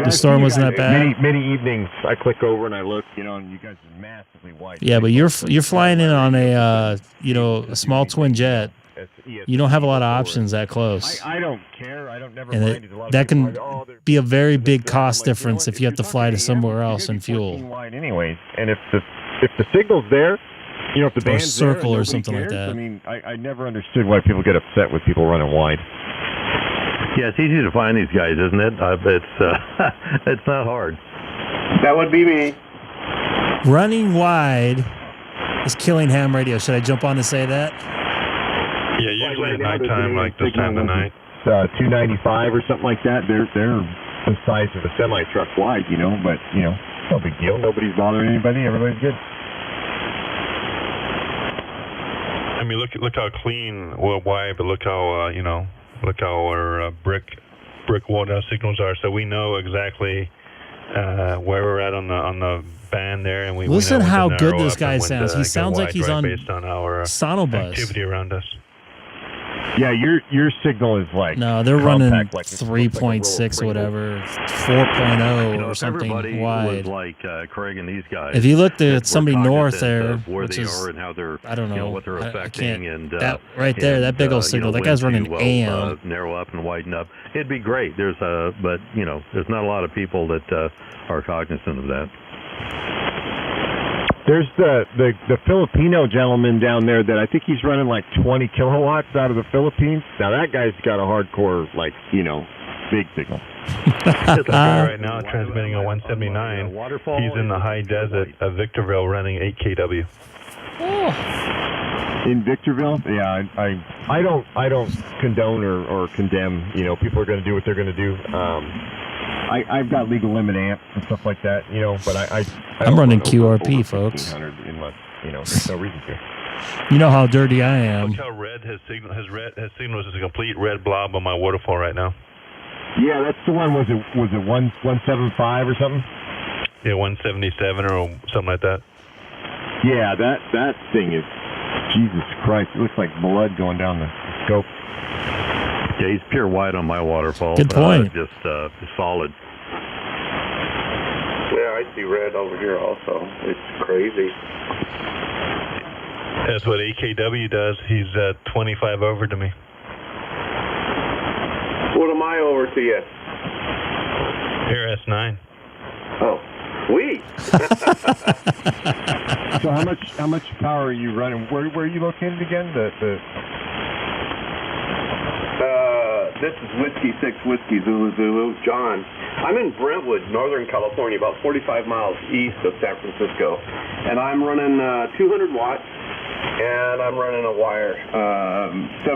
The storm wasn't that bad. Many evenings, I click over and I look, and you guys are massively white. Yeah, but you're flying in on a small twin jet. You don't have a lot of options that close. I don't care. that can be a very big cost difference if you have to fly to somewhere else and fuel. Wide anyways, and if the signal's there, if the band's circle there, or something like that. I mean, I never understood why people get upset with people running wide. Yeah, it's easy to find these guys, isn't it? It's not hard. That would be me. Running wide is killing ham radio. Should I jump on to say that? Yeah, usually at nighttime, like this time of night. 295 or something like that. They're the size of a semi truck wide, but no big deal. Nobody's bothering anybody. Everybody's good. I mean, look how clean, well, wide, but look how look how our brick wall signals are. So we know exactly where we're at on the band there, and we listen know how good this guy sounds. He sounds like he's on based on our Sonobus activity around us. Yeah, your signal is like no, they're running 3.6 or whatever, 4.0 or something wide. Was like Craig and these guys. If you looked at somebody north there, where which they is are and how they're, I don't know what they're affecting, and that right there, that big old signal. That guy's running AM. Narrow up and widen up. It'd be great. There's but there's not a lot of people that are cognizant of that. There's the Filipino gentleman down there that I think he's running like 20 kilowatts out of the Philippines. Now that guy's got a hardcore, big signal. There's a guy right now transmitting a 179. He's in the high desert of Victorville running 8 kW. In Victorville? Yeah, I don't condone or condemn. People are going to do what they're going to do. I've got legal limit amp and stuff like that, but I'm running QRP, folks. There's no reason to. You know how dirty I am. Look how red his signal is a complete red blob on my waterfall right now. Yeah, that's the one. Was it 175 or something? Yeah, 177 or something like that. Yeah, that thing is, Jesus Christ, it looks like blood going down the scope. Yeah, he's pure white on my waterfall. Good point. Just solid. Yeah, I see red over here also. It's crazy. That's what AKW does. He's 25 over to me. What am I over to you? Here, S9. Oh, sweet. So how much power are you running? Where are you located again? This is Whiskey 6 Whiskey Zulu Zulu. John. I'm in Brentwood, Northern California, about 45 miles east of San Francisco. And I'm running 200 watts, and I'm running a wire.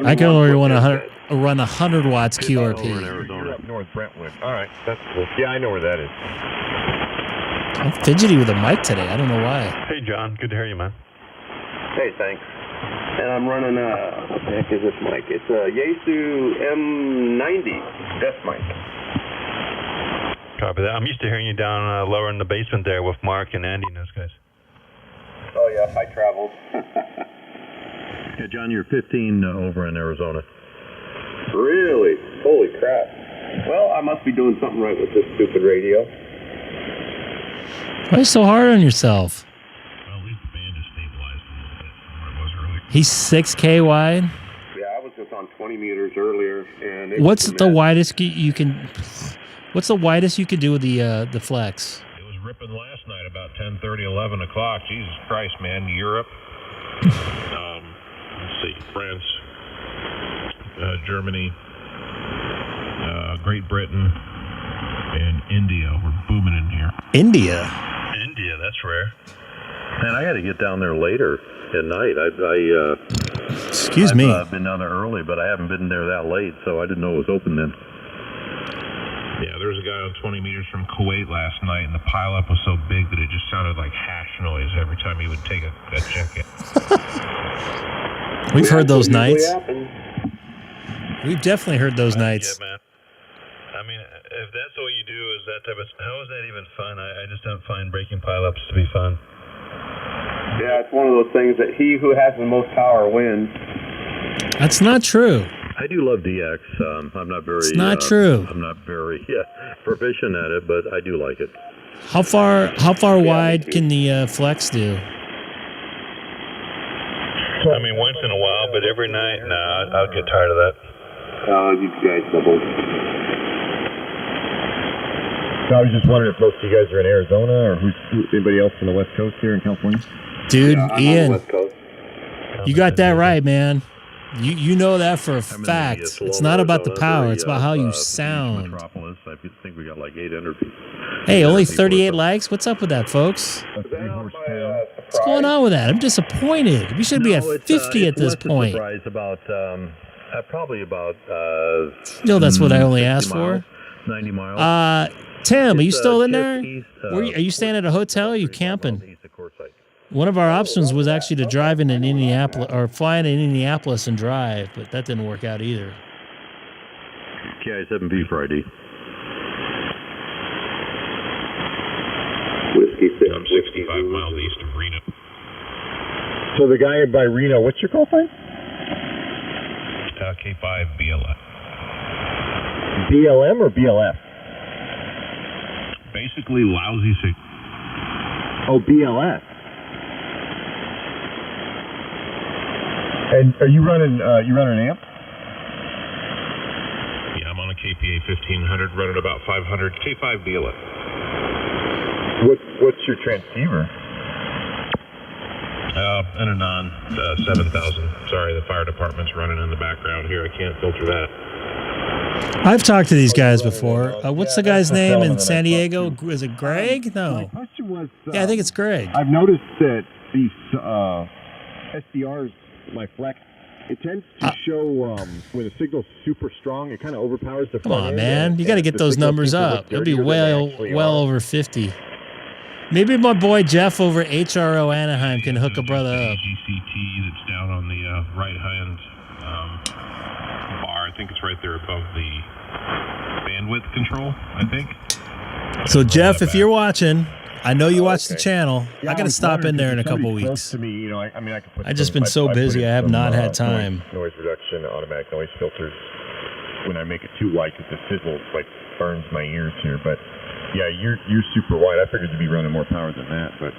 I can only run 100 watts QRP. You're up north Brentwood. All right, that's cool. Yeah, I know where that is. I'm fidgety with a mic today. I don't know why. Hey, John. Good to hear you, man. Hey, thanks. And I'm running what the heck is this mic? It's a Yaesu M90 desk mic. Copy that. I'm used to hearing you down lower in the basement there with Mark and Andy and those guys. Oh, yeah, I traveled. Yeah, John, you're 15 over in Arizona. Really? Holy crap. Well, I must be doing something right with this stupid radio. Why are you so hard on yourself? Well, at least the band is stabilized a little bit from where it was earlier. He's 6K wide? Yeah, I was just on 20 meters earlier. And What's the widest you can... What's the widest you could do with the flex? It was ripping last night about 10:30, 11 o'clock. Jesus Christ, man. Europe. Let's see. France. Germany. Great Britain. And India. We're booming in here. India? India, that's rare. Man, I got to get down there later at night. Excuse me. I've been down there early, but I haven't been there that late, so I didn't know it was open then. Yeah, there was a guy on 20 meters from Kuwait last night, and the pileup was so big that it just sounded like hash noise every time he would take a check-in. We've heard those nights. We've definitely heard those nights. Yeah, man. I mean, if that's all you do is that type of... How is that even fun? I just don't find breaking pileups to be fun. Yeah, it's one of those things that he who has the most power wins. That's not true. I do love DX. I'm not very... It's not true. I'm not very proficient at it, but I do like it. How far wide can the flex do? I mean, once in a while, but every night, nah, I'll get tired of that. You guys doubled. So I was just wondering if most of you guys are in Arizona, or anybody else on the West Coast here in California? Dude, I'm Ian, on the West Coast. you got that right, man. You know that for a fact. It's not about the power. It's about how you sound. Metropolis. I think we got like 800 people. Hey, only 38 likes? What's up with that, folks? What's going on with that? I'm disappointed. We should be at 50 at this point. Surprise about probably about. No, that's what I only asked miles, for. 90 miles. Tim, are you still in there? East, are you staying at a hotel? Or are you camping? One of our options was actually to drive in Indianapolis or fly in Indianapolis and drive, but that didn't work out either. KI-7B Friday. Whiskey 6. I'm 65 miles east of Reno. So the guy by Reno, what's your call sign? K5 BLF. BLM or BLF? Basically lousy signal. Oh, BLF. And are you running an amp? Yeah, I'm on a KPA 1500, running about 500. K5 BLF. What's your transceiver? And a non 7000. Sorry, the fire department's running in the background here. I can't filter that. I've talked to these guys before. What's the guy's name in San Diego? Is it Greg? No. My question was... Yeah, I think it's Greg. I've noticed that these SDRs, my flex, it tends to show when the signal's super strong, it kind of overpowers the Come front on, end, man. You got to get those numbers up. It'll be well over 50. Maybe my boy Jeff over HRO Anaheim can hook a brother up. GCT that's down on the right hand bar. I think it's right there above the bandwidth control, I think. So Jeff, if you're watching, I know you watch the channel. I got to stop in there in a couple weeks. To me, you know, I mean, I can put I've just been so busy. I have not had time. Noise reduction, automatic noise filters. When I make it too wide, because the sizzle like burns my ears here. But yeah, you're super wide. I figured you'd be running more power than that. But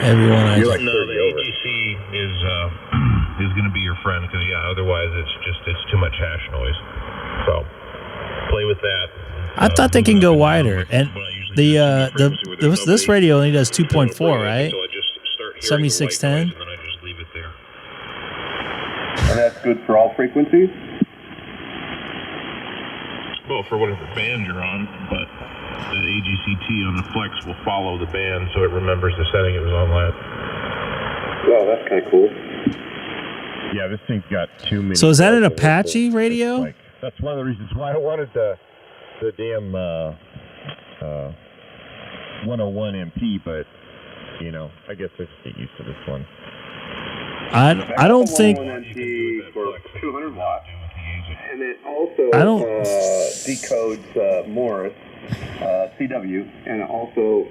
everyone, I no, the AGC is going to be your friend because otherwise it's too much hash noise. So play with that. I thought they can go wider, and this radio only does 2.4, right? 7610. And then I just leave it there. And that's good for all frequencies? Well, for whatever band you're on, but the AGCT on the flex will follow the band so it remembers the setting it was on last. Well, that's kind of cool. Yeah, this thing's got too many. So is that an Apache radio? Like, that's one of the reasons why I wanted the damn 101 MP, but you know, I guess I just get used to this one. I don't think. 101 MP for 200 watts, and it also decodes Morris CW, and also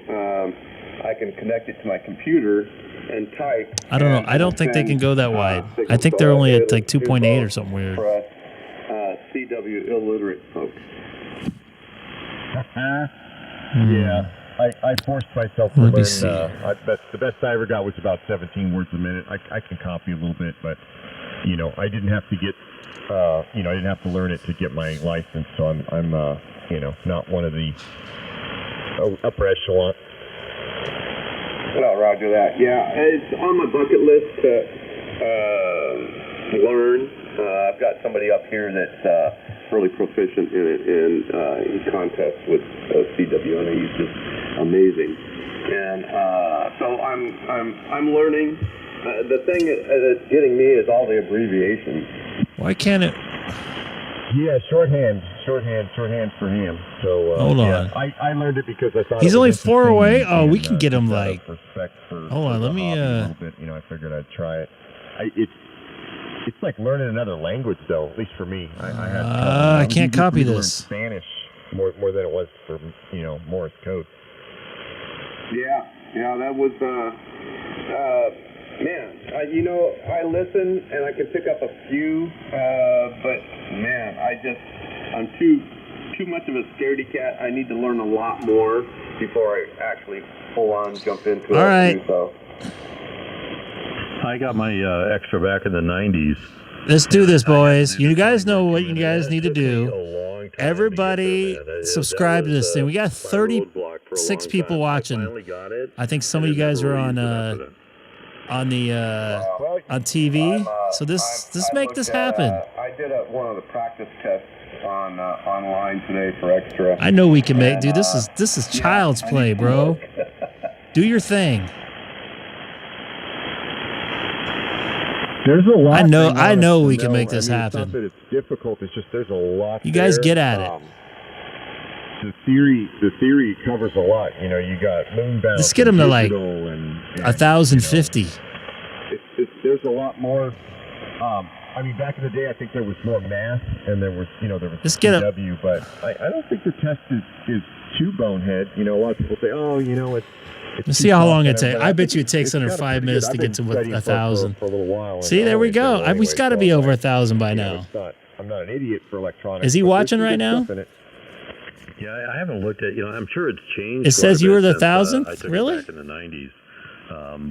I can connect it to my computer and type. I don't know. I don't think they can go that wide. I think they're only at like 2.8 or something weird. For us CW illiterate folks. Yeah, I forced myself to learn. The best I ever got was about 17 words a minute. I can copy a little bit, but you know, I didn't have to get, I didn't have to learn it to get my license. So I'm not one of the upper echelon. Well, roger that. Yeah, it's on my bucket list to learn. I've got somebody up here that's really proficient in it, and he contests with CW, and he's just amazing. And so I'm learning. The thing that's getting me is all the abbreviations. Why can't it? Yeah, shorthand for him. So hold on. I learned it because I thought he's it was only 4 away. interesting, Oh, and, we can get him out of like. respect for Hold on, the let me. hobby a little bit, I figured I'd try it. It's like learning another language, though. At least for me, I can't copy this. Spanish more than it was for Morse code. Yeah, that was man. I listen and I can pick up a few, but man, I'm too much of a scaredy cat. I need to learn a lot more before I actually full on jump into it. All right. So. I got my extra back in the 90s, Let's do this, boys. You guys know what you guys need to do. Everybody subscribe to this thing. We got 36 people watching. I think some of you guys are on TV. So this make this happen. I did one of the practice tests on online today for extra. I know we can make, dude. This is child's play, bro. Do your thing. There's a lot. I know we can make this happen. It's not that it's difficult. It's just there's a lot. You guys get at it. The theory covers a lot. You know, you got moonbound. Let's get them to like 1,050. There's a lot more. I mean, back in the day, I think there was more math, and there was Let's get CW, but I don't think the test is too bonehead. You know, a lot of people say, oh, you know, it's let's see how long it takes. I bet you it takes under 5 minutes to get to 1,000. For a little while. See, there we go. We've got to be over 1,000 by now. I'm not an idiot for electronics. Is he watching right now? Yeah, I haven't looked at. I'm sure it's changed. It says you were the 1,000th. Really? Back in the 90s,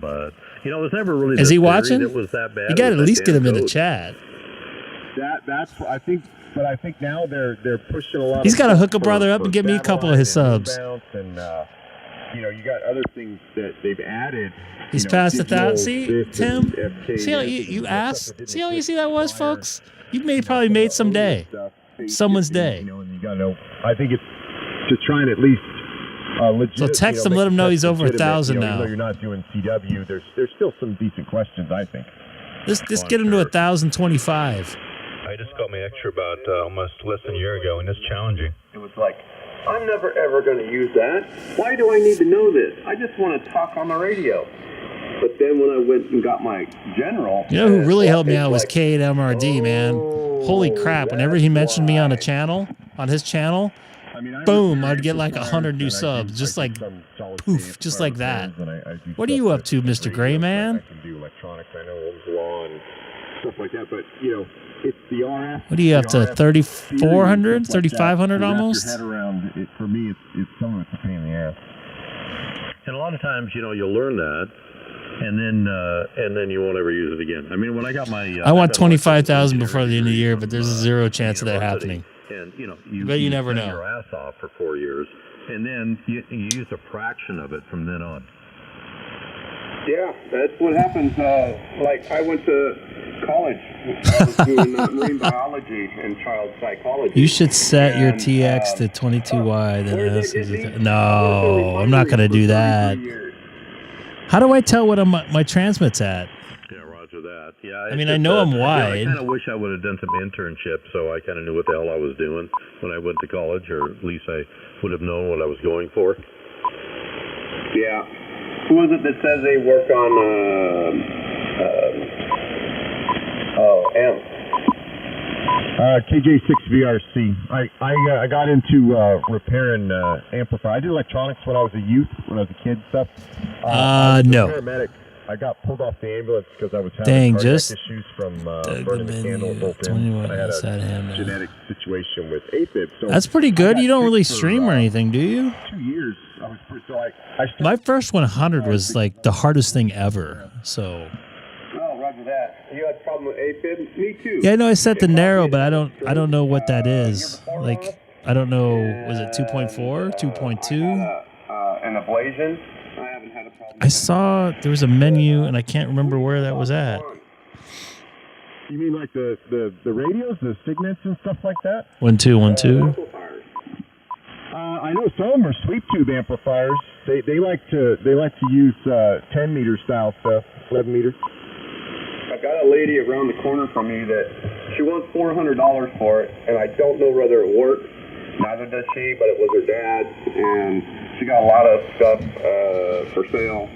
but it was never really. Is he watching? That was that bad. You got to at least get him in the chat. That's I think. But I think now they're pushing a lot. He's got to hook a brother up and get me a couple of his subs. And you got other things that they've added. He's past 1,000. See, Tim. See how you asked. See how easy that was, folks. You probably made some day, someone's day. And you got to know. I think it's to try and at least. So text him, let him know he's over 1,000 now. Even though you're not doing CW, there's still some decent questions, I think. Let's get him to 1,025. I just got my extra about almost less than a year ago, and it's challenging. It was like, I'm never ever going to use that. Why do I need to know this? I just want to talk on the radio. But then when I went and got my general, you know who really helped me out was K8MRD, man. Holy crap! Whenever he mentioned me on his channel, boom, I'd get like 100 new subs, just like poof, just like that. What are you up to, Mr. Gray Man? I can do electronics. I know Ohm's law and stuff like that, but it's the RF. What are you up to? 3,400, 3,500 almost? Head around it, for me, it's some of it's a pain in the ass. And a lot of times, you'll learn that, and then you won't ever use it again. I mean, when I got my, I want 25,000 before the end of the year, but there's a zero chance of that happening. And you never know. Your ass off for 4 years, and then you use a fraction of it from then on. Yeah, that's what happens. Like I went to college. I was doing marine biology and child psychology. You should set your TX to 22Y. Then no, I'm not going to do that. How do I tell what my transmit's at? Yeah, roger that. Yeah, I mean, I know I'm wide. I kind of wish I would have done some internship so I kind of knew what the hell I was doing when I went to college, or at least I would have known what I was going for. Yeah. Who is it that says they work on amp? KJ6VRC. I got into repairing amplifier. I did electronics when I was a youth, when I was a kid and stuff. No. Paramedic. I got pulled off the ambulance because I was having cardiac issues from burning the candles open. I had a genetic situation with AFib. So that's pretty good. You don't really stream or anything, do you? 2 years. My first 100 was like the hardest thing ever. So. Oh, roger that. You had a problem with AFib? Me too. Yeah, I know I set the narrow, but I don't know what that is. Like, I don't know. Was it 2.4, 2.2? An ablation. I haven't had a problem. I saw there was a menu, and I can't remember where that was at. You mean like the radios, the signets and stuff like that? 1, 2, 1, 2. I know some of them are sweep tube amplifiers. They like to use 10 meter style stuff, 11 meter. I got a lady around the corner from me that she wants $400 for it, and I don't know whether it works. Neither does she, but it was her dad, and she got a lot of stuff for sale,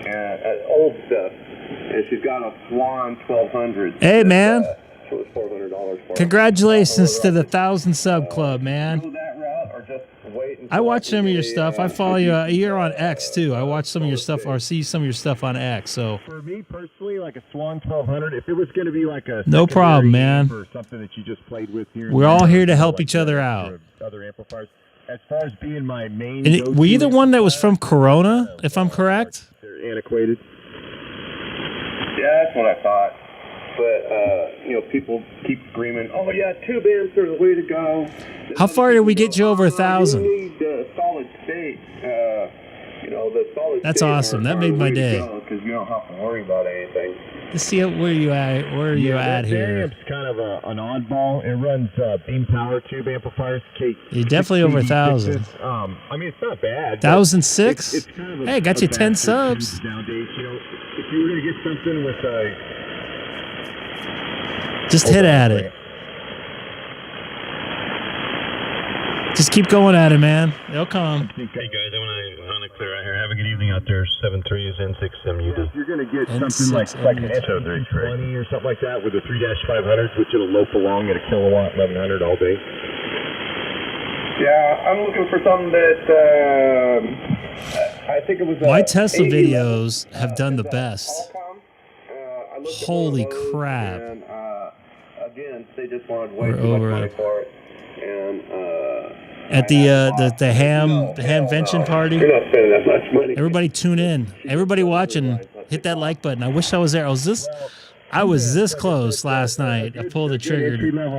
and old stuff, and she's got a Swan 1200. Hey, man. She was $400 for it. Congratulations to the 1,000 sub club, man. Go that route or just wait until I watch some of your stuff. I follow you. You're on X too. I watch some of your stuff or see some of your stuff on X. So for me personally, like a Swan 1200, if it was going to be like a no problem, man. Or something that you just played with here. We're all here to help each other out. Other amplifiers. As far as being my main. Were you the one that was from Corona, if I'm correct? They're antiquated. Yeah, that's what I thought. But people keep screaming, "Oh yeah, tube amps are the way to go." How far did we get you over 1,000? You need solid state. The solid. That's state awesome. That made my day. Because you don't have to worry about anything. Let's see where you at. Where are you at here? It's kind of an oddball. It runs beam power tube amplifiers. You're definitely over 1,000. I mean, it's not bad. 1,006. It's kind of hey, got you 10 subs. Nowadays, if you were going to get something with just hit at it. Just keep going at it, man. They'll come. Hey guys, I want to clear out here. Have a good evening out there. 7.3 is N6 muted. If you're going to get something like an S20 or something like that with a 3-500s, which it'll lope along at a kilowatt, 1100 all day. Yeah, I'm looking for something that I think it was. My Tesla videos have done the best. Holy crap! And, again, they just wanted way We're too much over money it. for it. And At the hamvention party. You're not spending that much money. Everybody tune in. Everybody watching, hit that like button. I wish I was there. I was this close last night. I pulled the trigger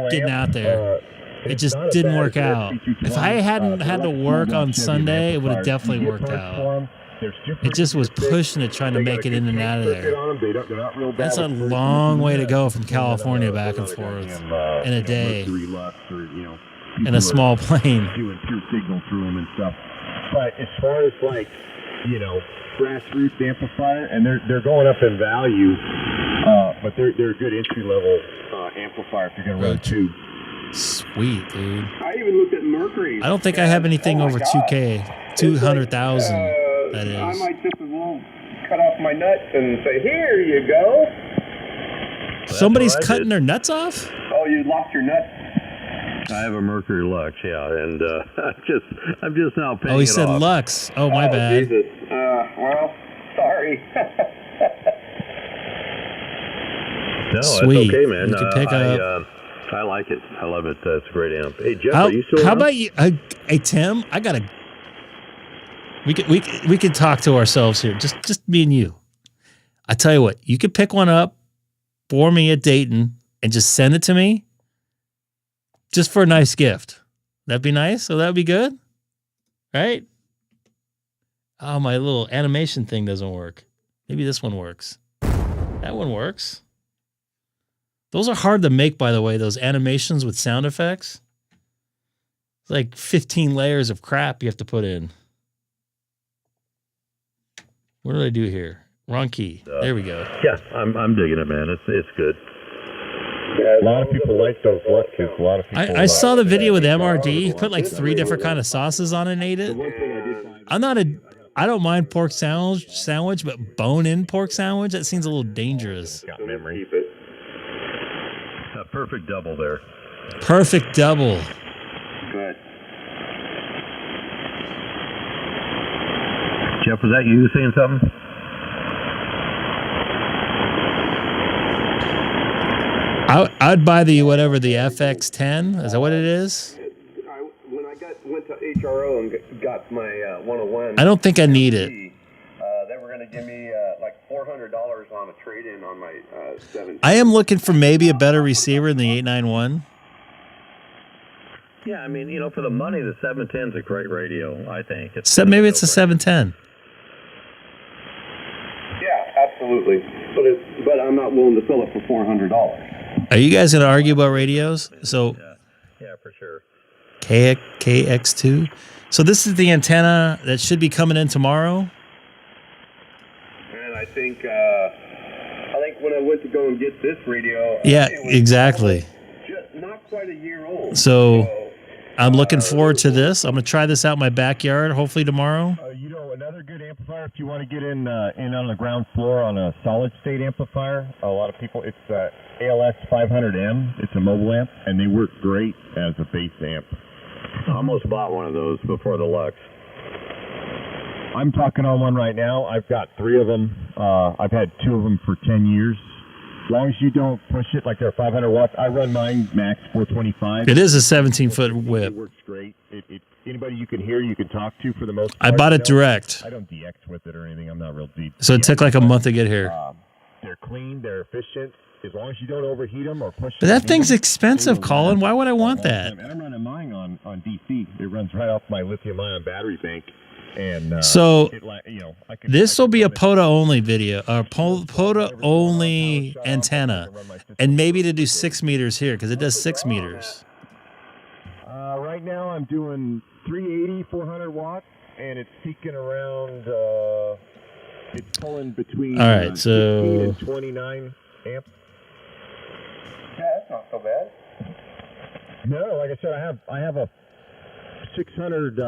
getting out there. It just didn't work out. If I hadn't had to work on Sunday, it would have definitely worked out. It just was pushing it, trying to make it in and out of there. That's a long way to go from California back and forth in a day. In a small plane. Doing pure signal through them and stuff. But as far as grassroots amplifier, and they're going up in value, but they're a good entry level amplifier if you're going to run tube. Sweet, dude. I even looked at Mercury. I don't think I have anything over 2K, 200,000. That is. I might just as well cut off my nuts and say, "Here you go." Somebody's cutting their nuts off? Oh, you lost your nuts. I have a Mercury Lux, yeah, and I'm just now paying. Oh, he said Lux. Oh, my bad. Jesus. Well, sorry. No, Sweet. that's okay, man. You can pick up. I like it. I love it. That's a great amp. Hey, Jeff, are you still How around? about you? Hey, Tim, I gotta. We could talk to ourselves here. Just me and you. I tell you what, you could pick one up for me at Dayton and just send it to me. Just for a nice gift. That'd be nice. So that'd be good. Right? Oh, my little animation thing doesn't work. Maybe this one works. That one works. Those are hard to make, by the way, those animations with sound effects. It's like 15 layers of crap you have to put in. What did I do here? Wrong key. There we go. Yeah, I'm digging it, man. It's good. A lot of people like those Luxes. A lot of people. I saw the video with MRD. He put like 3 different kind of sauces on it and ate it. I don't mind pork sandwich, but bone-in pork sandwich, that seems a little dangerous. Got memory. A perfect double there. Perfect double. Good. Jeff, was that you saying something? I'd buy the whatever, the FX10. Is that what it is? When I went to HRO and got my 101. I don't think I need it. They were going to give me like $400 on a trade-in on my 7. I am looking for maybe a better receiver than the 891. Yeah, I mean, for the money, the 710 is a great radio, I think. Maybe it's a 710. Yeah, absolutely. But I'm not willing to sell it for $400. Are you guys going to argue about radios? So, yeah, for sure. KX2. So this is the antenna that should be coming in tomorrow. And I think when I went to go and get this radio, Yeah, it was exactly. just not quite a year old. So I'm looking forward to this. I'm going to try this out in my backyard, hopefully tomorrow. Another good amplifier if you want to get in on the ground floor on a solid state amplifier. A lot of people, it's ALS 500M. It's a mobile amp, and they work great as a bass amp. I almost bought one of those before the Lux. I'm talking on one right now. I've got 3 of them. I've had 2 of them for 10 years. As long as you don't push it like they're 500 watts. I run mine max 425. It is a 17-foot whip. It works great. Anybody you can hear, you can talk to for the most part. I bought it direct. I don't DX with it or anything. I'm not real deep. So it took like a month to get here. They're clean. They're efficient. as long as you don't overheat them or push. But that thing's expensive, Colin. Why would I want that? And I'm running mine on DC. It runs right off my lithium-ion battery bank. And so I this will be a POTA only video, or POTA only antenna, and maybe to do 6 meters here because it does 6 meters. Right now I'm doing 380, 400 watts, and it's peaking around. It's pulling between. All right, 16 and 29 amps. Yeah, that's not so bad. No, like I said, I have a 600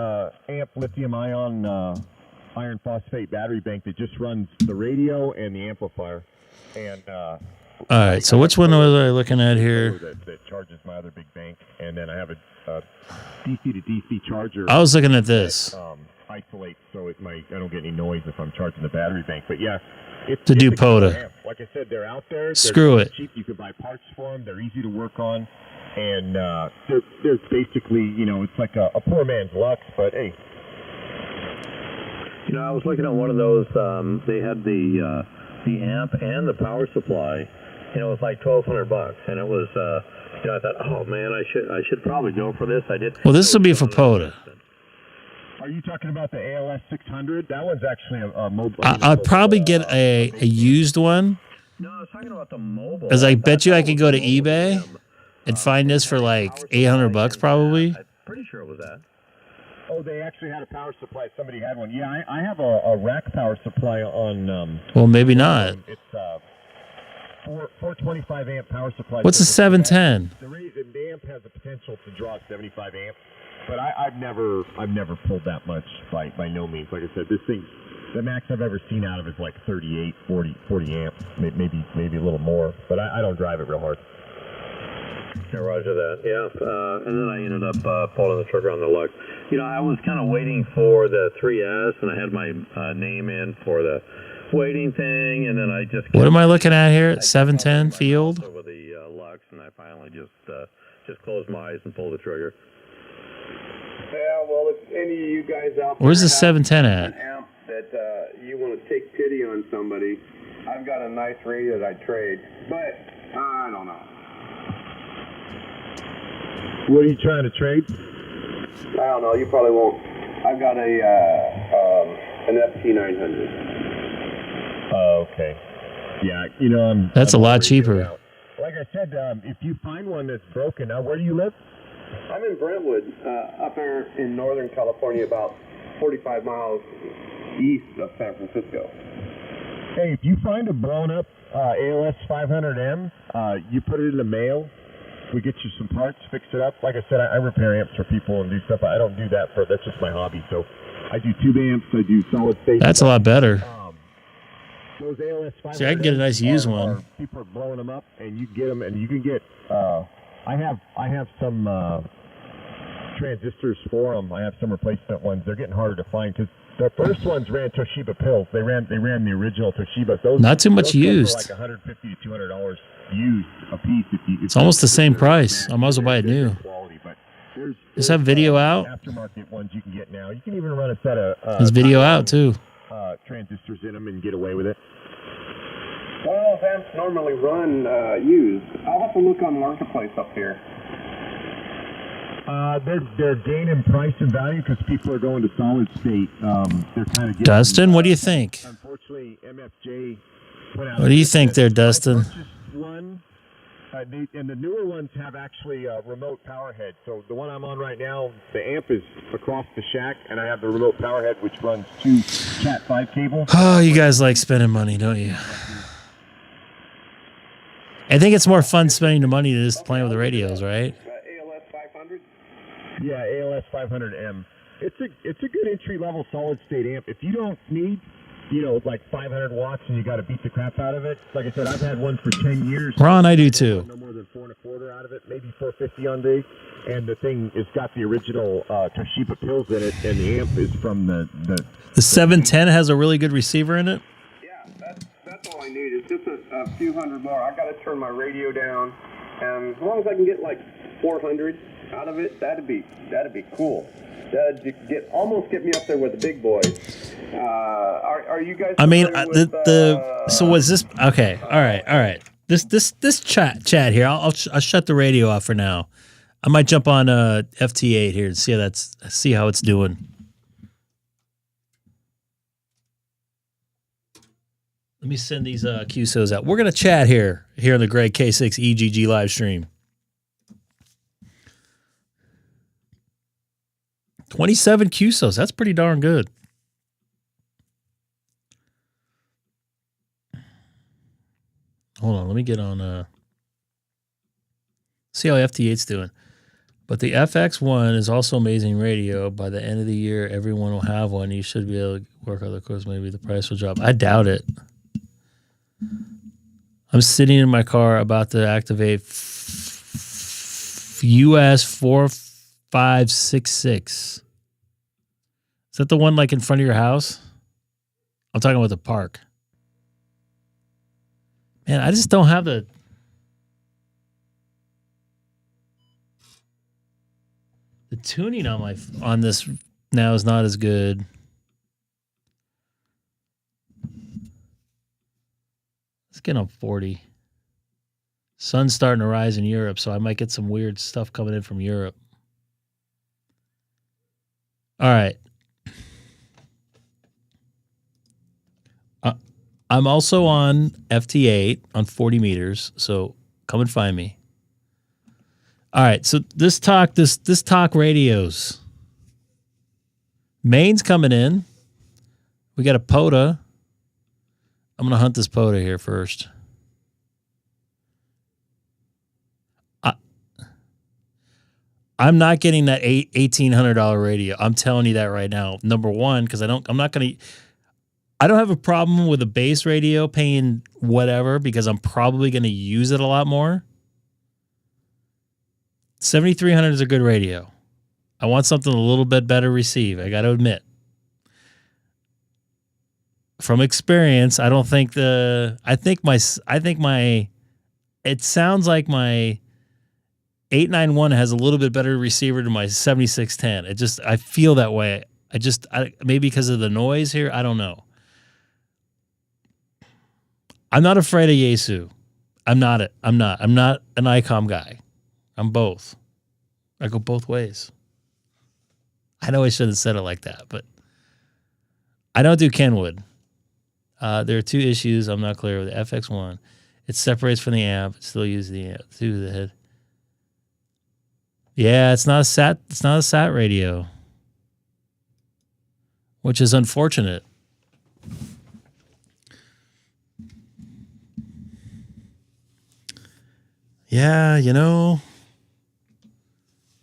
amp lithium-ion iron phosphate battery bank that just runs the radio and the amplifier. And all right, so which one was I looking at here? That charges my other big bank, and then I have a DC to DC charger. I was looking at this. That, isolates so I don't get any noise if I'm charging the battery bank. But yeah, to do POTA. Like I said, they're out there. Screw it. Cheap. You can buy parts for them. They're easy to work on. And they're basically, it's like a poor man's Lux, but hey. I was looking at one of those. They had the amp and the power supply. It was like $1,200, and it was. I thought, oh man, I should probably go for this. I did. Well, this will be for POTA. Are you talking about the ALS 600? That one's actually a mobile. I'll probably get a used one. No, I was talking about the mobile. Because I bet you I could go to eBay and find this for like $800 probably. I'm pretty sure it was that. Oh, they actually had a power supply. Somebody had one. Yeah, I have a rack power supply on. Well, maybe not. It's 425 amp power supply. What's a 710? The amp has the potential to draw 75 amps, but I've never pulled that much by no means. Like I said, this thing, the max I've ever seen out of is like 38, 40 amps, maybe a little more. But I don't drive it real hard. Yeah, roger that. Yeah, and then I ended up pulling the trigger on the Lux. I was kind of waiting for the 3S, and I had my name in for the waiting thing, and then I just. What am I looking at here? 710 field. With the Lux, and I finally just closed my eyes and pulled the trigger. Yeah, well, if any of you guys out there Where's the have 710 at? an amp that you want to take pity on somebody, I've got a nice radio that I'd trade, but I don't know. What are you trying to trade? I don't know. You probably won't. I've got an FT8 Oh, okay. Yeah, That's a lot cheaper. Like I said, if you find one that's broken, now where do you live? I'm in Brentwood, up there in Northern California, about 45 miles east of San Francisco. Hey, if you find a blown up ALS 500M, you put it in the mail. We get you some parts, fix it up. Like I said, I repair amps for people and do stuff. I don't do that that's just my hobby. So I do tube amps, I do solid state. That's a lot better. Those ALS 500M. See, I can get a nice used one. People are blowing them up, and you get them, and you can get. I have some transistors for them. I have some replacement ones. They're getting harder to find because the first ones ran Toshiba pills. They ran the original Toshiba. Those not too much used. Like $150 to $200 used a piece. It's almost the same price. I might as well buy it new. Does that video out? Aftermarket ones you can get now. You can even run a set of. There's video out too. Transistors in them and get away with it. Well, amps normally run used. I'll have to look on Marketplace up here. They're gaining price and value because people are going to solid state. They're kind of. Dustin, what do you think? Unfortunately, MFJ put out. What do you think there, Dustin? I purchased one, and the newer ones have actually a remote power head. So the one I'm on right now, the amp is across the shack, and I have the remote power head, which runs 2 Cat5 cables. Oh, you guys like spending money, don't you? I think it's more fun spending the money than just playing with the radios, right? ALS 500? Yeah, ALS 500M. It's a good entry level solid state amp. If you don't need, like 500 watts and you got to beat the crap out of it. Like I said, I've had one for 10 years. Ron, I do too. No more than 4 1/4 out of it, maybe 450 on day. And the thing has got the original Toshiba pills in it, and the amp is from the 710 has a really good receiver in it. Yeah, that's all I need. It's just a few hundred more. I got to turn my radio down, and as long as I can get like 400 out of it, that'd be cool. That'd almost get me up there with the big boys. Are you guys? I mean, with, so was this okay? All right. This chat here. I'll shut the radio off for now. I might jump on FT8 here and see how it's doing. Let me send these QSOs out. We're gonna chat here on the Greg K6EGG live stream. 27 QSOs. That's pretty darn good. Hold on, let me get on see how FT8's doing. But the FX1 is also amazing radio. By the end of the year, everyone will have one. You should be able to work other course. Maybe the price will drop. I doubt it. I'm sitting in my car about to activate US 4566. Is that the one like in front of your house? I'm talking about the park. Man, I just don't have the tuning on this now is not as good. Let's get on 40. Sun's starting to rise in Europe, so I might get some weird stuff coming in from Europe. All right. I'm also on FT8 on 40 meters, so come and find me. All right, so this talk radios. Maine's coming in. We got a POTA. I'm gonna hunt this POTA here first. I'm not getting that $1,800 radio. I'm telling you that right now. Number one, because I don't have a problem with a base radio paying whatever because I'm probably going to use it a lot more. 7300 is a good radio. I want something a little bit better receive. I got to admit. From experience, I don't think it sounds like my 891 has a little bit better receiver than my 7610. I feel that way. Maybe because of the noise here. I don't know. I'm not afraid of Yaesu. I'm not an Icom guy. I'm both. I go both ways. I know I shouldn't have said it like that, but I don't do Kenwood. There are two issues I'm not clear with. The FX1, it separates from the amp. It still uses the amp through the head. Yeah, it's not a sat. It's not a sat radio, which is unfortunate. Yeah,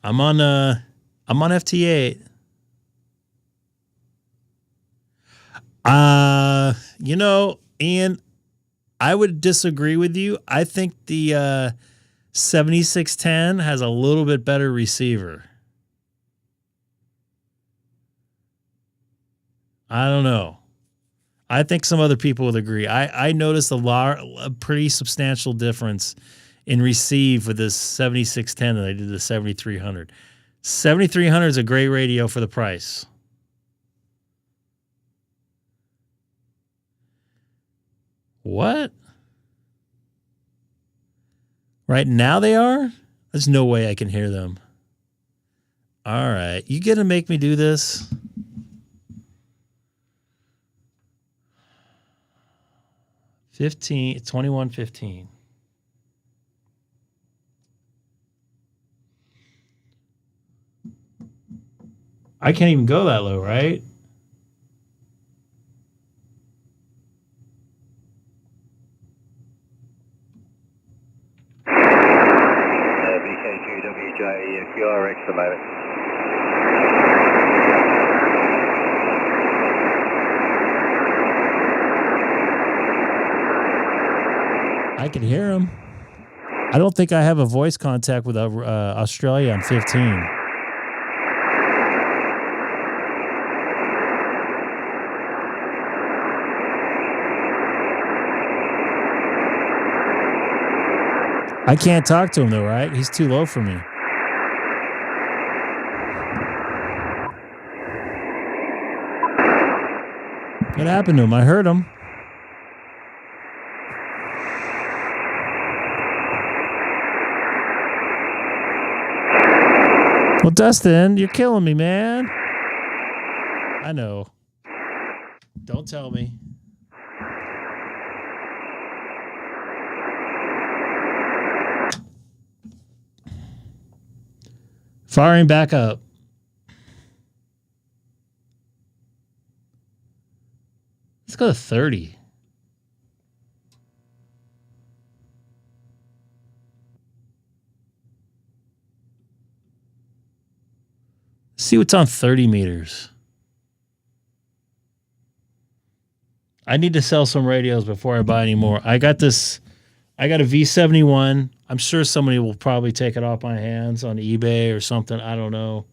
I'm on FT8. Ian, I would disagree with you. I think the 7610 has a little bit better receiver. I don't know. I think some other people would agree. I noticed a pretty substantial difference in receive with this 7610 than I did the 7300. 7300 is a great radio for the price. What? Right now they are? There's no way I can hear them. All right. You gonna make me do this? $15, $21.15. I can't even go that low, right? BKQWJ QRX the moment. I can hear him. I don't think I have a voice contact with Australia on 15. I can't talk to him though, right? He's too low for me. What happened to him? I heard him. Well, Dustin, you're killing me, man. I know. Don't tell me. Firing back up. Let's go to 30. See what's on 30 meters. I need to sell some radios before I buy any more. I got a V71. I'm sure somebody will probably take it off my hands on eBay or something. I don't know.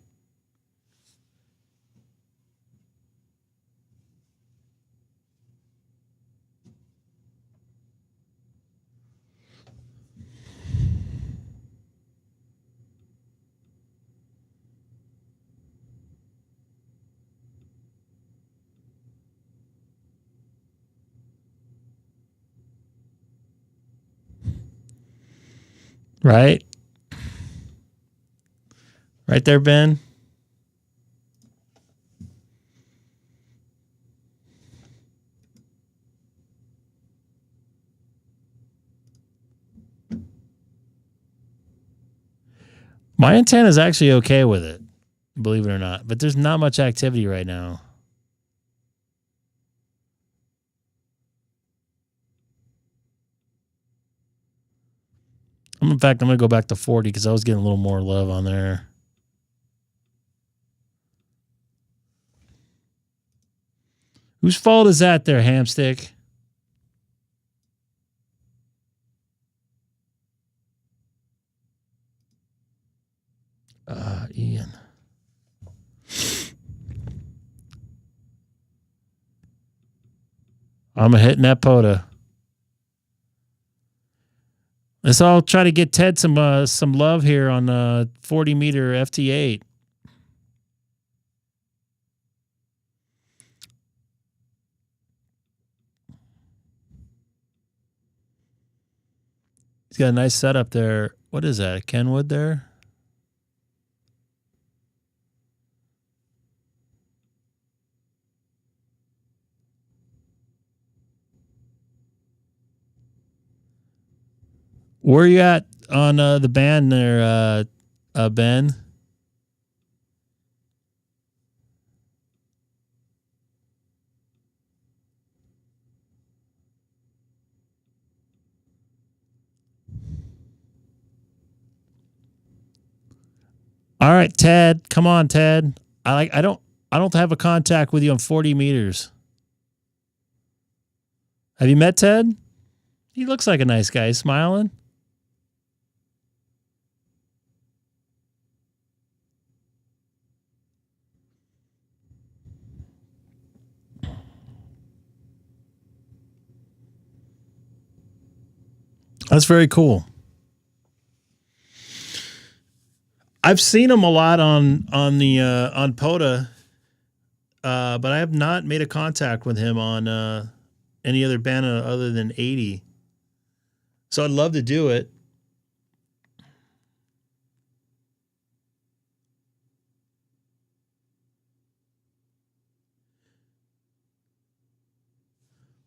Right? Right there, Ben. My antenna is actually okay with it, believe it or not, but there's not much activity right now. In fact, I'm going to go back to 40 because I was getting a little more love on there. Whose fault is that there, Hamstick? Ian. I'm hitting that POTA. Let's all try to get Ted some love here on 40 meter FT8. He's got a nice setup there. What is that? Kenwood there? Where are you at on the band there, Ben? All right, Ted. Come on, Ted. I don't have a contact with you on 40 meters. Have you met Ted? He looks like a nice guy, smiling. That's very cool. I've seen him a lot on POTA, but I have not made a contact with him on any other band other than 80. So I'd love to do it.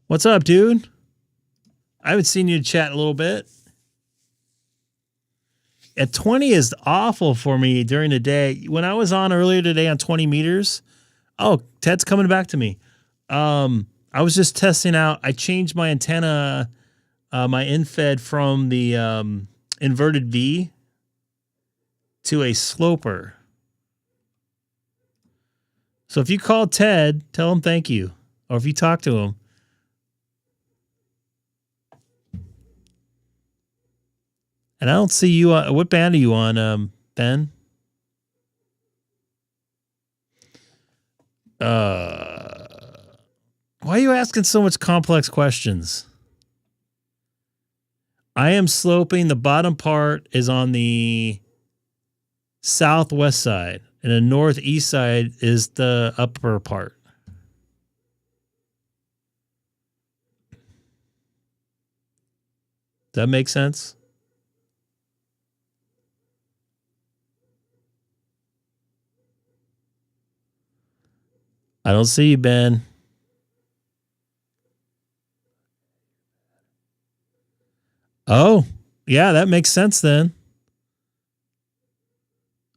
What's up, dude? I haven't seen you chat in a little bit. At 20 is awful for me during the day. When I was on earlier today on 20 meters, oh, Ted's coming back to me. I was just testing out. I changed my antenna, my infed from the inverted V to a sloper. So if you call Ted, tell him thank you. Or if you talk to him. And I don't see you. What band are you on, Ben? Why are you asking so much complex questions? I am sloping. The bottom part is on the southwest side, and the northeast side is the upper part. Does that make sense? I don't see you, Ben. Oh, yeah, that makes sense then.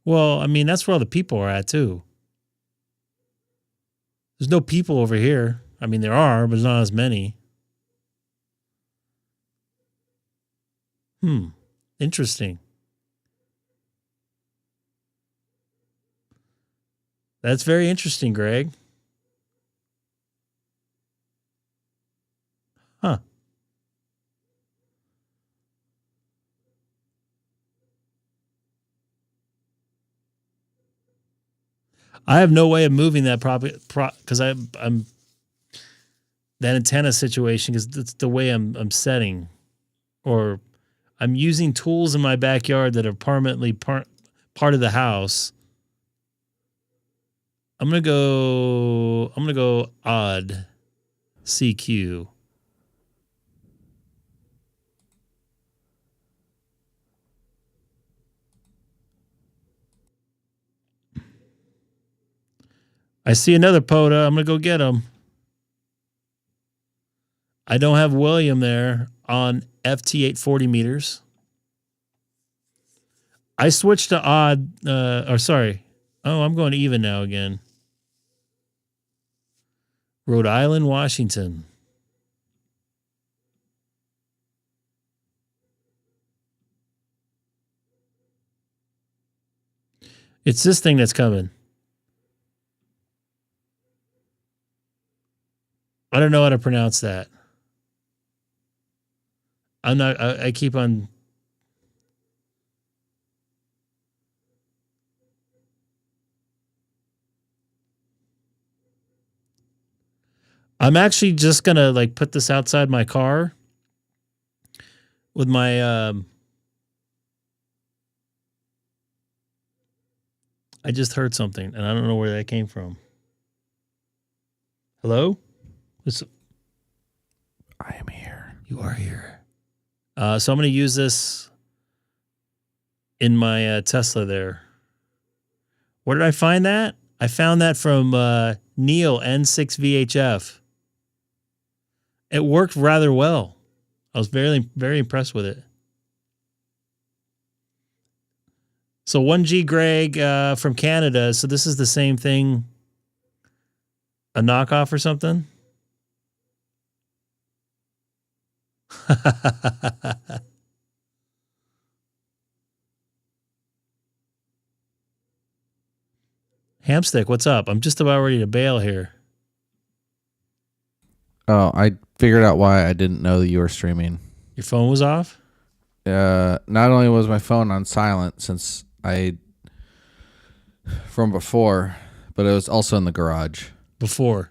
Well, I mean, that's where all the people are at, too. There's no people over here. I mean, there are, but there's not as many. Interesting. That's very interesting, Greg. Huh. I have no way of moving that because I'm that antenna situation because that's the way I'm setting, or I'm using tools in my backyard that are permanently part of the house. I'm gonna go odd CQ. I see another POTA. I'm going to go get him. I don't have William there on FT8 40 meters. I switched to odd, I'm going even now again. Rhode Island, Washington. It's this thing that's coming. I don't know how to pronounce that. I keep on. I'm actually just going to put this outside my car with my, I just heard something and I don't know where that came from. Hello? I am here. You are here. So I'm going to use this in my Tesla there. Where did I find that? I found that from Neil N6VHF. It worked rather well. I was very, very impressed with it. So 1G Greg from Canada. So this is the same thing. A knockoff or something? Hamstick, what's up? I'm just about ready to bail here. Oh, I figured out why I didn't know that you were streaming. Your phone was off? Not only was my phone on silent from before, but it was also in the garage. Before?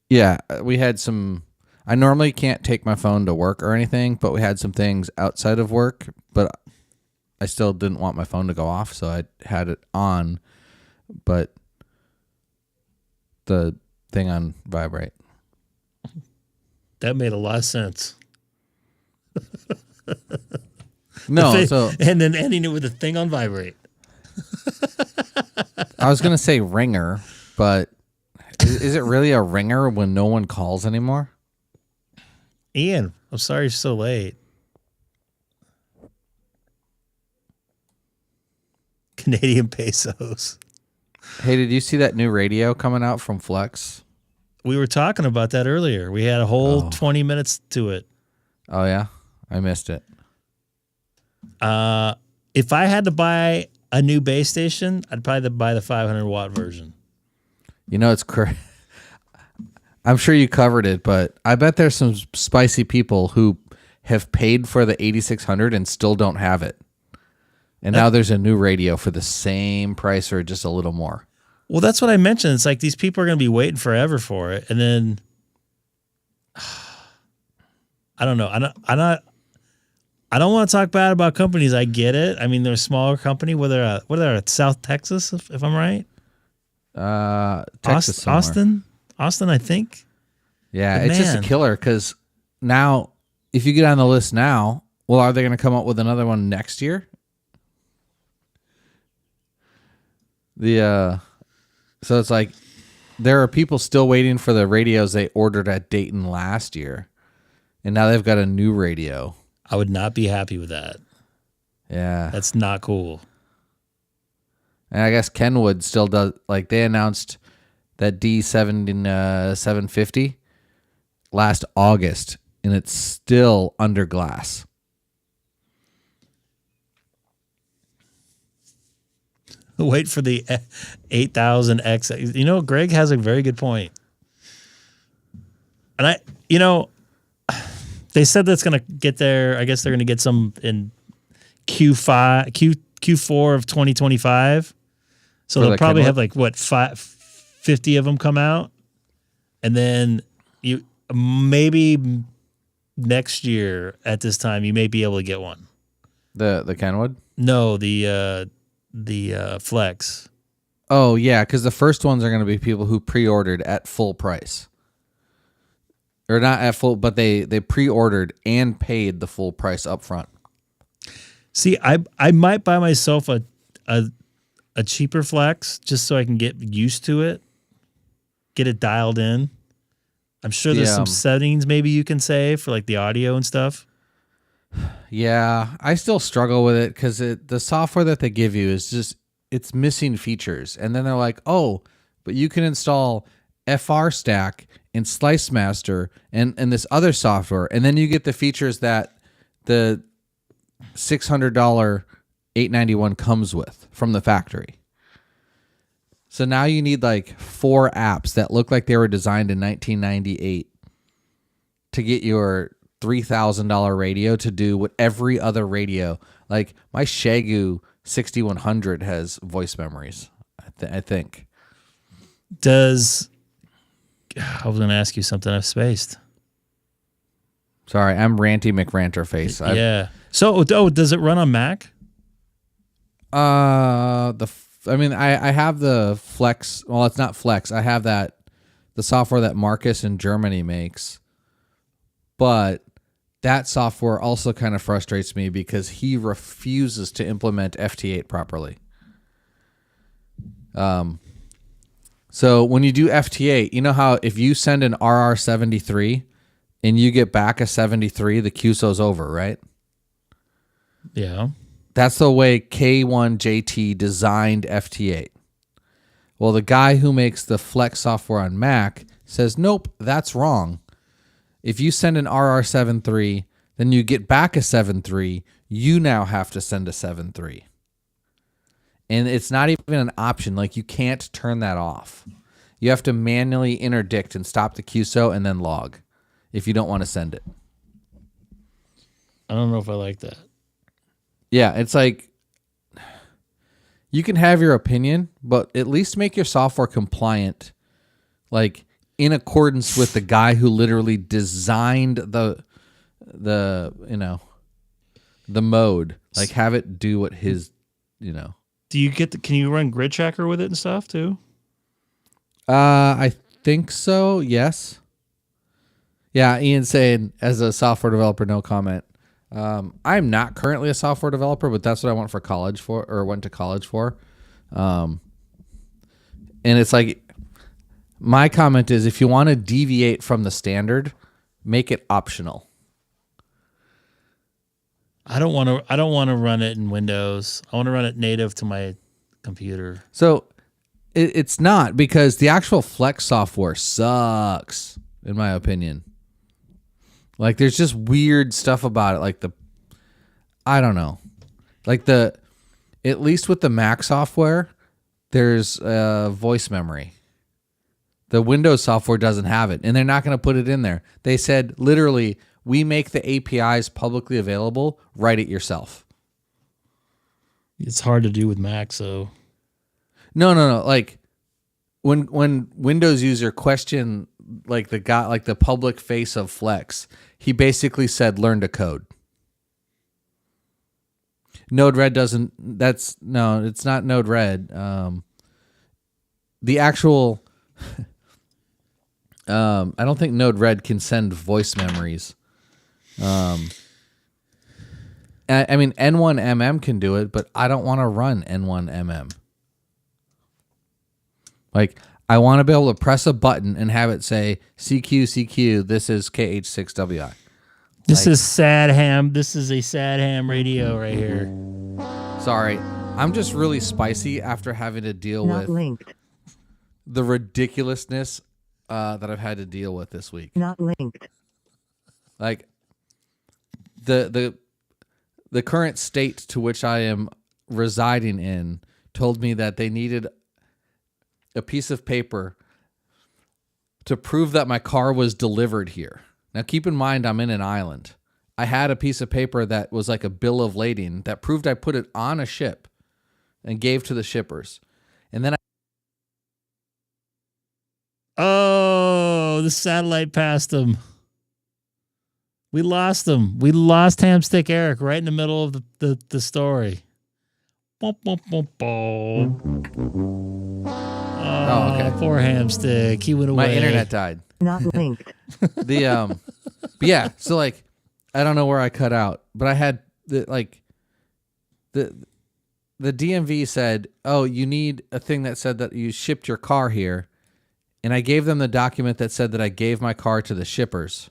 Yeah, we had some... I normally can't take my phone to work or anything, but we had some things outside of work, but I still didn't want my phone to go off, so I had it on, but the thing on vibrate. That made a lot of sense. No, and then ending it with a thing on vibrate. I was going to say ringer, but is it really a ringer when no one calls anymore? Ian, I'm sorry you're so late. Canadian pesos. Hey, did you see that new radio coming out from Flex? We were talking about that earlier. We had a whole 20 minutes to it. Oh, yeah? I missed it. If I had to buy a new base station, I'd probably buy the 500 watt version. You know, it's crazy. I'm sure you covered it, but I bet there's some spicy people who have paid for the 8600 and still don't have it. And now there's a new radio for the same price or just a little more. Well, that's what I mentioned. It's like these people are going to be waiting forever for it. And then I don't know. I don't want to talk bad about companies. I get it. I mean, they're a smaller company. Whether at South Texas, if I'm right. Texas, Austin, I think. Yeah, but it's just a killer because now, if you get on the list now, well, are they going to come up with another one next year? So it's like there are people still waiting for the radios they ordered at Dayton last year, and now they've got a new radio. I would not be happy with that. Yeah. That's not cool. And I guess Kenwood still does, like they announced that D750 last August, and it's still under glass. Wait for the 8000X. You know, Greg has a very good point. And they said that's going to get there. I guess they're going to get some in Q4 of 2025. So they'll probably have like 50 of them come out, and then you maybe next year at this time you may be able to get one. The Kenwood? No, the Flex. Oh yeah, because the first ones are going to be people who pre-ordered at full price, or not at full, but they pre-ordered and paid the full price up front. See, I might buy myself a cheaper Flex just so I can get used to it, get it dialed in. I'm sure there's some settings maybe you can save for like the audio and stuff. Yeah, I still struggle with it because the software that they give you is just, it's missing features. And then they're like, oh, but you can install FR Stack and Slice Master and this other software. And then you get the features that the $600 891 comes with from the factory. So now you need like 4 apps that look like they were designed in 1998 to get your $3,000 radio to do what every other radio, like my Yaesu 6100 has voice memories, I think. I was going to ask you something. I've spaced. Sorry, I'm Ranty McRanter face. Yeah. So, does it run on Mac? I have the Flex. Well, it's not Flex. I have the software that Marcus in Germany makes. But that software also kind of frustrates me because he refuses to implement FT8 properly. So when you do FT8, you know how if you send an RR73 and you get back a 73, the QSO's over, right? Yeah. That's the way K1JT designed FT8. Well, the guy who makes the Flex software on Mac says, nope, that's wrong. If you send an RR73, then you get back a 73, you now have to send a 73. And it's not even an option. Like, you can't turn that off. You have to manually interdict and stop the QSO and then log if you don't want to send it. I don't know if I like that. Yeah, it's like you can have your opinion, but at least make your software compliant, like in accordance with the guy who literally designed the mode. Like, have it do what his, Do you can you run Grid Tracker with it and stuff too? I think so. Yes. Yeah, Ian saying as a software developer, no comment. I'm not currently a software developer, but that's what I went to college for. And it's like, my comment is, if you want to deviate from the standard, make it optional. I don't want to run it in Windows. I want to run it native to my computer. So it's not, because the actual Flex software sucks, in my opinion. Like, there's just weird stuff about it. Like I don't know. Like at least with the Mac software, there's voice memory. The Windows software doesn't have it, and they're not going to put it in there. They said, literally, we make the APIs publicly available. Write it yourself. It's hard to do with Mac, so. No. Like, when Windows user questioned, like, the guy, like the public face of Flex, he basically said, learn to code. Node-RED doesn't, it's not Node-RED. The actual, I don't think Node-RED can send voice memories. I mean, N1MM can do it, but I don't want to run N1MM. Like, I want to be able to press a button and have it say, CQ, CQ, this is KH6WI. This is sad ham. This is a sad ham radio right here. Sorry. I'm just really spicy after having to deal with the ridiculousness that I've had to deal with this week. Not linked. Like, the current state to which I am residing in told me that they needed a piece of paper to prove that my car was delivered here. Now, keep in mind, I'm in an island. I had a piece of paper that was like a bill of lading that proved I put it on a ship and gave to the shippers. And then the satellite passed them. We lost them. We lost Hamstick Eric right in the middle of the story. Oh, okay. Poor Hamstick. He went away. My internet died. Not linked. But yeah, so like, I don't know where I cut out, but I had the DMV said, "Oh, you need a thing that said that you shipped your car here," and I gave them the document that said that I gave my car to the shippers,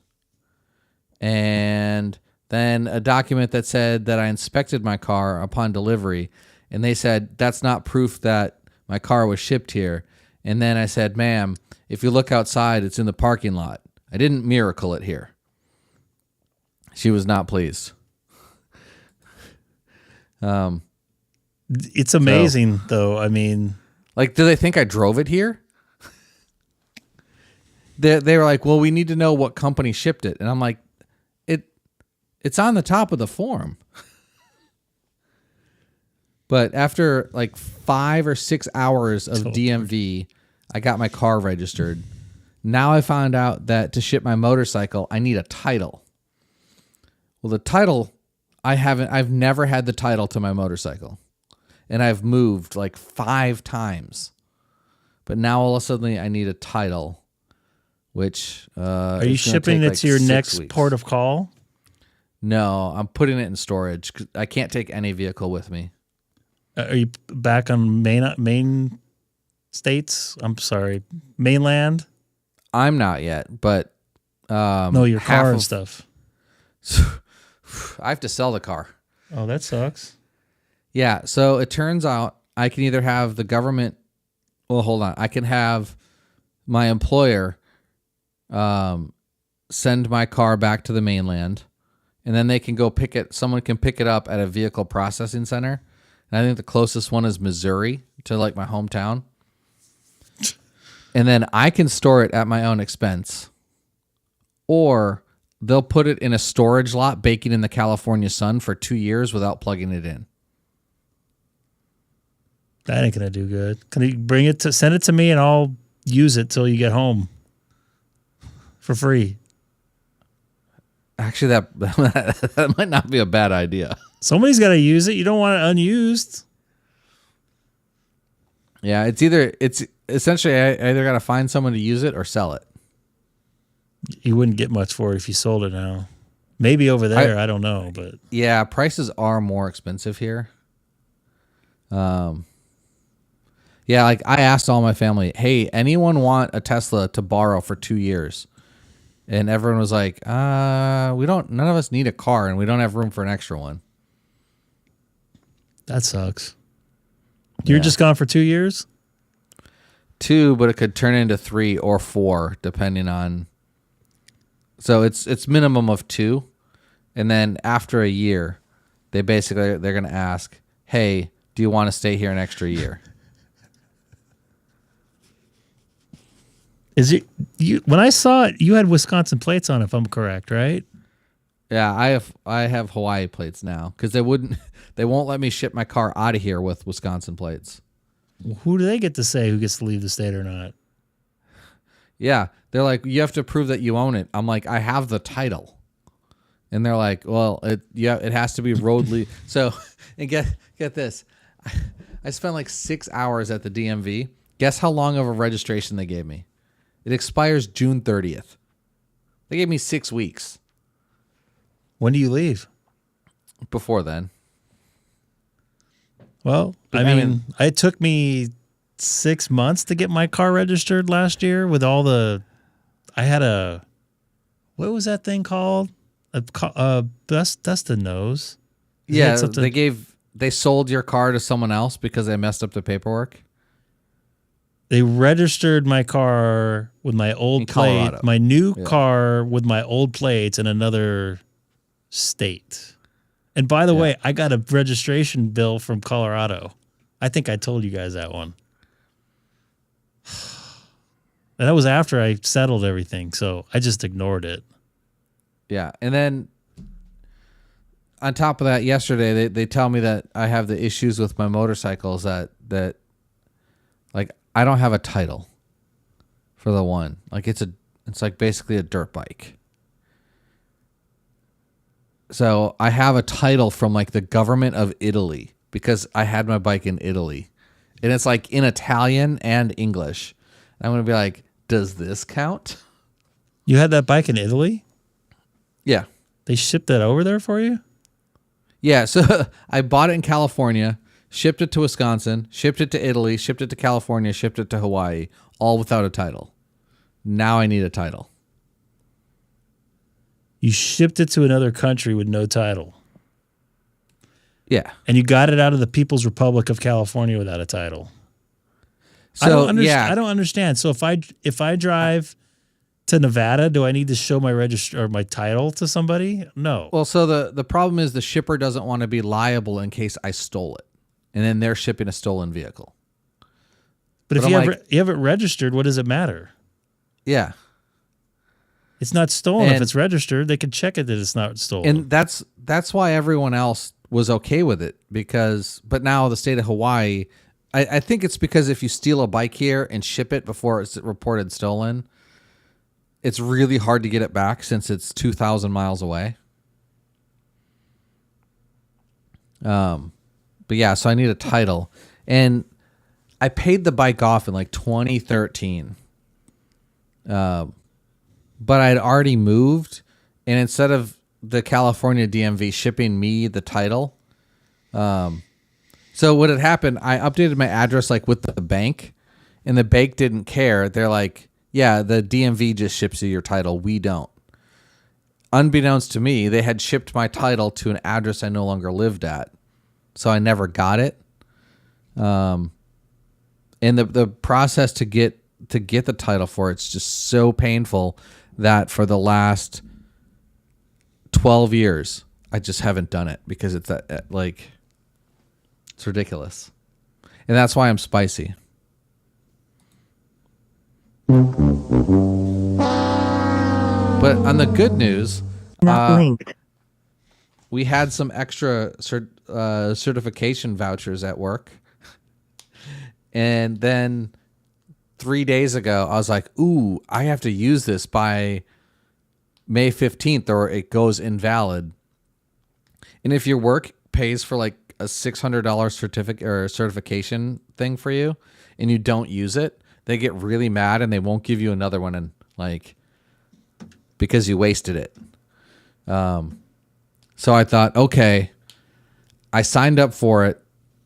and then a document that said that I inspected my car upon delivery, and they said that's not proof that my car was shipped here. And then I said, "Ma'am, if you look outside, it's in the parking lot. I didn't miracle it here." She was not pleased. It's amazing, though. I mean, like, do they think I drove it here? They were like, "Well, we need to know what company shipped it," and I'm like, "It's on the top of the form." But after like 5 or 6 hours of DMV, I got my car registered. Now I found out that to ship my motorcycle, I need a title. Well, the title, I've never had the title to my motorcycle. And I've moved like 5 times. But now all of a sudden I need a title, which are you shipping it to your next port of call? No, I'm putting it in storage. I can't take any vehicle with me. Are you back on main states? I'm sorry, mainland? I'm not yet, but no, your car and stuff. I have to sell the car. Oh, that sucks. Yeah, so it turns out I can either have the government. Well, hold on. I can have my employer send my car back to the mainland, and then they can go pick it. Someone can pick it up at a vehicle processing center. And I think the closest one is Missouri to like my hometown. And then I can store it at my own expense. Or they'll put it in a storage lot baking in the California sun for 2 years without plugging it in. That ain't going to do good. Can you send it to me and I'll use it till you get home for free? Actually, that might not be a bad idea. Somebody's got to use it. You don't want it unused. Yeah, it's essentially I either got to find someone to use it or sell it. You wouldn't get much for it if you sold it now. Maybe over there, I don't know, but yeah, prices are more expensive here. Yeah, like I asked all my family, "Hey, anyone want a Tesla to borrow for 2 years?" And everyone was like, none of us need a car and we don't have room for an extra one. That sucks. You're just gone for 2 years? 2, but it could turn into 3 or 4 depending on. So it's minimum of 2. And then after a year, they're going to ask, "Hey, do you want to stay here an extra year?" Is it you? When I saw it, you had Wisconsin plates on, if I'm correct, right? Yeah, I have Hawaii plates now because they won't let me ship my car out of here with Wisconsin plates. Who do they get to say who gets to leave the state or not? Yeah, they're like, "You have to prove that you own it." I'm like, "I have the title," and they're like, "Well, it has to be road legal." So, and get this, I spent like 6 hours at the DMV. Guess how long of a registration they gave me? It expires June 30th. They gave me 6 weeks. When do you leave? Before then. Well, I mean, it took me 6 months to get my car registered last year with all the. I had a. What was that thing called? Dustin knows. Yeah, they sold your car to someone else because they messed up the paperwork. They registered my car with my old plate, my new car with my old plates in another state. And by the way, I got a registration bill from Colorado. I think I told you guys that one. And that was after I settled everything, so I just ignored it. Yeah, and then on top of that, yesterday they tell me that I have the issues with my motorcycles that like I don't have a title for the one. Like it's like basically a dirt bike. So I have a title from like the government of Italy because I had my bike in Italy. And it's like in Italian and English. And I'm going to be like, does this count? You had that bike in Italy? Yeah. They shipped that over there for you? Yeah, so I bought it in California, shipped it to Wisconsin, shipped it to Italy, shipped it to California, shipped it to Hawaii, all without a title. Now I need a title. You shipped it to another country with no title. Yeah. And you got it out of the People's Republic of California without a title. So, I don't understand. So if I drive to Nevada, do I need to show my register or my title to somebody? No. Well, so the problem is the shipper doesn't want to be liable in case I stole it. And then they're shipping a stolen vehicle. But if you have it registered, what does it matter? Yeah. It's not stolen. If it's registered, they can check it that it's not stolen. And that's why everyone else was okay with it but now the state of Hawaii, I think it's because if you steal a bike here and ship it before it's reported stolen, it's really hard to get it back since it's 2,000 miles away. But yeah, so I need a title. And I paid the bike off in like 2013. But I had already moved, and instead of the California DMV shipping me the title, so what had happened, I updated my address like with the bank, and the bank didn't care. They're like, yeah, the DMV just ships you your title. We don't. Unbeknownst to me, they had shipped my title to an address I no longer lived at, so I never got it. And the process to get the title for it's just so painful that for the last 12 years, I just haven't done it because it's it's ridiculous. And that's why I'm spicy. But on the good news, we had some extra certification vouchers at work. And then 3 days ago, I was like, ooh, I have to use this by May 15th or it goes invalid. And if your work pays for like a $600 certificate or certification thing for you and you don't use it, they get really mad and they won't give you another one and because you wasted it. So I thought, okay, I signed up for it.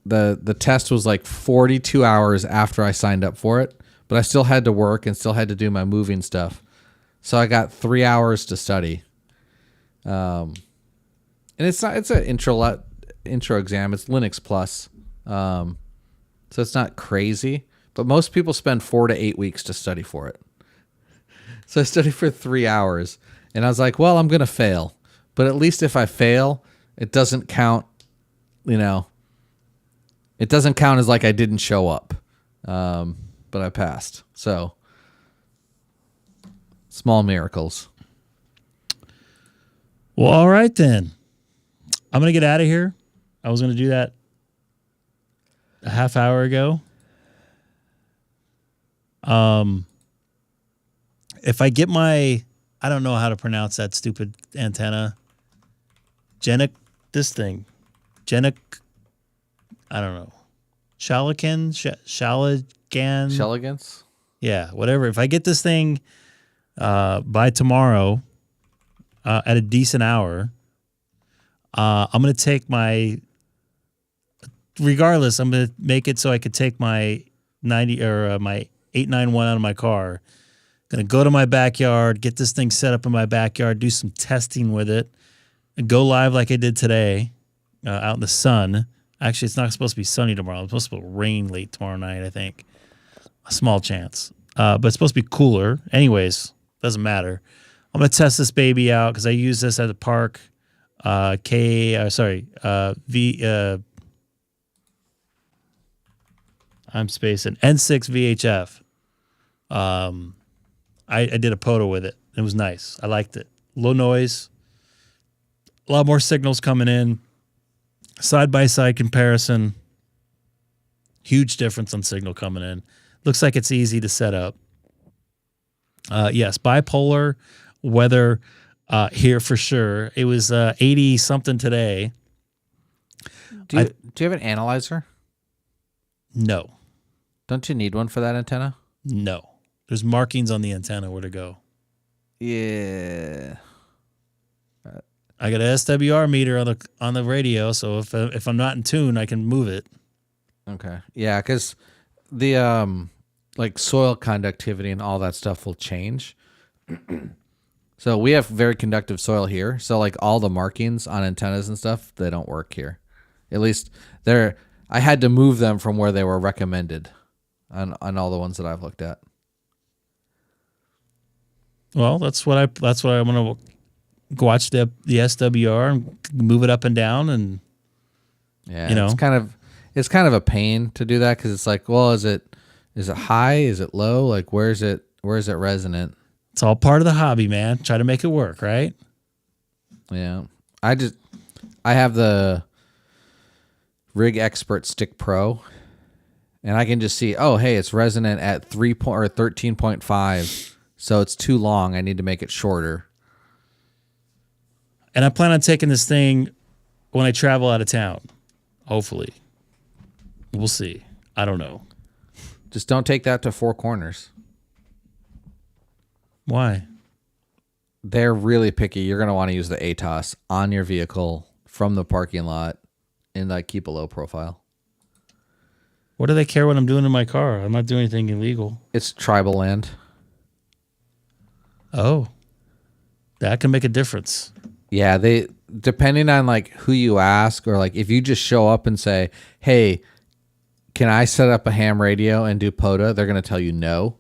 The test was like 42 hours after I signed up for it. But I still had to work and still had to do my moving stuff. So I got 3 hours to study. And it's an intro exam. It's Linux Plus. So it's not crazy. But most people spend 4 to 8 weeks to study for it. So I studied for 3 hours. And I was like, well, I'm going to fail. But at least if I fail, it doesn't count, it doesn't count as like I didn't show up. But I passed. So, small miracles. Well, all right then. I'm going to get out of here. I was going to do that a half hour ago. If I get I don't know how to pronounce that stupid antenna. I don't know. Shalligans? Yeah, whatever. If I get this thing by tomorrow at a decent hour, I'm going to take regardless, I'm going to make it so I could take my 90 or my 891 out of my car. Gonna go to my backyard, get this thing set up in my backyard, do some testing with it, and go live like I did today, out in the sun. Actually, it's not supposed to be sunny tomorrow. It's supposed to rain late tomorrow night, I think. A small chance. But it's supposed to be cooler. Anyways, doesn't matter. I'm going to test this baby out because I use this at the park. I'm spacing. N6 VHF. I did a POTA with it. It was nice. I liked it. Low noise. A lot more signals coming in. Side-by-side comparison. Huge difference on signal coming in. Looks like it's easy to set up. Yes, bipolar weather here for sure. It was 80-something today. Do you have an analyzer? No. Don't you need one for that antenna? No. There's markings on the antenna where to go. Yeah. I got a SWR meter on the radio, so if I'm not in tune, I can move it. Okay. Yeah, because the like soil conductivity and all that stuff will change. So we have very conductive soil here. So like all the markings on antennas and stuff, they don't work here. At least I had to move them from where they were recommended on all the ones that I've looked at. Well, that's what I'm gonna go watch the SWR and move it up and down, and yeah, it's kind of a pain to do that because it's like, well, is it high? Is it low? Like where is it resonant? It's all part of the hobby, man. Try to make it work, right? Yeah, I have the Rig Expert Stick Pro, and I can just see, oh, hey, it's resonant at 13.5, so it's too long. I need to make it shorter. And I plan on taking this thing when I travel out of town. Hopefully. We'll see. I don't know. Just don't take that to Four Corners. Why? They're really picky. You're going to want to use the ATOS on your vehicle from the parking lot and like keep a low profile. What do they care what I'm doing in my car? I'm not doing anything illegal. It's tribal land. Oh. That can make a difference. Yeah, they depending on like who you ask, or like if you just show up and say, "Hey, can I set up a ham radio and do POTA?" They're going to tell you no.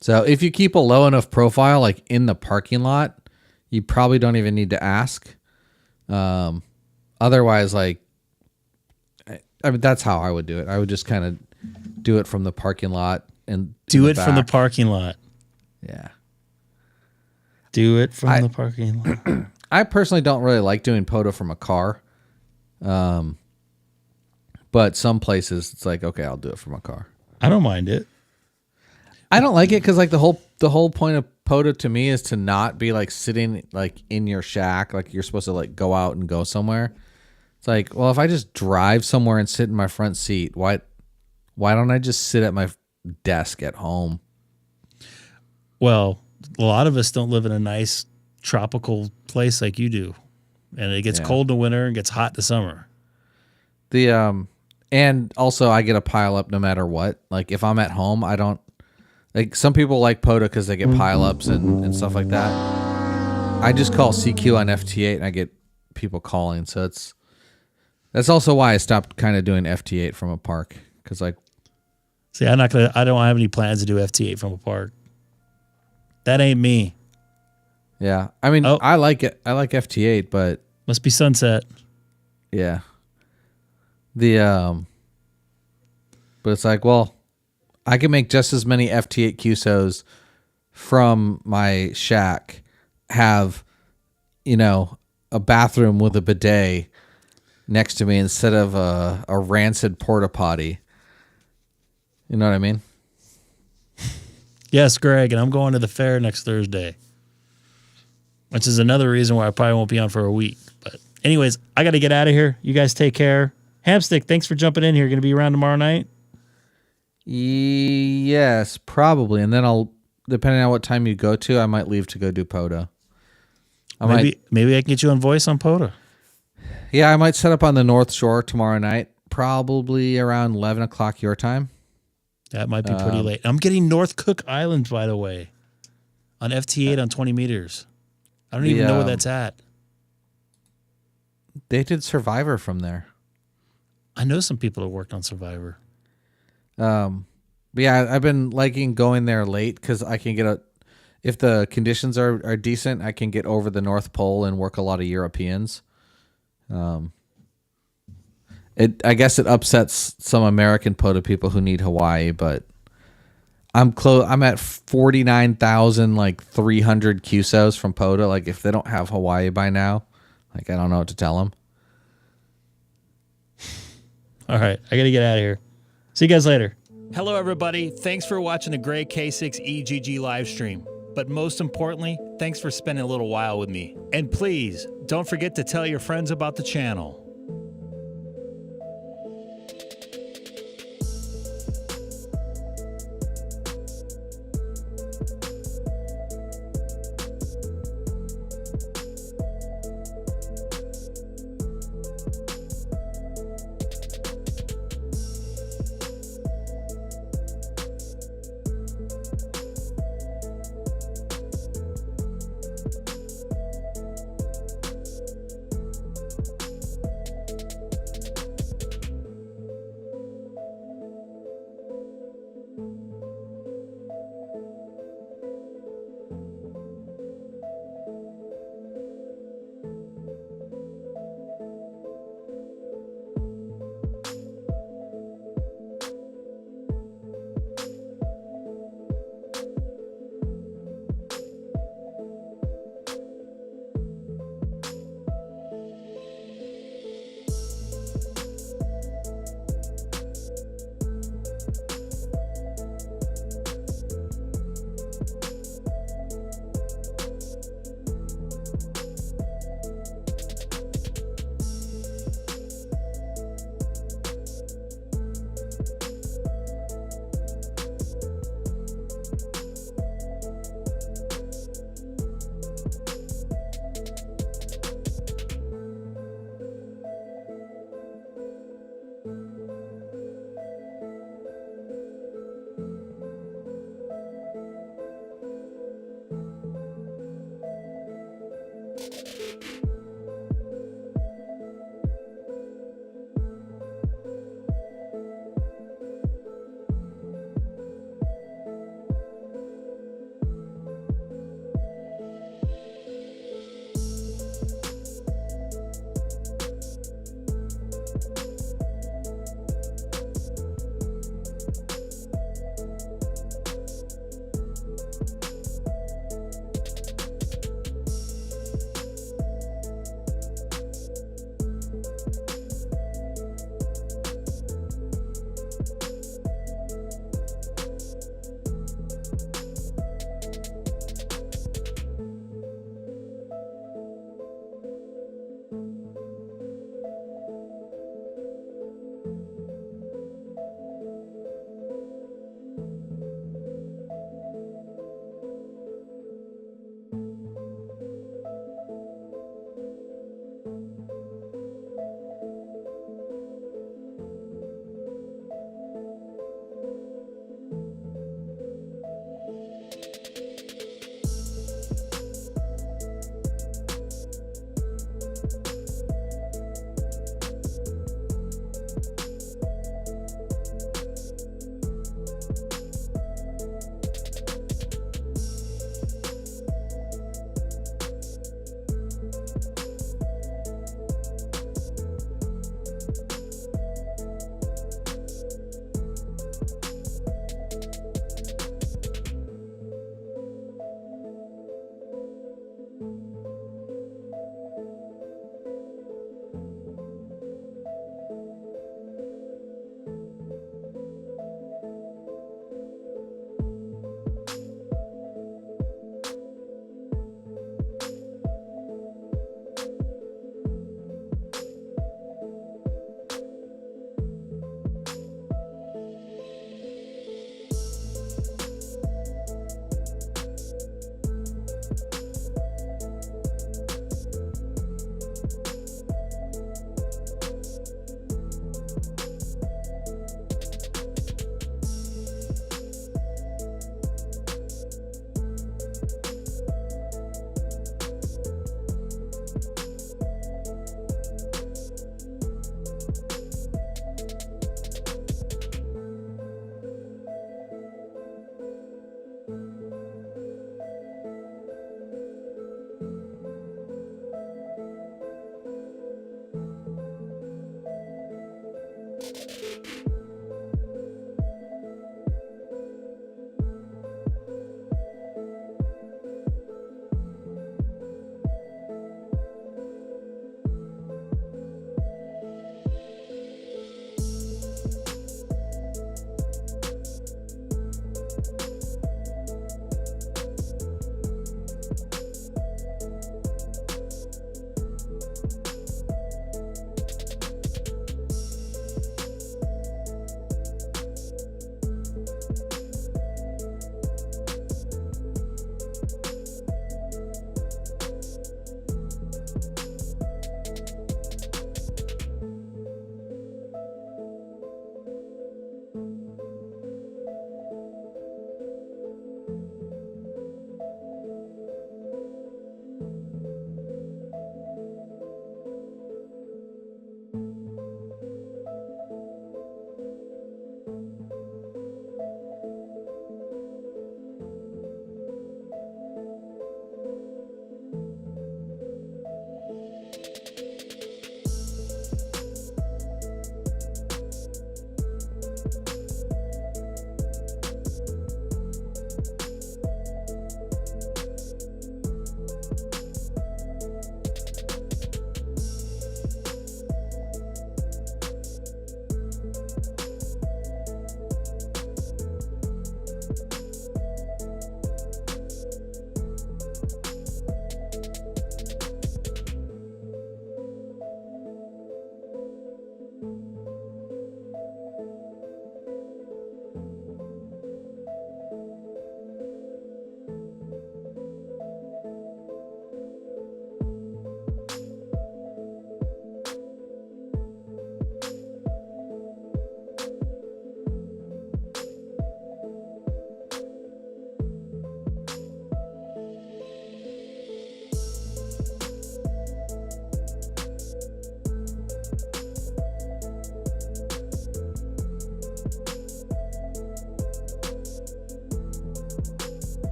So if you keep a low enough profile, like in the parking lot, you probably don't even need to ask. Otherwise, like, I mean, that's how I would do it. I would just kind of do it from the parking lot and do it from the parking lot. Yeah. Do it from the parking lot. I personally don't really like doing POTA from a car. But some places it's like, okay, I'll do it from a car. I don't mind it. I don't like it because like the whole point of POTA to me is to not be like sitting like in your shack. Like you're supposed to like go out and go somewhere. It's like, well, if I just drive somewhere and sit in my front seat, why don't I just sit at my desk at home? Well, a lot of us don't live in a nice tropical place like you do. And it gets cold in the winter and gets hot in the summer. And also I get a pile up no matter what. Like if I'm at home, I don't like, some people like POTA because they get pile ups and stuff like that. I just call CQ on FT8 and I get people calling. So that's also why I stopped kind of doing FT8 from a park. Cause like, see, I don't have any plans to do FT8 from a park. That ain't me. Yeah. I mean, I like it. I like FT8, but must be sunset. Yeah. But it's like, well, I can make just as many FT8 QSOs from my shack, have, a bathroom with a bidet next to me instead of a rancid porta potty. You know what I mean? Yes, Greg, and I'm going to the fair next Thursday, which is another reason why I probably won't be on for a week. But anyways, I got to get out of here. You guys take care. Hamstick, thanks for jumping in here. Going to be around tomorrow night? Yes, probably. And then depending on what time you go to, I might leave to go do POTA. Maybe I can get you on voice on POTA. Yeah, I might set up on the North Shore tomorrow night. probably around 11 o'clock your time. That might be pretty late. I'm getting North Cook Island, by the way, on FT8 on 20 meters. I don't even know where that's at. They did Survivor from there. I know some people that worked on Survivor. But yeah, I've been liking going there late because I can get if the conditions are decent, I can get over the North Pole and work a lot of Europeans. I guess it upsets some American POTA people who need Hawaii, but I'm close. I'm at 49,300 QSOs from POTA. Like if they don't have Hawaii by now, like I don't know what to tell them. All right, I got to get out of here. See you guys later. Hello, everybody. Thanks for watching the great K6EGG live stream. But most importantly, thanks for spending a little while with me. And please, don't forget to tell your friends about the channel.